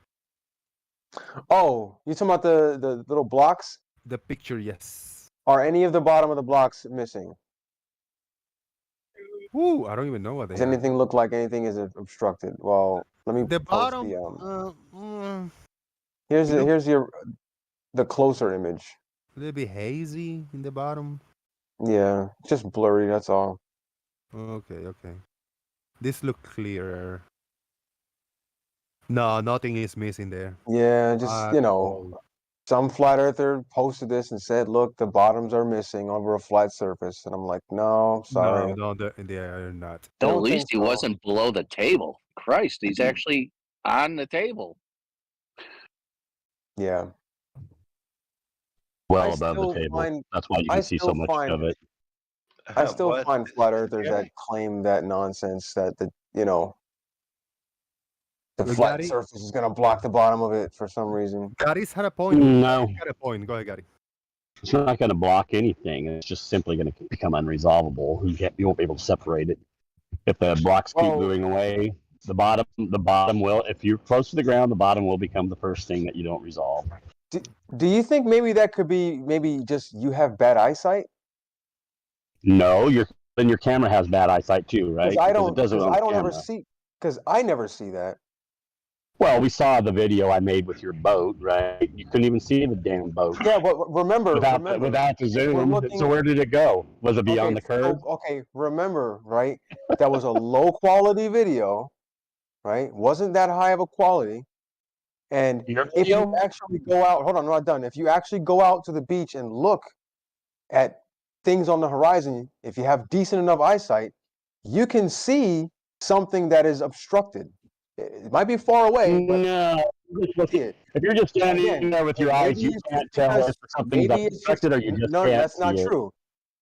Oh, you talking about the little blocks? The picture, yes. Are any of the bottom of the blocks missing? Ooh, I don't even know what they Does are. anything look like anything is obstructed? Well, let me The post bottom. Here's the closer image. A little bit hazy in the bottom. Yeah, just blurry. That's all. Okay. This look clearer. No, nothing is missing there. Yeah, just some flat earther posted this and said, "Look, the bottoms are missing over a flat surface," and I'm like, "No, sorry." No, they are not. At least he wasn't below the table. Christ, he's actually on the table. Yeah. Well above the table. That's why you can see so much of it. I still find flat earthers that claim that nonsense that the flat surface is going to block the bottom of it for some reason. Gary's had a point. No. Gary's had a point. Go ahead, Gary. It's not going to block anything. It's just simply going to become unresolvable. You won't be able to separate it. If the blocks keep moving away, the bottom will. If you're close to the ground, the bottom will become the first thing that you don't resolve. Do you think maybe that could be just you have bad eyesight? No, your camera has bad eyesight too, right? Because I never see that. Well, we saw the video I made with your boat, right? You couldn't even see the damn boat. Yeah, but remember without the zoom. So where did it go? Was it beyond the curve? Remember, right? That was a low quality video, right? Wasn't that high of a quality. And if you actually go out, hold on, I'm not done. If you actually go out to the beach and look at things on the horizon, if you have decent enough eyesight, you can see something that is obstructed. It might be far away, but if you're just standing there with your eyes, you can't tell if something's obstructed or you just can't that's not see it. true.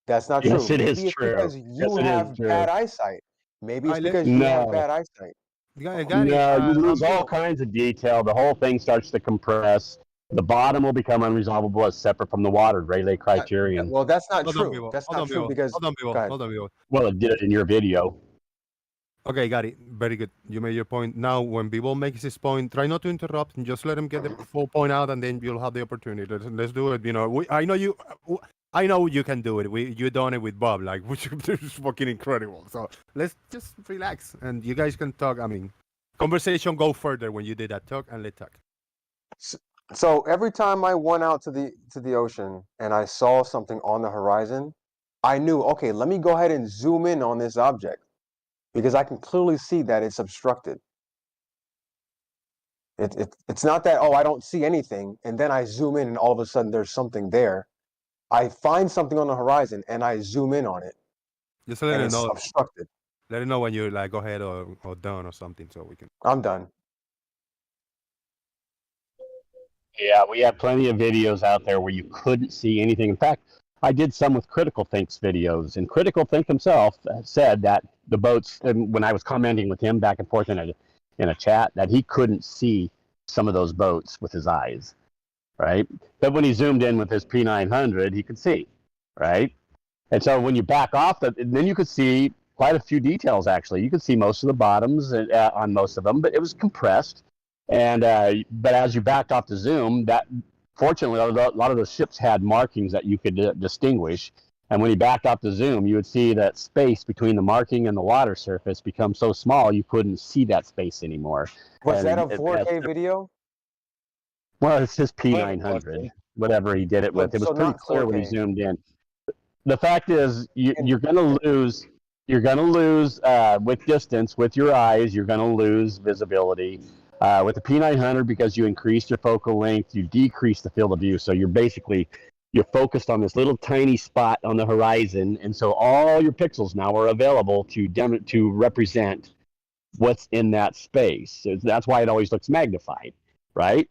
That's not Yes, true. it is Maybe it's true. because you have bad eyesight. Maybe it's because you have bad eyesight. No, you lose all kinds of detail. The whole thing starts to compress. The bottom will become unresolvable as separate from the water. Rayleigh criterion. Well, that's not true. That's not true because hold on, Bill. Well, it did it in your video. Okay, got it. Very good. You made your point. Now, when Bill makes his point, try not to interrupt and just let him get the full point out, and then you'll have the opportunity. Let's do it. I know you can do it. You done it with Bob, which is fucking incredible. So let's just relax, and you guys can talk. I mean, conversation go further when you did that. Talk and let's talk. So every time I went out to the ocean and I saw something on the horizon, I knew, okay, let me go ahead and zoom in on this object because I can clearly see that it's obstructed. It's not that, I don't see anything, and then I zoom in and all of a sudden there's something there. I find something on the horizon and I zoom in on it. Just let it know. Obstructed. Let it know when you're go ahead or done or something so we can. I'm done. Yeah, we have plenty of videos out there where you couldn't see anything. In fact, I did some with Critical Think's videos, and Critical Think himself said that the boats, and when I was commenting with him back and forth in a chat, that he couldn't see some of those boats with his eyes, right? But when he zoomed in with his P900, he could see. right? And so when you back off, then you could see quite a few details. Actually, you could see most of the bottoms on most of them, but it was compressed. And but as you backed off the zoom, that fortunately a lot of the ships had markings that you could distinguish. And when you backed off the zoom, you would see that space between the marking and the water surface become so small you couldn't see that space anymore. Was that a 4K video? Well, it's his P900, whatever he did it with. It was So pretty not clear when he 4K. zoomed in. The fact is, you're going to lose. You're going to lose with distance, with your eyes. You're going to lose visibility. With the P900, because you increased your focal length, you decrease the field of view. So you're focused on this little tiny spot on the horizon, and so all your pixels now are available to represent what's in that space. So that's why it always looks magnified, right?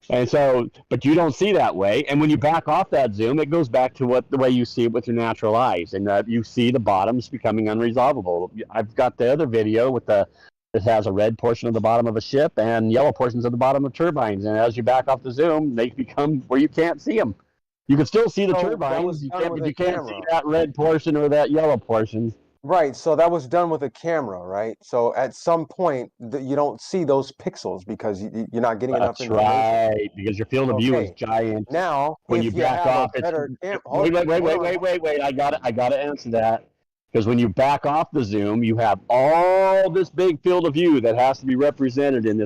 And so, but you don't see that way. And when you back off that zoom, it goes back to the way you see it with your natural eyes, and you see the bottoms becoming unresolvable. I've got the other video it has a red portion of the bottom of a ship and yellow portions of the bottom of turbines. And as you back off the zoom, they become where you can't see them. You can still see the turbines, but you can't see that red portion or that yellow portion. Right, so that was done with a camera, right? So at some point, you don't see those pixels because you're not getting enough information. That's right, because your field of view is giant. Now, when if you back have off, a better wait, I gotta answer that. Because when you back off the zoom, you have all this big field of view that has to be represented in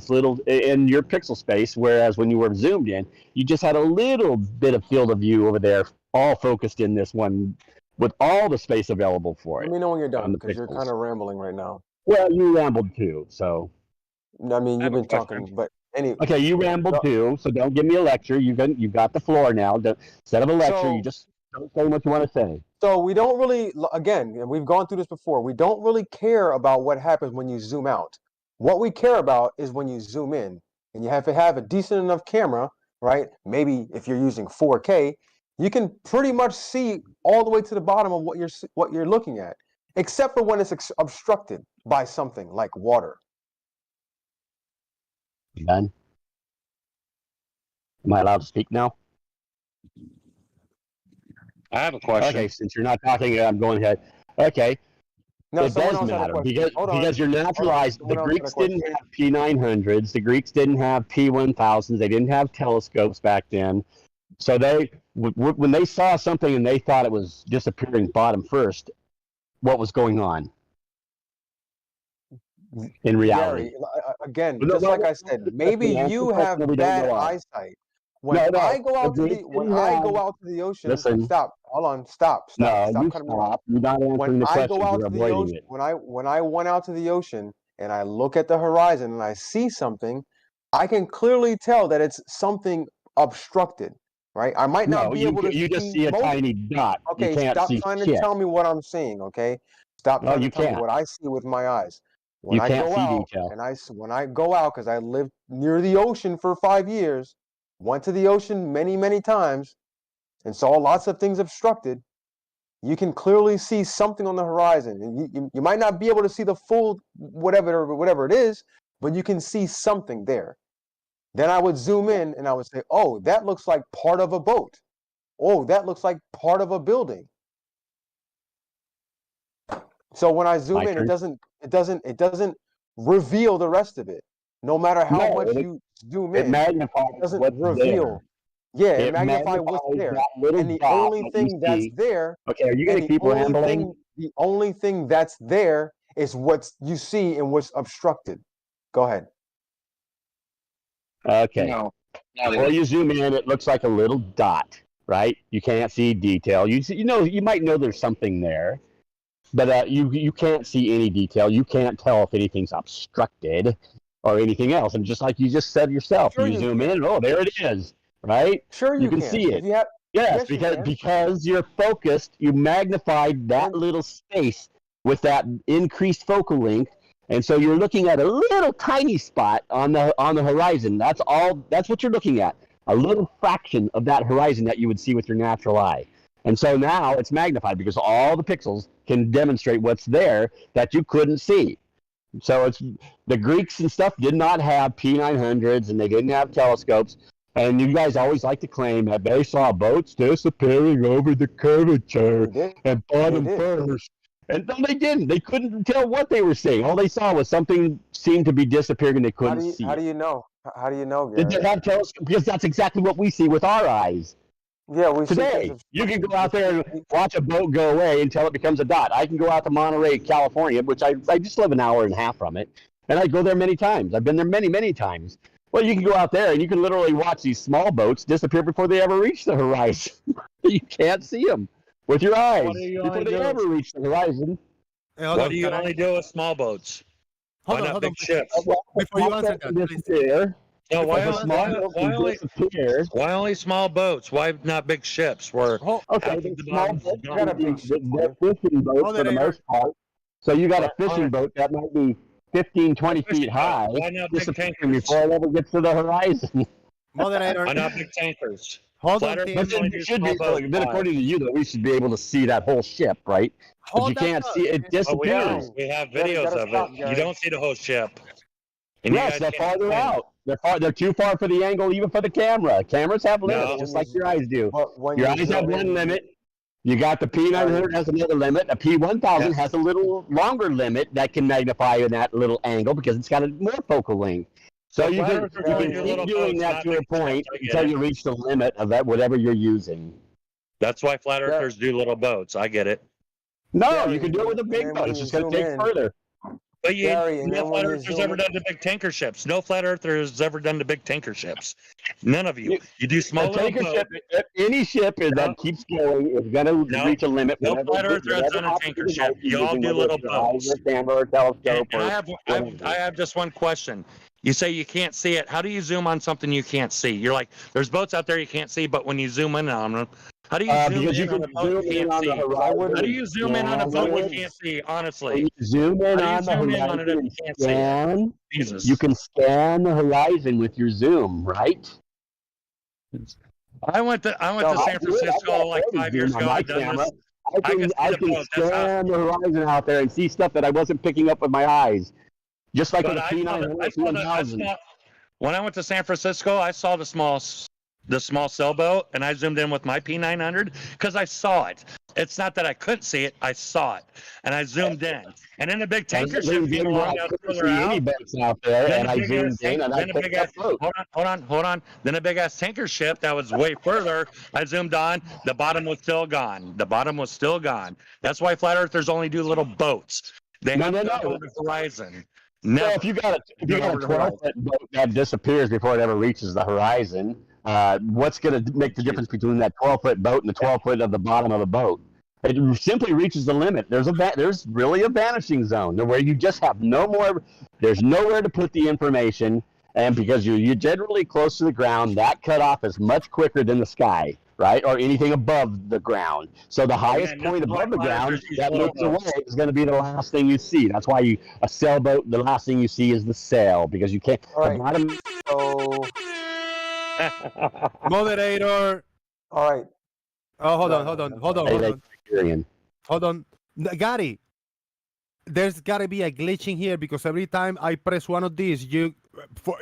your pixel space. Whereas when you were zoomed in, you just had a little bit of field of view over there, all focused in this one, with all the space available for it. Let me know when you're done, because you're kind of rambling right now. Well, you rambled too, so. I mean, you've been talking, but anyway. Okay, you rambled too, so don't give me a lecture. You got the floor now. Instead of a lecture, you just don't say what you want to say. So we don't really, again, and we've gone through this before, we don't really care about what happens when you zoom out. What we care about is when you zoom in. And you have to have a decent enough camera, right? Maybe if you're using 4K, you can pretty much see all the way to the bottom of what you're looking at, except for when it's obstructed by something like water. Done. Am I allowed to speak now? I have a question. Okay, since you're not talking, I'm going ahead. Okay. No, it does matter because your natural eyes, the Greeks didn't have P900s, the Greeks didn't have P1000s, they didn't have telescopes back then. So when they saw something and they thought it was disappearing bottom first, what was going on in reality? Gary, again, just like I said, maybe you have bad eyesight. When I go out to the ocean, listen, stop. Hold on, stop. No, you stop. You're not answering the question. You're avoiding it. When I went out to the ocean and I look at the horizon and I see something, I can clearly tell that it's something obstructed. Right? I might not be able to. You just see a tiny dot. Okay, you can't stop see trying shit. to tell me what I'm seeing. Okay, stop trying to tell me what I see with my eyes. When I go out, when I go out, because I lived near the ocean for 5 years, went to the ocean many times, and saw lots of things obstructed. You can clearly see something on the horizon, and you might not be able to see the full whatever it is, but you can see something there. Then I would zoom in and I would say, oh, that looks like part of a boat. Oh, that looks like part of a building. So when I zoom in, it doesn't reveal the rest of it. No matter how much you zoom in, it magnifies. It doesn't reveal. Yeah, it magnifies what's there. And the only thing that's there. Okay, are you going to keep rambling? The only thing that's there is what you see and what's obstructed. Go ahead. Okay. Before you zoom in, it looks like a little dot, right? You can't see detail. You might know there's something there, but you can't see any detail. You can't tell if anything's obstructed or anything else. And just like you just said yourself, you zoom in, oh, there it is, right? Sure, you can see it. Yes, because you're focused. You magnified that little space with that increased focal length. And so you're looking at a little tiny spot on the horizon. That's all. That's what you're looking at. A little fraction of that horizon that you would see with your natural eye. And so now it's magnified because all the pixels can demonstrate what's there that you couldn't see. So it's the Greeks and stuff did not have P900s and they didn't have telescopes. And you guys always like to claim that they saw boats disappearing over the curvature and bottom first. And no, they didn't. They couldn't tell what they were seeing. All they saw was something seemed to be disappearing and they couldn't see. How do you know? How do you know, Gary? Gary? They have telescopes because that's exactly what we see with our eyes. Yeah, we today. You can go out there and watch a boat go away until it becomes a dot. I can go out to Monterey, California, which I just live an hour and a half from it, and I go there many times. I've been there many, many times. Well, you can go out there and you can literally watch these small boats disappear before they ever reach the horizon. You can't see them with your eyes before they ever reach the horizon. Hey, what do you only do with small boats? Hold on, big ships? Before you answer that, please. No, why only small boats? Why not big ships? Where the small boats gotta be they're fishing boats for the most part. So you got a fishing boat that might be 15, 20 feet high, disappearing before it ever gets to the horizon. Moderator. Why not big tankers? Hold on, then according to you, though, we should be able to see that whole ship, right? But you can't see it disappears. We have videos of it. You don't see the whole ship. And yes, they're farther out. They're too far for the angle, even for the camera. Cameras have limits, just like your eyes do. Your eyes have one limit. You got the P900 has another limit. A P1000 has a little longer limit that can magnify in that little angle because it's got a more focal length. So you can keep doing that to a point until you reach the limit of that whatever you're using. That's why flat earthers do little boats. I get it. No, you can do it with a big boat. It's just going to take further. But no flat earthers ever done the big tanker ships. No flat earthers ever done the big tanker ships. None of you. You do small little boats. Any ship that keeps going is going to reach a limit. No flat earther has done a tanker ship. You all do little boats. I have just one question. You say you can't see it. How do you zoom on something you can't see? You're like, there's boats out there you can't see, but when you zoom in on them, how do you zoom in on a boat you can't see? How do you zoom in on a boat you can't see, honestly? Zoom in on the horizon and scan. You can scan the horizon with your zoom, right? I went to San Francisco like 5 years ago. I can scan the horizon out there and see stuff that I wasn't picking up with my eyes. Just like with a P900. When I went to San Francisco, I saw the small sailboat, and I zoomed in with my P900 because I saw it. It's not that I couldn't see it; I saw it, and I zoomed in. And then the big tanker ship came along further out. Then a big ass tanker ship that was way further. I zoomed on. The bottom was still gone. That's why flat earthers only do little boats. They have to go to the horizon. No, if you got a 12-foot boat that disappears before it ever reaches the horizon, what's going to make the difference between that 12-foot boat and the 12-foot of the bottom of the boat? It simply reaches the limit. There's really a vanishing zone where you just have no more. There's nowhere to put the information, and because you're generally close to the ground, that cutoff is much quicker than the sky, right, or anything above the ground. So the highest point above the ground that moves away is going to be the last thing you see. That's why a sailboat, the last thing you see is the sail, because you can't. All right. Moderator. All right. Oh, hold on. Gary, there's got to be a glitching here because every time I press one of these,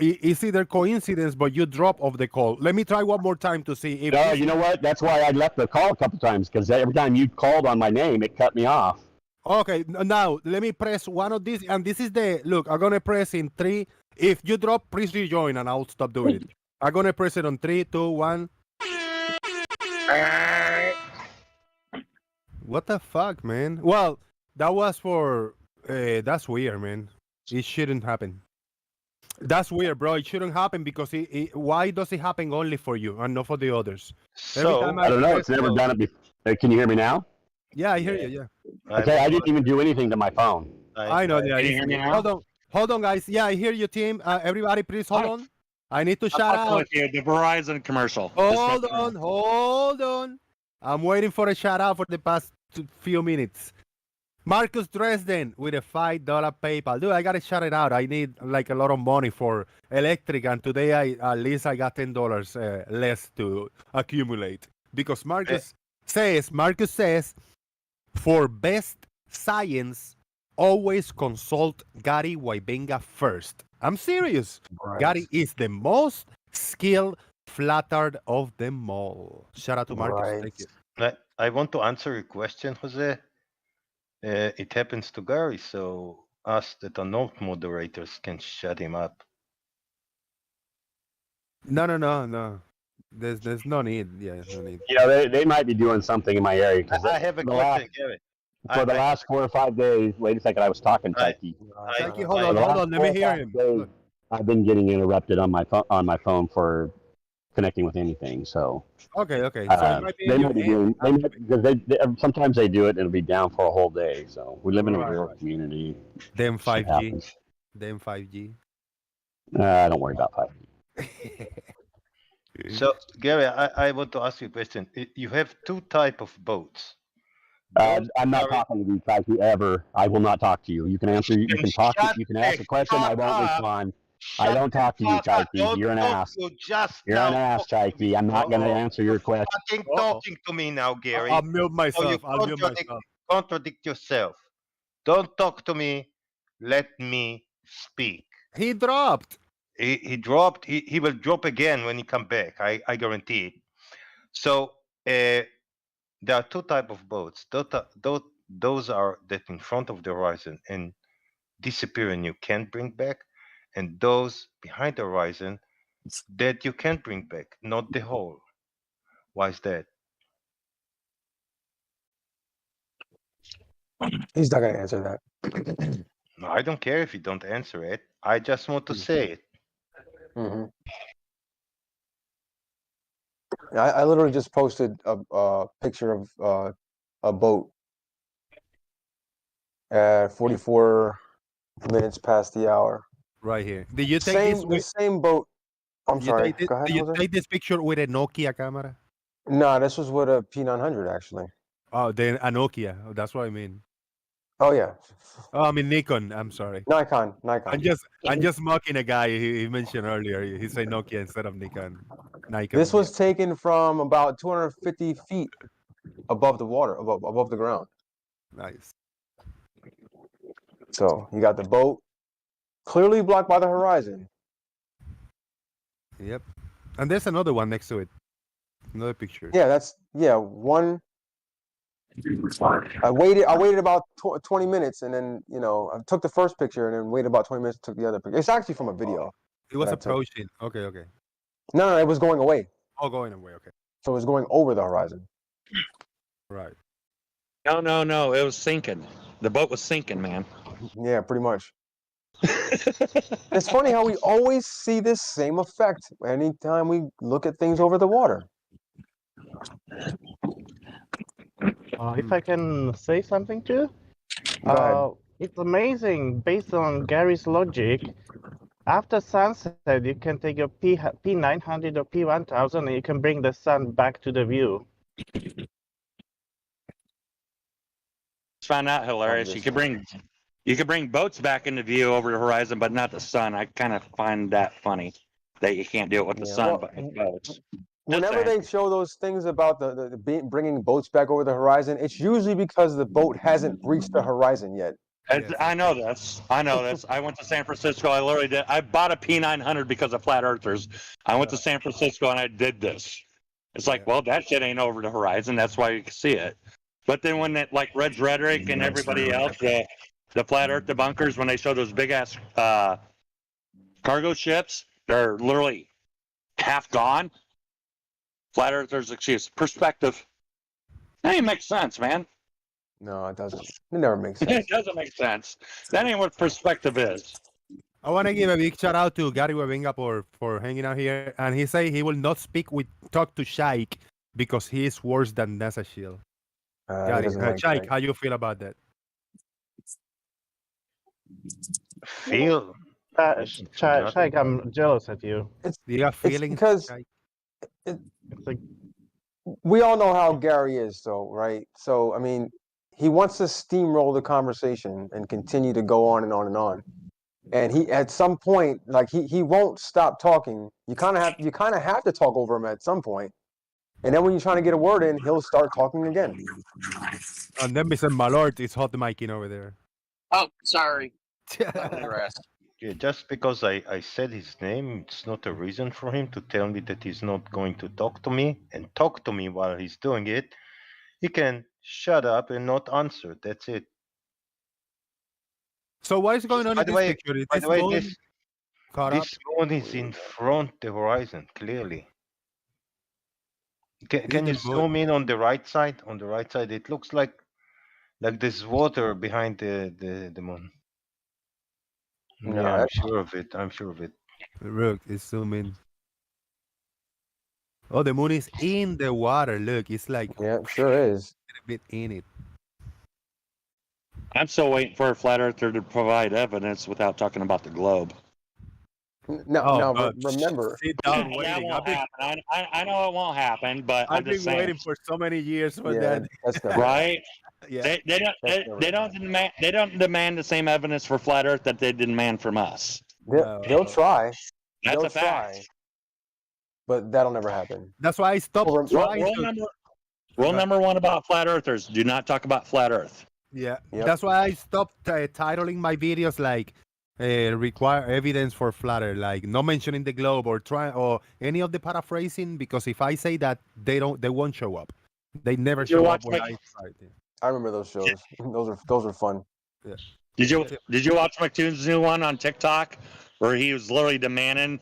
it's either coincidence, but you drop off the call. Let me try one more time to see if. No, you know what? That's why I left the call a couple times because every time you called on my name, it cut me off. Okay, now let me press one of these, and this is look. I'm gonna press in 3. If you drop, please rejoin, and I'll stop doing it. I'm gonna press it on 3, 2, 1. What the fuck, man? Well, that was for. That's weird, man. It shouldn't happen. That's weird, bro. It shouldn't happen because why does it happen only for you and not for the others? So I don't know. It's never done it before. Can you hear me now? Yeah, I hear you. Yeah. Okay, I didn't even do anything to my phone. I know. Yeah. Can you hear me now? Hold on, guys. Yeah, I hear you, team. Everybody, please hold on. I need to shout out. The Verizon commercial. Hold on. I'm waiting for a shout out for the past few minutes. Marcus Dresden with a $5 PayPal. Dude, I gotta shout it out. I need like a lot of money for electric, and today at least I got $10 less to accumulate because Marcus says for best science, always consult Gary Waibenga first. I'm serious. Right. Gary is the most skilled flattard of them all. Shout out to Marcus. Right. Thank you. I want to answer your question, Jose. It happens to Gary, so us that are not moderators can shut him up. No. There's no need. Yeah, no need. You know, they might be doing something in my area because I have a question, Gary. For the last 4 or 5 days, wait a second, I was talking, Tyke. Tyke, hold on. Let me hear him. Look. I've been getting interrupted on my phone for connecting with anything. So okay. So it might be they might be doing because they sometimes they do it and it'll be down for a whole day. So we live in a rural community. Them 5G. Don't worry about 5G. So, Gary, I want to ask you a question. You have two type of boats. I'm not talking to you, Tyke, ever. I will not talk to you. You can answer. You can talk. You can ask a question. I won't respond. I don't talk to you, Tyke. You're an ass. You're an ass, Tyke. I'm not going to answer your question. Fucking talking to me now, Gary. I'll mute myself. Contradict yourself. Don't talk to me. Let me speak. He dropped. He dropped. He will drop again when he come back. I guarantee it. So there are two type of boats. Those are that in front of the horizon and disappear and you can't bring back, and those behind the horizon that you can't bring back, not the whole. Why is that? He's not going to answer that. No, I don't care if you don't answer it. I just want to say it. Mm-hmm. I literally just posted a picture of a boat at 44 minutes past the hour. Right here. Did you take the same boat? I'm sorry. Go ahead, did you Jose. take this picture with a Nokia camera? No, this was with a P900 actually. Oh, then a Nokia. Oh, that's what I mean. Oh yeah. Oh, I mean Nikon. I'm sorry. Nikon. I'm just mocking a guy he mentioned earlier. He said Nokia instead of Nikon. This was taken from about 250 feet above the water, above the ground. Nice. So you got the boat clearly blocked by the horizon. Yep. And there's another one next to it. Another picture. Yeah, one. I waited about 20 minutes, and then I took the first picture, and then waited about 20 minutes, took the other picture. It's actually from a video. It was approaching. Okay. No, it was going away. Oh, going away. Okay. So it was going over the horizon. Right. No. It was sinking. The boat was sinking, man. Yeah, pretty much. It's funny how we always see this same effect anytime we look at things over the water. If I can say something too, it's amazing. Based on Gary's logic, after sunset, you can take your P900 or P1000 and you can bring the sun back to the view. Found out hilarious. You could bring boats back into view over the horizon, but not the sun. I kind of find that funny that you can't do it with the sun, but with boats. Whenever they show those things about the bringing boats back over the horizon, it's usually because the boat hasn't reached the horizon yet. I know this. I went to San Francisco. I literally did. I bought a P900 because of flat earthers. I went to San Francisco and I did this. It's like, well, that shit ain't over the horizon. That's why you can see it. But then when that, like Red's Rhetoric and everybody else, the flat earth debunkers, when they show those big ass cargo ships, they're literally half gone. Flat earthers excuse. Perspective. That ain't make sense, man. No, it doesn't. It never makes sense. It doesn't make sense. That ain't what perspective is. I want to give a big shout out to Gary Webenga for hanging out here, and he say he will not talk to Shaik because he is worse than NASA Shield. Shaik, how you feel about that? Shaik, I'm jealous at you. You got feelings? Because we all know how Gary is, though, right? So, I mean, he wants to steamroll the conversation and continue to go on and on and on. And he, at some point, like he won't stop talking. You kind of have to talk over him at some point. And then when you're trying to get a word in, he'll start talking again. And then Mr. Malort is hot micing over there. Oh, sorry. Yeah, just because I said his name, it's not a reason for him to tell me that he's not going to talk to me and talk to me while he's doing it. He can shut up and not answer. That's it. So what is going on By in the this way, picture? Is by this the way, moon caught up? this moon is in front the horizon clearly. Can you the moon. zoom in on the right side? On the right side, it looks like there's water behind the moon. No, Yeah, I'm that's- sure of it. I'm sure of it. Look, it's zooming. Oh, the moon is in the water. Look, it's like Yeah, sure is. a bit in it. I'm still waiting for a flat earther to provide evidence without talking about the globe. No, Oh, no. God. Remember, Sit That, down, that waiting. won't happen. I know it won't happen, but I'm I've just been saying. waiting for so many years for yeah, that. that's never Right? Yeah. They don't demand the same evidence for flat Earth that they demand from us. They'll try. That's They'll a fact. try, but that'll never happen. That's why I stopped trying to. Rule number one about flat earthers: do not talk about flat Earth. Yeah, Yep. that's why I stopped titling my videos like require evidence for flat Earth, like not mentioning the globe or any of the paraphrasing, because if I say that, they won't show up. They never Did you show watch up when my- I tried. I remember those shows. Those are fun. Yeah. Did you watch McToon's new one on TikTok where he was literally demanding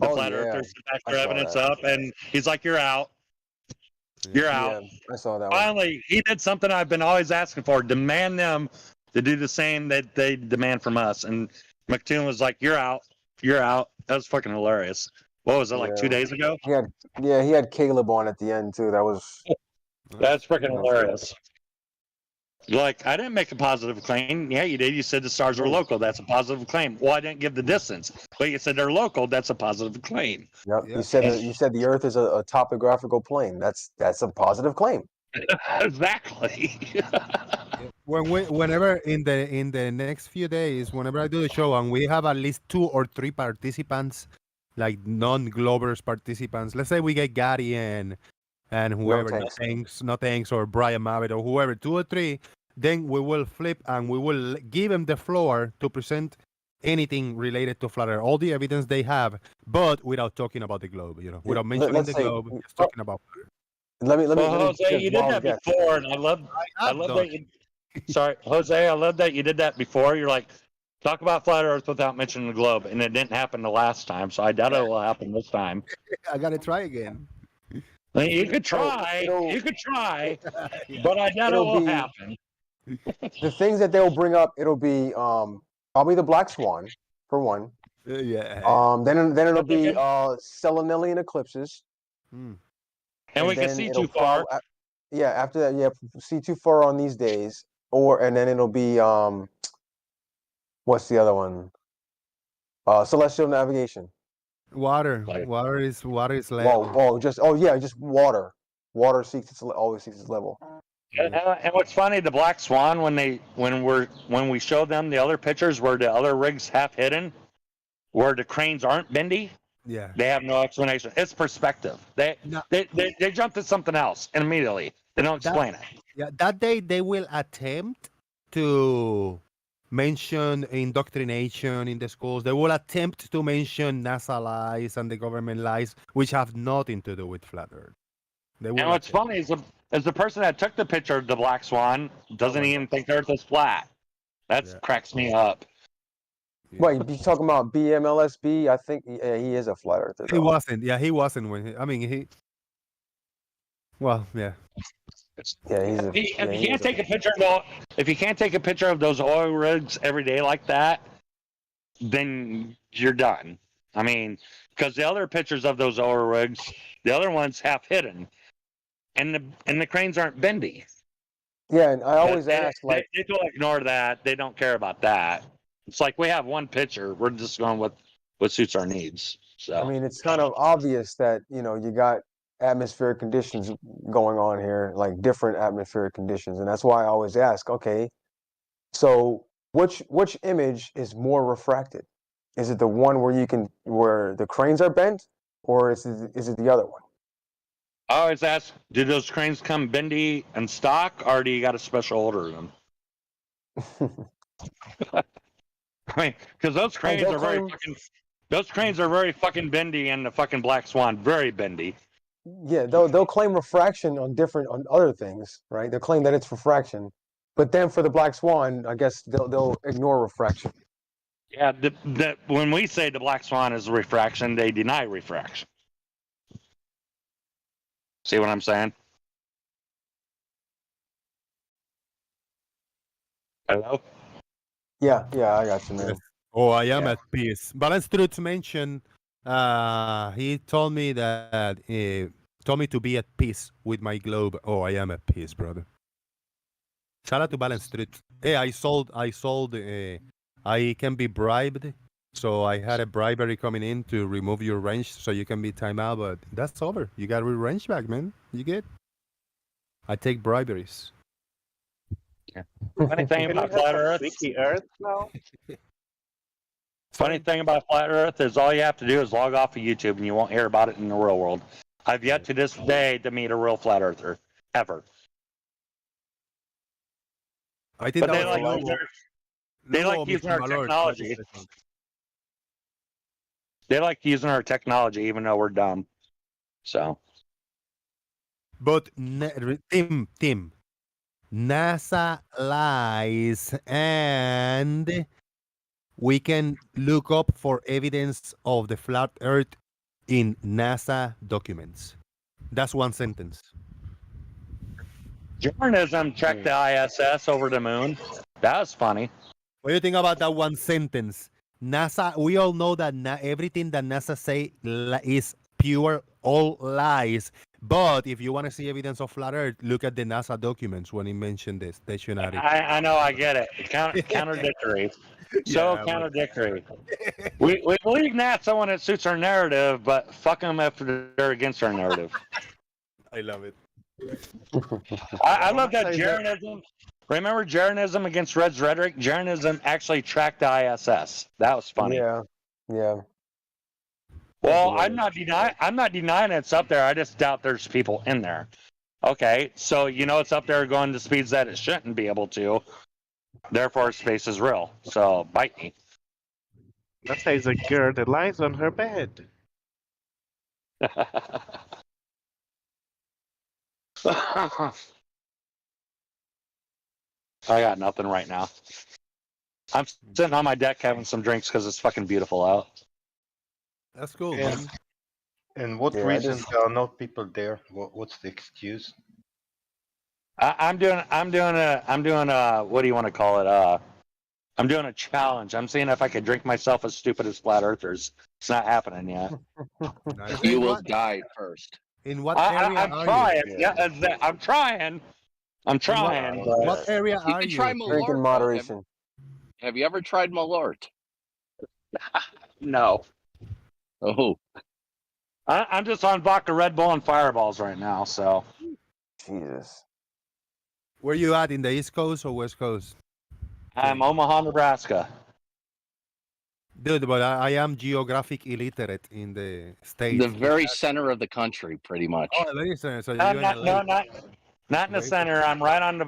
the Oh, flat yeah. earthers to back I their saw evidence that. up, and he's like, "You're out. You're out." Yeah, I saw that one. Finally, he did something I've been always asking for: demand them to do the same that they demand from us. And McToon was like, "You're out. You're out." That was fucking hilarious. What was it, like 2 days ago? He had Caleb on at the end too. That was That's freaking hilarious. Like, I didn't make a positive claim. Yeah, you did. You said the stars were local. That's a positive claim. Well, I didn't give the distance, but you said they're local. That's a positive claim. Yep. You said the Earth is a topographical plane. That's a positive claim. Exactly. Whenever in the next few days, whenever I do the show and we have at least 2 or 3 participants, like non-Globers participants, let's say we get Gary and whoever, no thanks, or Brian Mavitt or whoever, 2 or 3, then we will flip and we will give them the floor to present anything related to flat Earth, all the evidence they have, but without talking about the globe, without mentioning the globe, just talking about Flat Earth. Let me Jose, you did that before, and I love that you. Sorry, Jose, I love that you did that before. You're like, talk about flat Earth without mentioning the globe, and it didn't happen the last time, so I doubt it will happen this time. I gotta try again. I mean, you could try, but I doubt it will happen. The things that they'll bring up, it'll be probably the black swan for one. Yeah. Then it'll be selenelian eclipses. And we can see too far. After that, see too far on these days. And then it'll be what's the other one? Celestial navigation. Water is level. Just water. Water always seeks its level. And what's funny, the black swan, when we show them the other pictures where the other rigs half hidden, where the cranes aren't bendy, they have no explanation. It's perspective. They jump to something else immediately. They don't explain it. Yeah, that day they will attempt to mention indoctrination in the schools. They will attempt to mention NASA lies and the government lies, which have nothing to do with flat Earth. And what's funny is the person that took the picture of the black swan doesn't even think Earth is flat. That cracks me up. Wait, you talking about BMLSB? I think he is a flat earther. He wasn't. Yeah, he wasn't when he. Well, yeah. Yeah, if you can't take a picture if you can't take a picture of those oil rigs every day like that, then you're done. I mean, because the other pictures of those oil rigs, the other ones half hidden, and the cranes aren't bendy. Yeah, and I always ask, like, they don't ignore that. They don't care about that. It's like we have one picture. We're just going with what suits our needs. So I mean, it's kind of obvious that you got atmospheric conditions going on here, like different atmospheric conditions, and that's why I always ask, okay, so which image is more refracted? Is it the one where the cranes are bent, or is it the other one? I always ask, do those cranes come bendy and stock, or do you got a special order of them? I mean, because those cranes are very fucking. Those cranes are very fucking bendy, and the fucking Black Swan very bendy. Yeah, they'll claim refraction on other things, right? They'll claim that it's refraction, but then for the Black Swan, I guess they'll ignore refraction. Yeah, when we say the Black Swan is refraction, they deny refraction. See what I'm saying? Hello? Yeah, I got you, man. Yes. Oh, I am at peace. Balance Truth mentioned, he told me that, told me to be at peace with my globe. Oh, I am at peace, brother. Shout out to Balance Truth. Hey, I sold, I can be bribed. So I had a bribery coming in to remove your range so you can be timeout, but that's over. You got your range back, man. You get? I take briberies. Yeah. Funny thing about flat Earth. Earth now? Funny thing about flat Earth is all you have to do is log off of YouTube and you won't hear about it in the real world. I've yet to this day to meet a real flat earther ever. I think but they like using our technology. They like using our technology even though we're dumb. So. But Tim, NASA lies, and we can look up for evidence of the flat Earth in NASA documents. That's one sentence. Journalism checked the ISS over the moon. That was funny. What do you think about that one sentence? NASA, we all know that everything that NASA say is pure, all lies. But if you want to see evidence of flat Earth, look at the NASA documents when he mentioned the stationary. I know, I get it. Contradictory. So contradictory. We believe NASA when it suits our narrative, but fuck them if they're against our narrative. I love it. I love that Jeranism. Remember Jeranism against Red's rhetoric? Jeranism actually tracked the ISS. That was funny. Yeah. Well, I'm not denying it's up there. I just doubt there's people in there. Okay, so you know it's up there going to speeds that it shouldn't be able to. Therefore, space is real. So bite me. That is a girl that lies on her bed. I got nothing right now. I'm sitting on my deck having some drinks because it's fucking beautiful out. That's cool, Yeah. man. And what reason there are not people there? What's the excuse? I'm doing a what do you want to call it? I'm doing a challenge. I'm seeing if I could drink myself as stupid as flat earthers. It's not happening yet. You will die first. In what area I'm trying. you? Yeah, I'm trying. I'm trying. What area You are can you? try Malort. Drink in moderation. Have you ever tried Malort? No. Oh. I'm just on vodka, Red Bull, and Fireballs right now. So. Jesus. Where you at, in the East Coast or West Coast? I'm Omaha, Nebraska. Dude, but I am geographic illiterate in the States. The very center of the country, pretty much. Oh, listen, so you're in Not in the center. I'm right on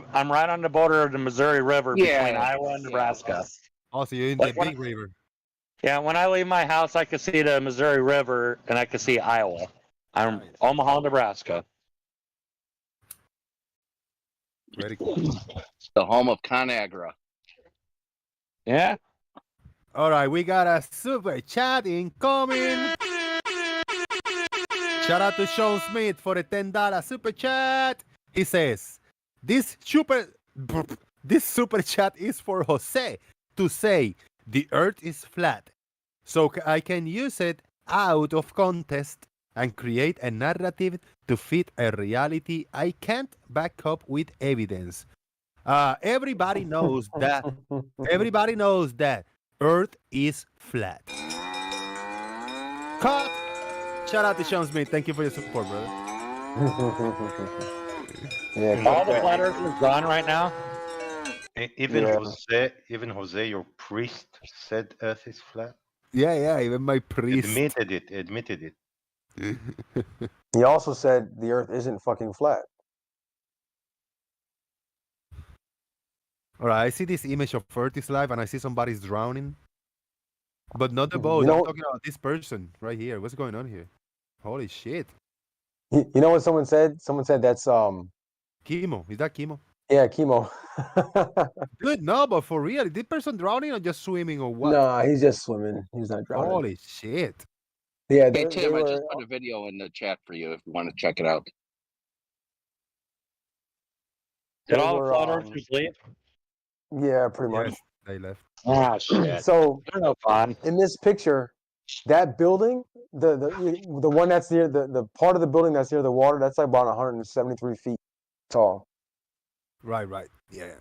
the border of the Missouri River between Iowa and Nebraska. Oh, so you're in the big river. Yeah, when I leave my house, I can see the Missouri River and I can see Iowa. I'm Omaha, Nebraska. Very cool. The home of ConAgra. Yeah. All right, we got a super chat incoming. Shout out to Sean Smith for the $10 super chat. He says, this super chat is for Jose to say the earth is flat, so I can use it out of context and create a narrative to fit a reality I can't back up with evidence. Everybody knows that. Everybody knows that Earth is flat. Cut. Shout out to Sean Smith. Thank you for your support, brother. All the flat earthers gone right now. Even Jose, your priest, said Earth is flat. Yeah, even my priest admitted it. He also said the Earth isn't fucking flat. All right, I see this image of Earth is live, and I see somebody's drowning. But not the boat. I'm talking about this person right here. What's going on here? Holy shit. You know what someone said? Someone said that's Chemo. Is that chemo? Yeah, chemo. Good, no, but for real, is this person drowning or just swimming or what? No, he's just swimming. He's not drowning. Holy shit. Yeah, Hey, Tim, I just put a video in the chat for you if you want to check it out. Did all the flat earthers leave? Yeah, pretty much. Yes, they left. Ah, shit. So They're no fun. in this picture, that building, the one that's near the part of the building that's near the water, that's like about 173 feet tall. Right. Yeah.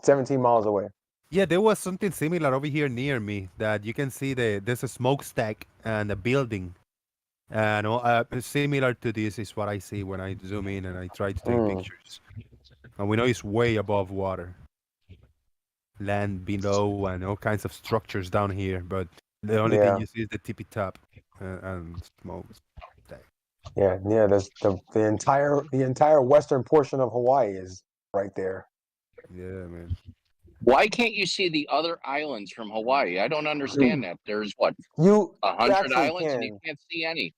17 miles away. Yeah, there was something similar over here near me that you can see there's a smokestack and a building. And similar to this is what I see when I zoom in and I try to take pictures. And we know it's way above water. Land below and all kinds of structures down here. But the only thing you see is the tippy top and smoke. Yeah. There's the entire western portion of Hawaii is right there. Yeah, man. Why can't you see the other islands from Hawaii? I don't understand that. There's what, 100 islands and you can't see any.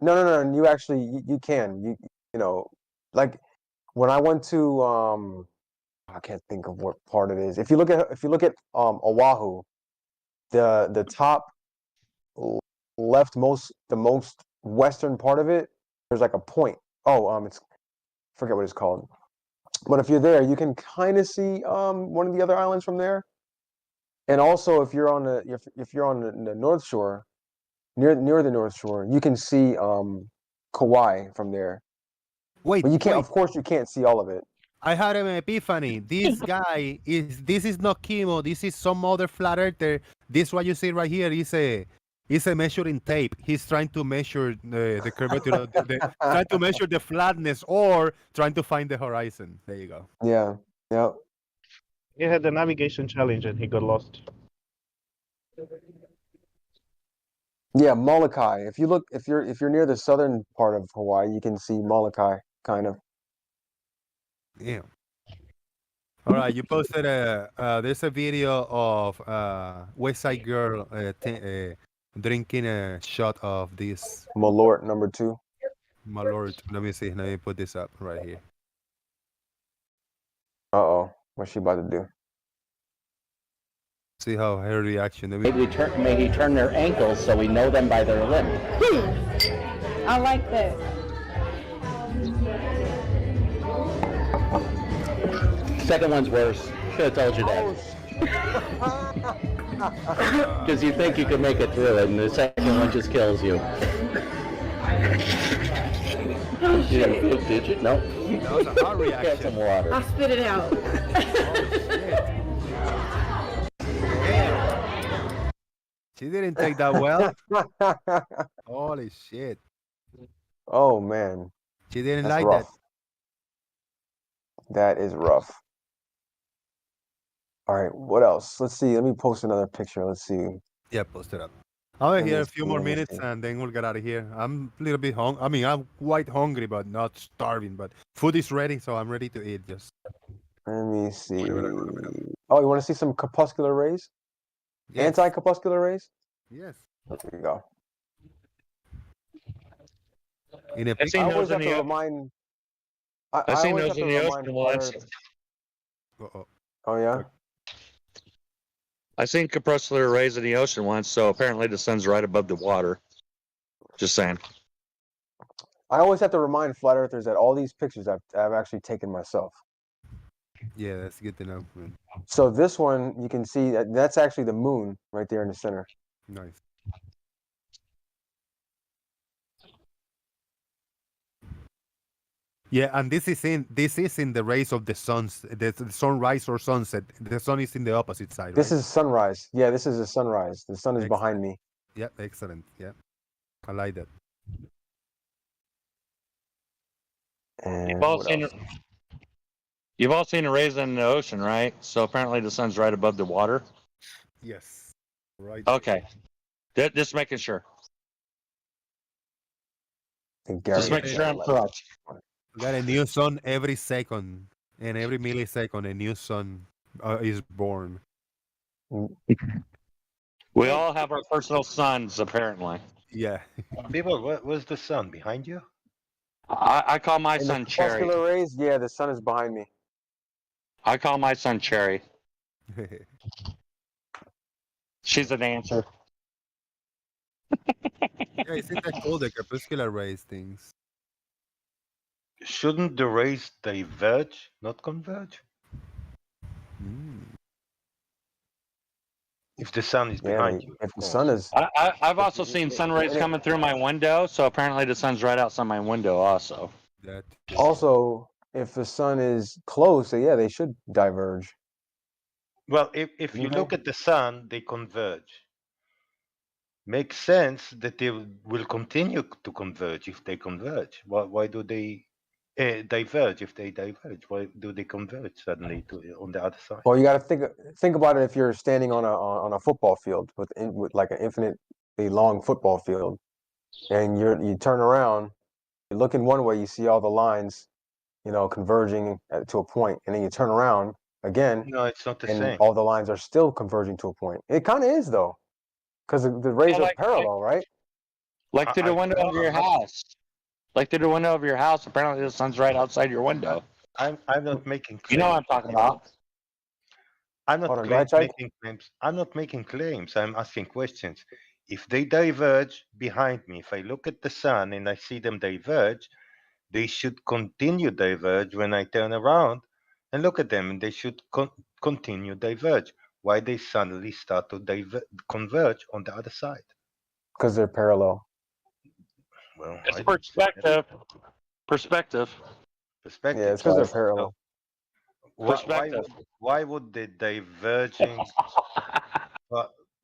No. You actually you can. You know, like when I went to I can't think of what part it is. If you look at Oahu, the top leftmost, the most western part of it, there's like a point. It's forget what it's called. But if you're there, you can kind of see one of the other islands from there. And also, if you're on the North Shore, near the North Shore, you can see Kauai from there. Wait, but you can't. Of course, you can't see all of it. I had an epiphany. This guy this is not chemo. This is some other flat earther. This what you see right here is a measuring tape. He's trying to measure the curvature, trying to measure the flatness, or trying to find the horizon. There you go. Yeah. He had the navigation challenge and he got lost. Yeah, Molokai. If you're near the southern part of Hawaii, you can see Molokai, kind of. Yeah. All right, you posted there's a video of West Side Girl drinking a shot of this Malort number 2. Malort. Let me see. Let me put this up right here. What's she about to do? See how her reaction. Maybe turn their ankles so we know them by their limp. I like that. Second one's worse. Should have told you that. Because you think you can make it through it, and the second one just kills you. You didn't, did you? No. That was a hot reaction. Get some water. I spit it out. She didn't take that well. Holy shit. Oh man. She didn't That's like rough. that. That is rough. All right, what else? Let's see. Let me post another picture. Let's see. Yeah, post it up. I'll be here a few more minutes and then we'll get out of here. I'm a little bit hungry. I mean, I'm quite hungry, but not starving. But food is ready, so I'm ready to eat. Just let me see. Oh, you want to see some corpuscular rays? Yes. Anti-corpuscular rays? Yes. There you go. I always have to remind. I seen those in the ocean once. Oh yeah. I seen corpuscular rays in the ocean once, so apparently the sun's right above the water. Just saying. I always have to remind flat earthers that all these pictures I've actually taken myself. Yeah, that's good to know. Man. So this one, you can see that's actually the moon right there in the center. Nice. Yeah, and this is in the rays of the suns, the sunrise or sunset. The sun is in the opposite side. This right? is sunrise. Yeah, this is a sunrise. The sun is behind me. Yeah, excellent. Yeah, I like that. And You've all seen a rays in the ocean, right? So apparently the sun's right above the water. Yes. Right. Okay. Just making sure. Just making sure I'm correct. We got a new sun every second, and every millisecond a new sun is born. We all have our personal suns, apparently. Yeah. People, what was the sun behind you? I call my In son the Cherry. crepuscular rays, yeah, the sun is behind me. I call my son Cherry. She's a dancer. Yeah, isn't that cool? The crepuscular rays things. Shouldn't the rays diverge, not converge? If the sun is behind you, if the sun is, I've also seen sun rays coming through my window, so apparently the sun's right outside my window also. That also, if the sun is close, yeah, they should diverge. Well, if you look at the sun, they converge. Makes sense that they will continue to converge if they converge. Why do they diverge if they diverge? Why do they converge suddenly on the other side? Well, you got to think about it. If you're standing on a football field with like an infinitely long football field, and you turn around, you look in one way, you see all the lines, converging to a point, and then you turn around again. No, it's not the and same. all the lines are still converging to a point. It kind of is though, because the rays are parallel, right? Like through the window of your house. Like through the window of your house, apparently the sun's right outside your window. I'm not making claims. You know what I'm talking about. I'm not making claims. I'm not making claims. I'm asking questions. If they diverge behind me, if I look at the sun and I see them diverge, they should continue diverge when I turn around and look at them, and they should continue diverge. Why they suddenly start to converge on the other side? Because they're parallel. Well, it's perspective. Perspective. Perspective. Yeah, it's because they're parallel. Why would the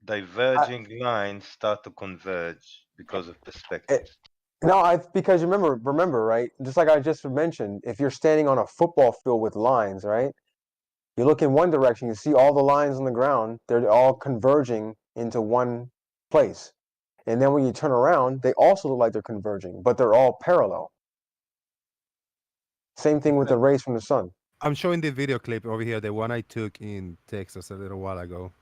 diverging lines start to converge because of perspective? No, because remember, right? Just like I just mentioned, if you're standing on a football field with lines, right? You look in one direction, you see all the lines on the ground, they're all converging into one place. And then when you turn around, they also look like they're converging, but they're all parallel. Same thing with the rays from the sun. I'm showing the video clip over here, the one I took in Texas a little while ago.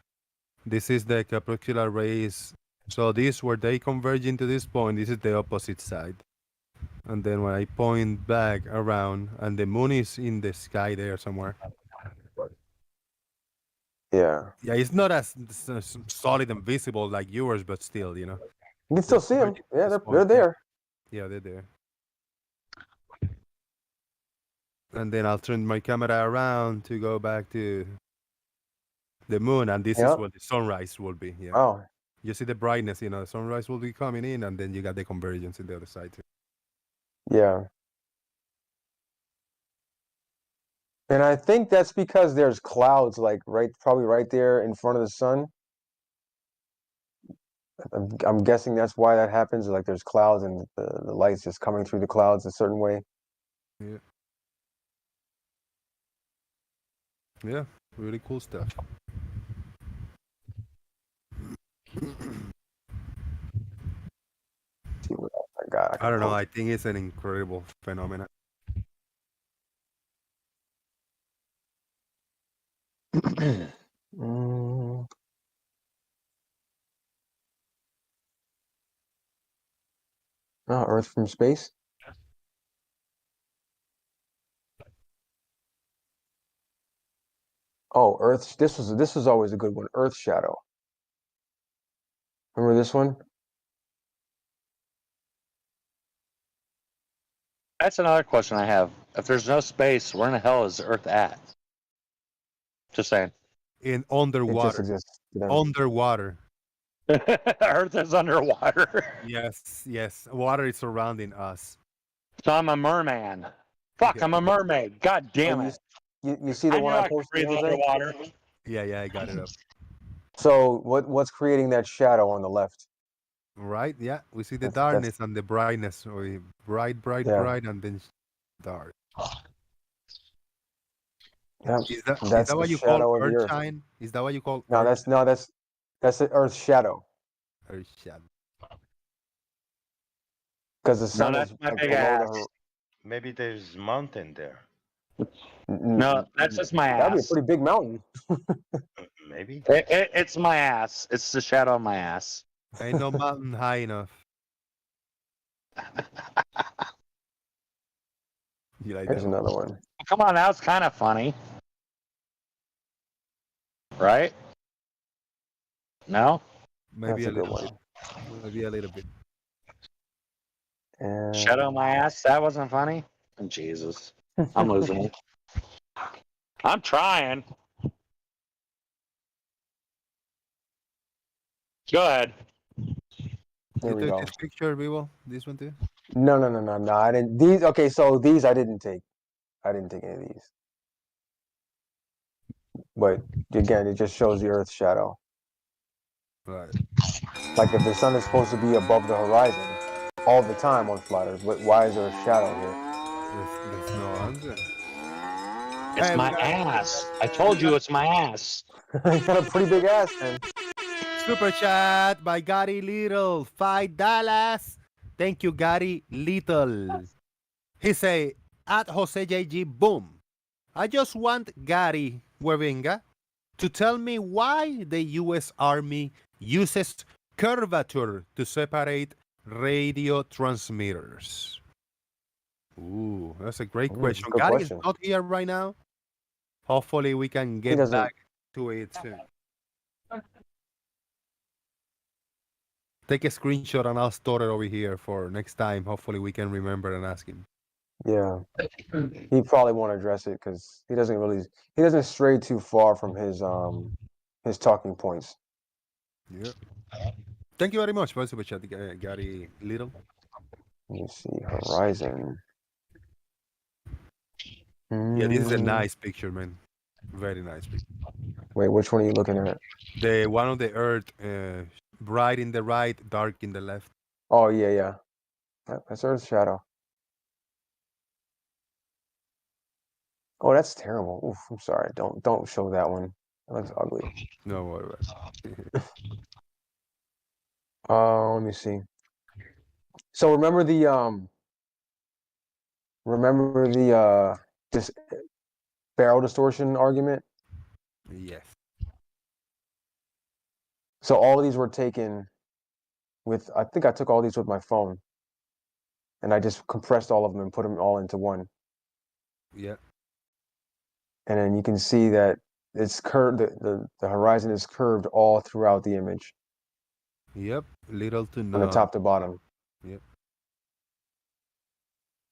This is the crepuscular rays. So this, where they converge into this point, this is the opposite side. And then when I point back around, and the moon is in the sky there somewhere. Yeah. Yeah, it's not as solid and visible like yours, but still, You can still see them. Yeah, they're there. Yeah, they're there. And then I'll turn my camera around to go back to the moon, and this is what the sunrise will be. Yeah. Oh. You see the brightness, the sunrise will be coming in, and then you got the convergence in the other side too. Yeah. And I think that's because there's clouds probably right there in front of the sun. I'm guessing that's why that happens. Like there's clouds and the light's just coming through the clouds a certain way. Yeah. Yeah, really cool stuff. See what else I got. I don't know. I think it's an incredible phenomenon. Earth from space. Oh, Earth. This was always a good one. Earth shadow. Remember this one? That's another question I have. If there's no space, where in the hell is Earth at? Just saying. In underwater. It just exists. Underwater. Earth is underwater. Yes. Water is surrounding us. So I'm a merman. Fuck, I'm a mermaid. God damn it. You see the one I posted underwater. Yeah, I got it up. So what's creating that shadow on the left? Right, yeah. We see the darkness and the brightness. Or bright, and then dark. Yeah, Is that what you call Earth shine? Is that what you call? That's the Earth shadow. Earth shadow. Because the sun is my big ass. Maybe there's mountain there. No, that's just my ass. That'd be a pretty big mountain. Maybe. It's my ass. It's the shadow of my ass. Ain't no mountain high enough. You like There's that another one. Come on, that was kind of funny. Right? No? Maybe That's a a good little one. bit. Maybe a little bit. And Shadow of my ass? That wasn't funny? Oh, Jesus. I'm losing it. I'm trying. Go ahead. there You we took go. this picture, Vivo? This one too? No. I didn't. These. Okay, so these I didn't take. I didn't take any of these. But again, it just shows the Earth's shadow. Right. Like if the sun is supposed to be above the horizon all the time on flat Earth, why is there a shadow here? There's no answer. It's Hey, my ass. I told you it's my ass. You got a pretty big ass, man. Super chat by Gary Little, $5. Thank you, Gary Little. He say, at Jose JG, boom. I just want Gary Huevenga to tell me why the U.S. Army uses curvature to separate radio transmitters. Ooh, that's a great question. Good Gary question. is not here right now. Hopefully we can get doesn't- back to it soon. Take a screenshot and I'll store it over here for next time. Hopefully we can remember and ask him. Yeah, he probably won't address it because he doesn't stray too far from his talking points. Yeah. Thank you very much for super chat, Gary Little. Let me see, horizon. Yeah, this is a nice picture, man. Very nice picture. Wait, which one are you looking at? The one on the Earth, bright in the right, dark in the left. Oh yeah. That's Earth's shadow. Oh, that's terrible. Oof, I'm sorry. Don't show that one. That looks ugly. No worry about it. Let me see. So remember the this barrel distortion argument? Yes. So all of these were taken with, I think I took all these with my phone, and I just compressed all of them and put them all into one. Yeah. And then you can see that it's curved. The horizon is curved all throughout the image. Yep. Little to From no. the top to bottom. Yep.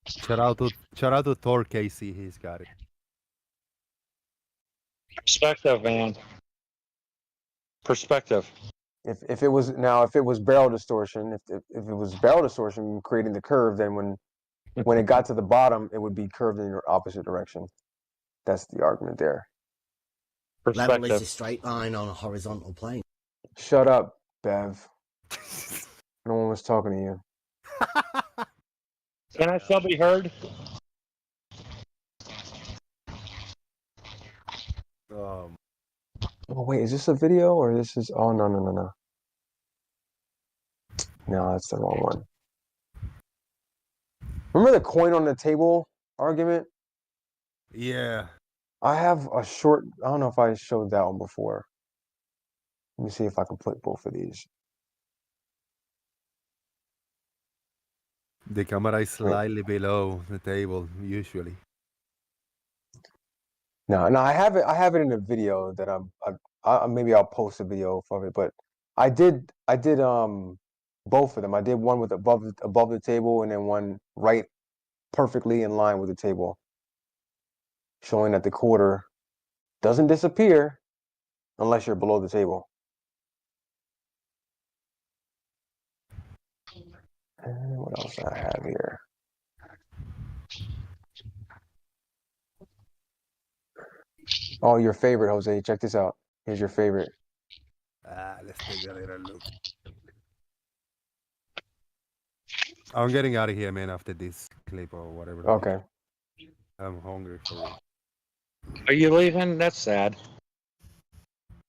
Shout out to Thor Casey. He's got it. Perspective, man. Perspective. If it was barrel distortion, if it was barrel distortion creating the curve, then when it got to the bottom, it would be curved in your opposite direction. That's the argument there. Level is a straight line on a horizontal plane. Shut up, Bev. No one was talking to you. Can I still be heard? Oh wait, is this a video or this is? Oh no. No, that's the wrong one. Remember the coin on the table argument? Yeah. I have a short. I don't know if I showed that one before. Let me see if I can put both of these. The camera is slightly below the table usually. No, I have it. I have it in a video that maybe I'll post a video of it. But I did both of them. I did one with above the table and then one right perfectly in line with the table, showing that the quarter doesn't disappear unless you're below the table. And what else do I have here? Oh, your favorite, Jose. Check this out. Here's your favorite. Let's take a little look. I'm getting out of here, man, after this clip or whatever. Okay. I'm hungry for it. Are you leaving? That's sad.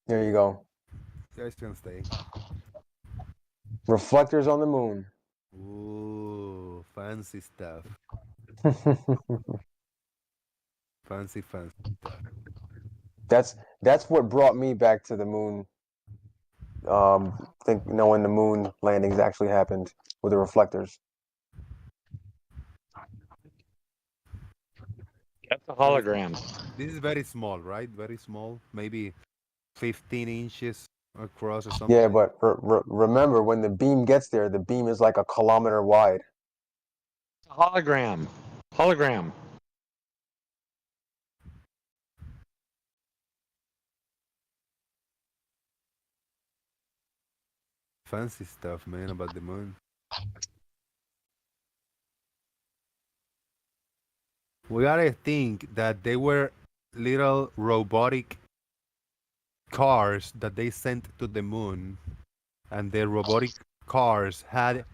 There you go. You guys can stay. Reflectors on the moon. Ooh, fancy stuff. Fancy stuff. That's what brought me back to the moon. When the moon landings actually happened with the reflectors. That's a hologram. This is very small, right? Very small, maybe 15 inches across or something. Yeah, but remember, when the beam gets there, the beam is like a kilometer wide. It's a hologram. Hologram. Fancy stuff, man, about the moon. We gotta think that they were little robotic cars that they sent to the moon, and the robotic cars had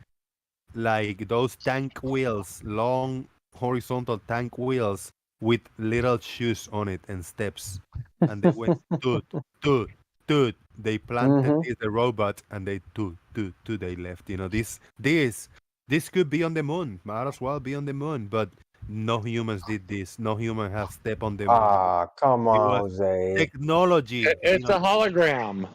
like those tank wheels, long horizontal tank wheels with little shoes on it and steps, and they went toot toot toot. They planted the robot, and they toot toot toot. They left. You know, this could be on the moon. Might as well be on the moon, but no humans did this. No human has stepped on the moon. Ah, come on, Jose. Technology. It's a hologram.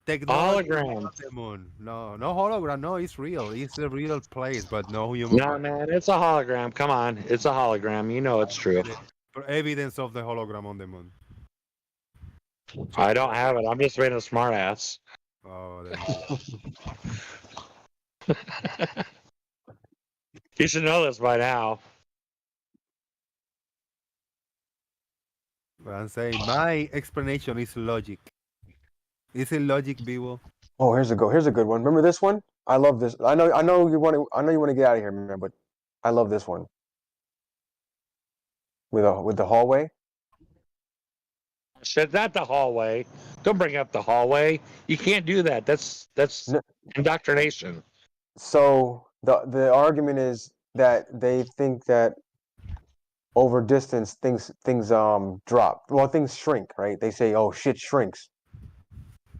Technology Hologram. on the moon. No hologram. No, it's real. It's a real place, but no human. No, man, it's a hologram. Come on, it's a hologram. You know it's true. For evidence of the hologram on the moon. I don't have it. I'm just being a smartass. Oh, you should know this by now. But I'm saying my explanation is logic. Is it logic, Vivo? Oh, here's a good one. Remember this one? I love this. I know you want to get out of here, man, but I love this one. With the hallway. Said that the hallway. Don't bring up the hallway. You can't do that. That's indoctrination. So the argument is that they think that over distance things drop. Well, things shrink, right? They say, "Oh, shit shrinks."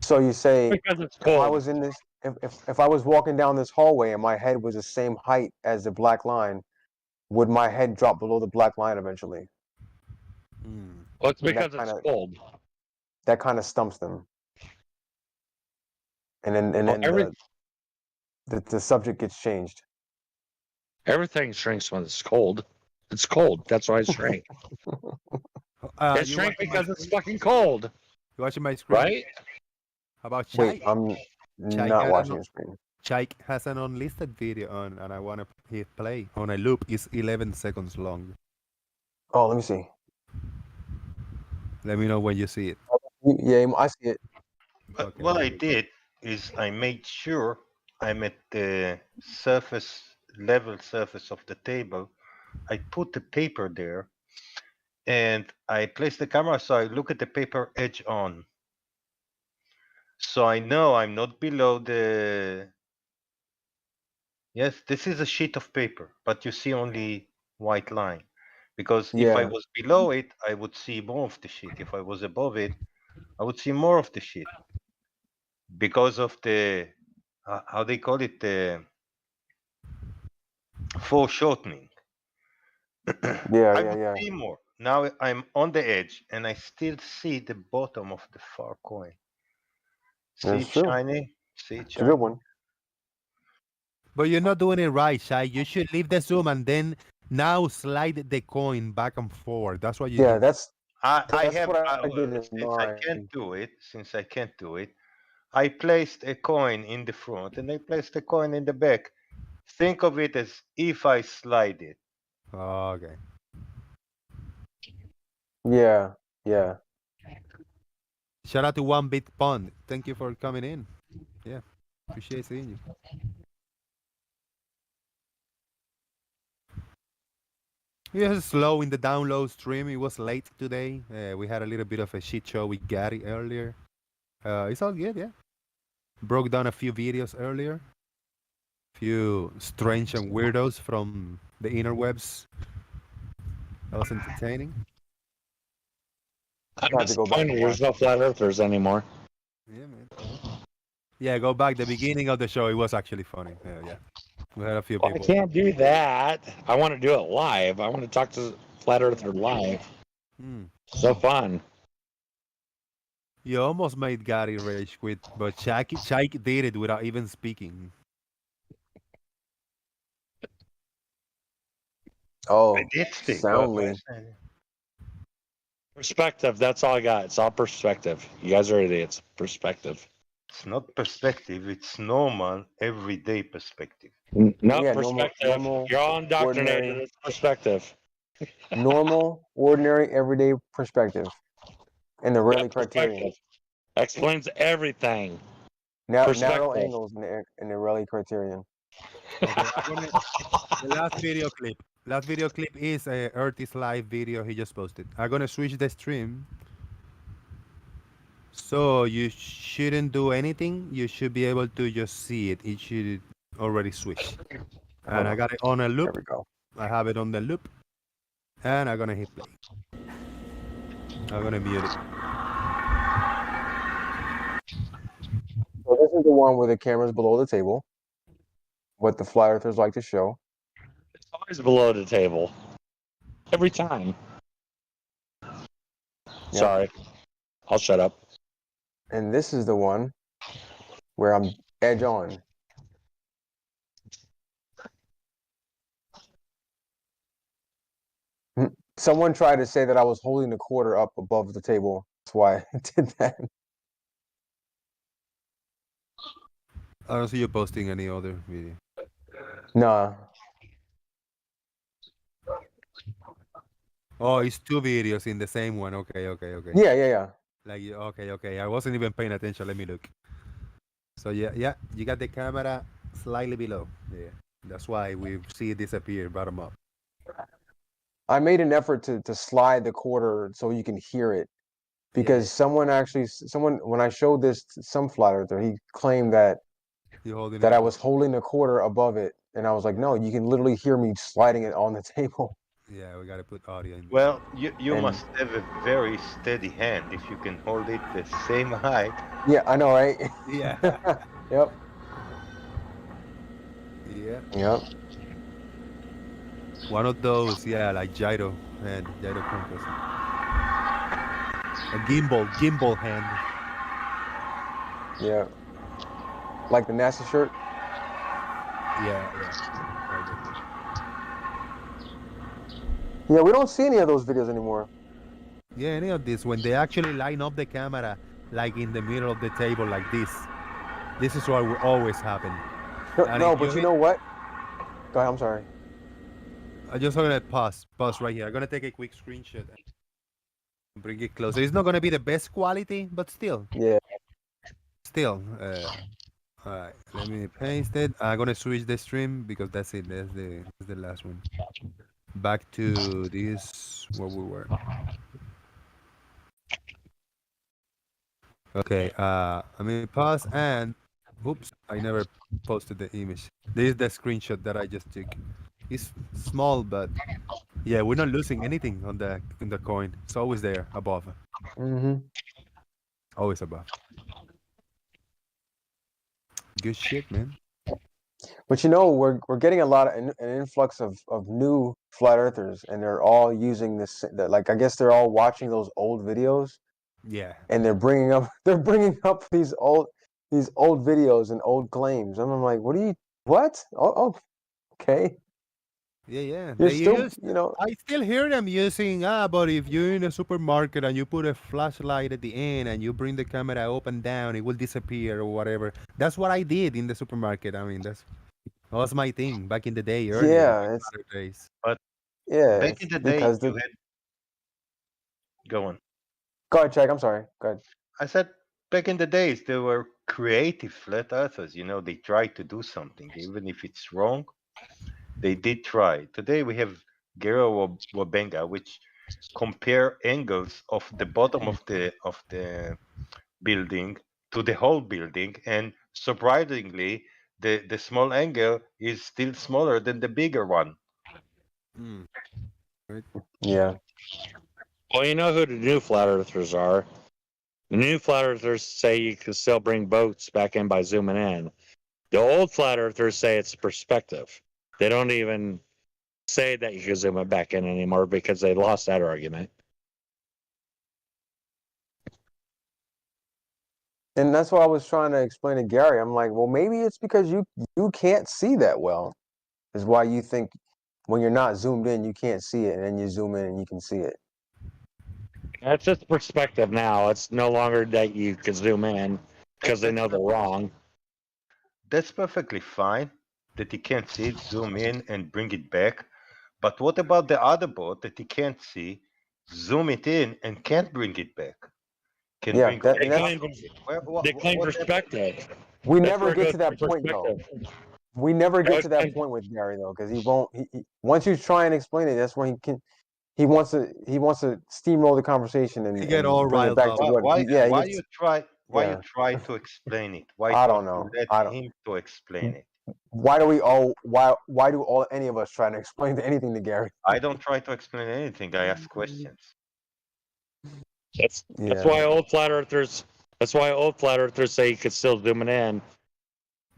So you say, if I was in this, if I was walking down this hallway and my head was the same height as the black line, would my head drop below the black line eventually? Well, it's because it's cold. That kind of stumps them. And then the subject gets changed. Everything shrinks when it's cold. It's cold. That's why it shrank. It shrank because it's fucking cold. You watching my screen? Right? How about Chai? Wait, I'm not watching your screen. Chai has an unlisted video on, and I want to hit play on a loop. It's 11 seconds long. Oh, let me see. Let me know when you see it. Yeah, I see it. But what I did is I made sure I'm at the level surface of the table. I put the paper there, and I place the camera so I look at the paper edge on. So I know I'm not below the... Yes, this is a sheet of paper, but you see only white line. Because if I was below it, I would see more of the sheet. If I was above it, I would see more of the sheet. Because of the, how they call it, the foreshortening. I would see more. Now I'm on the edge, and I still see the bottom of the far coin. See it shiny? See it shiny? It's a good one. But you're not doing it right, Shai. You should leave the zoom and then now slide the coin back and forward. That's what you do. I have, since I can't do it, I placed a coin in the front and I placed a coin in the back. Think of it as if I slide it. Oh, okay. Yeah. Shout out to 1-Bit Pond. Thank you for coming in. Yeah, appreciate seeing you. It was slow in the download stream. It was late today. We had a little bit of a shit show with Gary earlier. It's all good, yeah. Broke down a few videos earlier. Few strange and weirdos from the interwebs. That was entertaining. I'm disappointed there's no flat earthers anymore. Yeah, man. Yeah, go back. The beginning of the show, it was actually funny. Yeah. We had a few people. I can't do that. I want to do it live. I want to talk to Flat Earther live. So fun. You almost made Gary rage quit, but Chike did it without even speaking. Oh, I did speak. soundly. Perspective. That's all I got. It's all perspective. You guys are idiots. Perspective. It's not perspective. It's normal, everyday perspective. No Yeah, perspective. normal, You're all indoctrinated. ordinary, It's perspective. normal, ordinary, everyday perspective, and the Yeah, Rayleigh criterion. perspective. Explains everything. Now, narrow Perspective. angles in the Rayleigh criterion. Okay, the last video clip. Last video clip is Earth is Live video he just posted. I'm gonna switch the stream. So you shouldn't do anything. You should be able to just see it. It should already switch. And I got it on a loop. There we go. I have it on the loop. And I'm gonna hit play. I'm gonna mute it. So this is the one where the camera's below the table. What the flat earthers like to show. It's always below the table. Every time. Sorry. I'll shut up. And this is the one where I'm edge on. Someone tried to say that I was holding the quarter up above the table. That's why I did that. I don't see you posting any other video. Nah. Oh, it's two videos in the same one. Okay. Yeah. Like, okay. I wasn't even paying attention. Let me look. So yeah, you got the camera slightly below. Yeah, that's why we see it disappear bottom up. I made an effort to slide the quarter so you can hear it, because someone when I showed this to some flat earther, he claimed that I was holding the quarter above it, and I was like, no, you can literally hear me sliding it on the table. Yeah, we gotta put audio in. Well, you must have a very steady hand if you can hold it the same height. Yeah, I know, right? Yeah. Yep. Yeah. Yep. One of those, like gyro hand, gyro compass. A gimbal hand. Yeah. Like the NASA shirt? Yeah. Yeah, we don't see any of those videos anymore. Yeah, any of this. When they actually line up the camera, like in the middle of the table, like this. This is what will always happen. No, but you know what? Go ahead, I'm sorry. I'm just gonna pause right here. I'm gonna take a quick screenshot and bring it closer. It's not gonna be the best quality, but still. Yeah. Still. All right, let me paste it. I'm gonna switch the stream because that's it. That's the last one. Back to this where we were. Okay. I mean pause and oops, I never posted the image. This is the screenshot that I just took. It's small, but yeah, we're not losing anything on the coin. It's always there above. Always above. Good shit, man. But you know, we're getting a lot of an influx of new flat earthers, and they're all using this. Like, I guess they're all watching those old videos. Yeah. And they're bringing up these old videos and old claims. And I'm like, what? Oh, okay. Yeah. You're They still, use, I still hear them using, but if you're in a supermarket and you put a flashlight at the end and you bring the camera up and down, it will disappear or whatever. That's what I did in the supermarket. I mean, that was my thing back in the day. Earlier, days. But back in the day, you had... Go on. Go ahead, Jack. I'm sorry. Go ahead. I said back in the days, there were creative flat earthers. They tried to do something, even if it's wrong. They did try. Today we have Gero Wabenga, which compare angles of the bottom of the building to the whole building, and surprisingly, the small angle is still smaller than the bigger one. Right. Yeah. Well, you know who the new flat earthers are. The new flat earthers say you can still bring boats back in by zooming in. The old flat earthers say it's perspective. They don't even say that you can zoom it back in anymore because they lost that argument. And that's what I was trying to explain to Gary. I'm like, well, maybe it's because you can't see that well. Is why you think when you're not zoomed in, you can't see it, and then you zoom in and you can see it. That's just perspective now. It's no longer that you can zoom in because they know they're wrong. That's perfectly fine that he can't see it, zoom in and bring it back. But what about the other boat that he can't see, zoom it in and can't bring it back? Can Yeah, bring that, back and that's, They claim perspective. we That's never where it get goes to that for point though. perspective. We never get to that And point with Gary though, because he won't. He once you try and explain it, that's when he can. He wants to steamroll the conversation and, He get all bring it riled back up. to what. why He gets, you try yeah. you try to explain it? Why I don't don't you know. let him to explain it? Why do we all? Why do all any of us try to explain anything to Gary? I don't try to explain anything. I ask questions. That's Yeah. why old flat earthers. That's why old flat earthers say you could still zoom it in.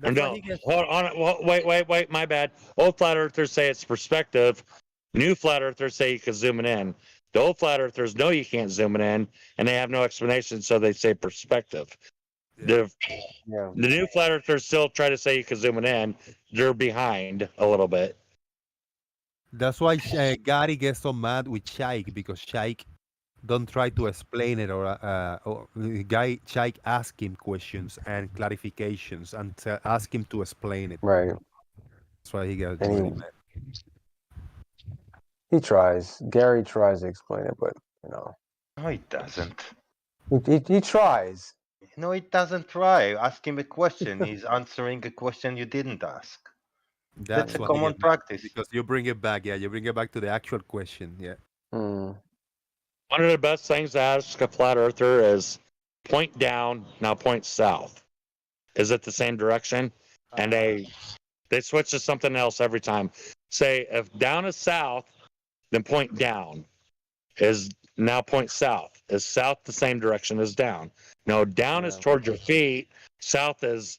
Or That's why no, he gets. hold on. Wait. My bad. Old flat earthers say it's perspective. New flat earthers say you can zoom it in. The old flat earthers know you can't zoom it in, and they have no explanation, so they say perspective. Yeah. The new flat earthers still try to say you can zoom it in. They're behind a little bit. That's why Gary gets so mad with Shaik, because Shaik don't try to explain it, or Shaik ask him questions and clarifications and ask him to explain it. Right. That's why he gets And really mad. he tries. Gary tries to explain it, but you know. No, he doesn't. He tries. No, he doesn't try. Ask him a question. He's answering a question you didn't ask. That's a why he common gets mad, practice. because you bring it back. Yeah, you bring it back to the actual question. Yeah. Mm. One of the best things to ask a flat earther is point down, now point south. Is it the same direction? And they switch to something else every time. Say if down is south, then point down. Is now point south. Is south the same direction as down? No, down is towards your feet. South is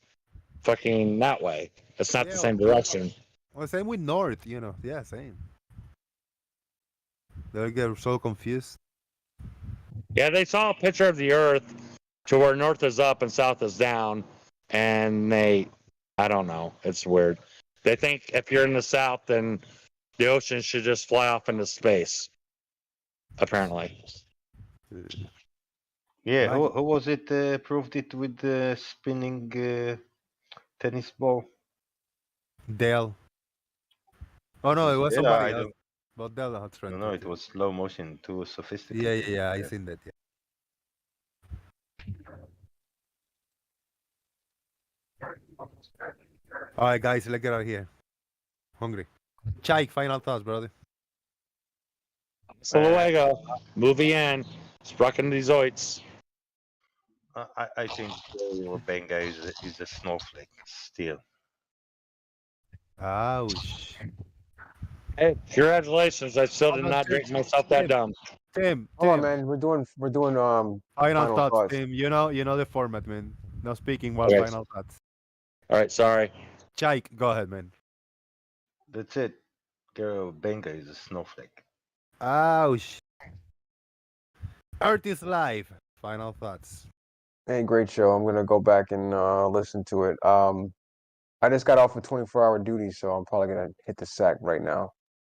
fucking that way. It's not the same direction. Well, same with north, you know. Yeah, same. They get so confused. Yeah, they saw a picture of the Earth to where north is up and south is down, and I don't know. It's weird. They think if you're in the south, then the ocean should just fly off into space. Apparently. Yeah, who was it proved it with the spinning tennis ball? Dale. Oh no, it was Yeah, somebody I else. don't. But Dale had tried. No, it was slow motion, too sophisticated. Yeah, I seen that. Yeah. All right, guys, let's get out of here. Hungry. Chike, final thoughts, brother. So luego, movie in. Sprachen die Zoids. I think Benga is a snowflake still. Ouch. Hey, congratulations! I still did not drink myself that dumb. Tim, Hold on, man. We're doing final thoughts, Tim. You know the format, man. No speaking while Okay. final thoughts. All right, sorry. Chike, go ahead, man. That's it. Girl, Benga is a snowflake. Ouch. Earth is live. Final thoughts. Hey, great show. I'm gonna go back and listen to it. I just got off a 24-hour duty, so I'm probably gonna hit the sack right now.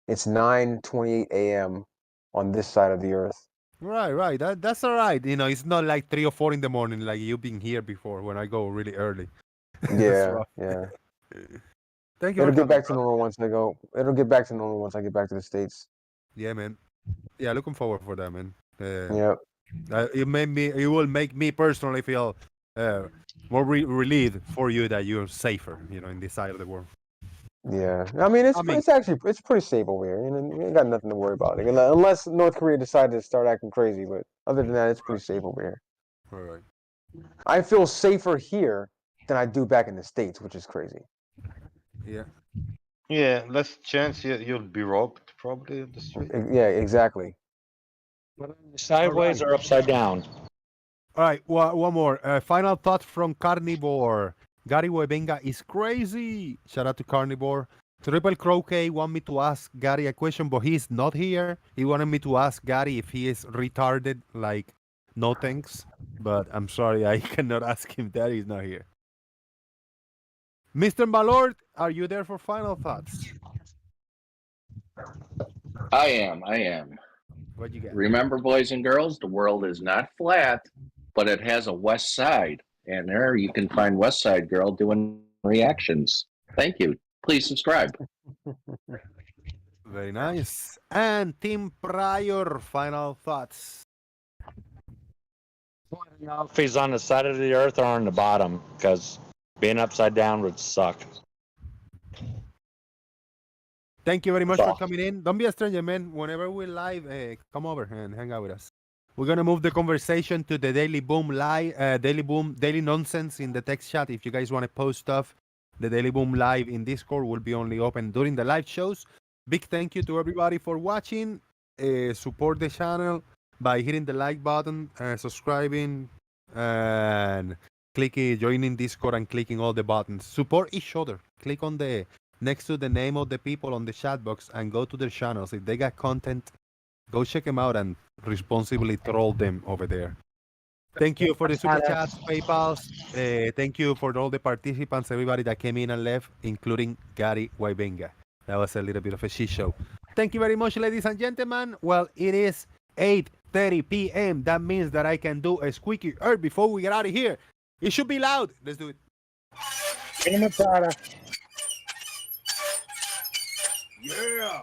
It's 9:28 a.m. on this side of the earth. Right. That's all right. You know, it's not like 3 or 4 in the morning like you've been here before when I go really early. Yeah. Thank you. It'll get back to normal once I go. It'll get back to normal once I get back to the States. Yeah, man. Yeah, looking forward for that, man. Yep. It will make me personally feel more relieved for you that you're safer, you know, in this side of the world. Yeah, I mean it's pretty safe over here. You know, we ain't got nothing to worry about, unless North Korea decided to start acting crazy. But other than that, it's pretty safe over here. All right. I feel safer here than I do back in the States, which is crazy. Yeah. Yeah, less chance you'll be robbed probably in the street. Yeah, exactly. Sideways or upside down? All right, one more. Final thought from Carnivore. Gary Webenga is crazy. Shout out to Carnivore. Triple Croquet want me to ask Gary a question, but he's not here. He wanted me to ask Gary if he is retarded, like no thanks. But I'm sorry, I cannot ask him that. He's not here. Mr. Malord, are you there for final thoughts? I am. What you got? Remember, boys and girls, the world is not flat, but it has a west side. And there you can find West Side Girl doing reactions. Thank you. Please subscribe. Very nice. And Tim Pryor, final thoughts. I don't know if he's on the side of the earth or on the bottom, because being upside down would suck. Thank you very much for coming in. Don't be a stranger, man. Whenever we're live, come over and hang out with us. We're gonna move the conversation to the Daily Boom live, Daily Nonsense in the text chat. If you guys want to post stuff, the Daily Boom live in Discord will be only open during the live shows. Big thank you to everybody for watching. Support the channel by hitting the like button, subscribing, and joining Discord and clicking all the buttons. Support each other. Click on the next to the name of the people on the chat box and go to their channels. If they got content, go check them out and responsibly troll them over there. Thank you for the super chats, PayPals. Thank you for all the participants, everybody that came in and left, including Gary Waibenga. That was a little bit of a shit show. Thank you very much, ladies and gentlemen. Well, it is 8:30 p.m. That means that I can do a squeaky earth before we get out of here. It should be loud. Let's do it. Yeah.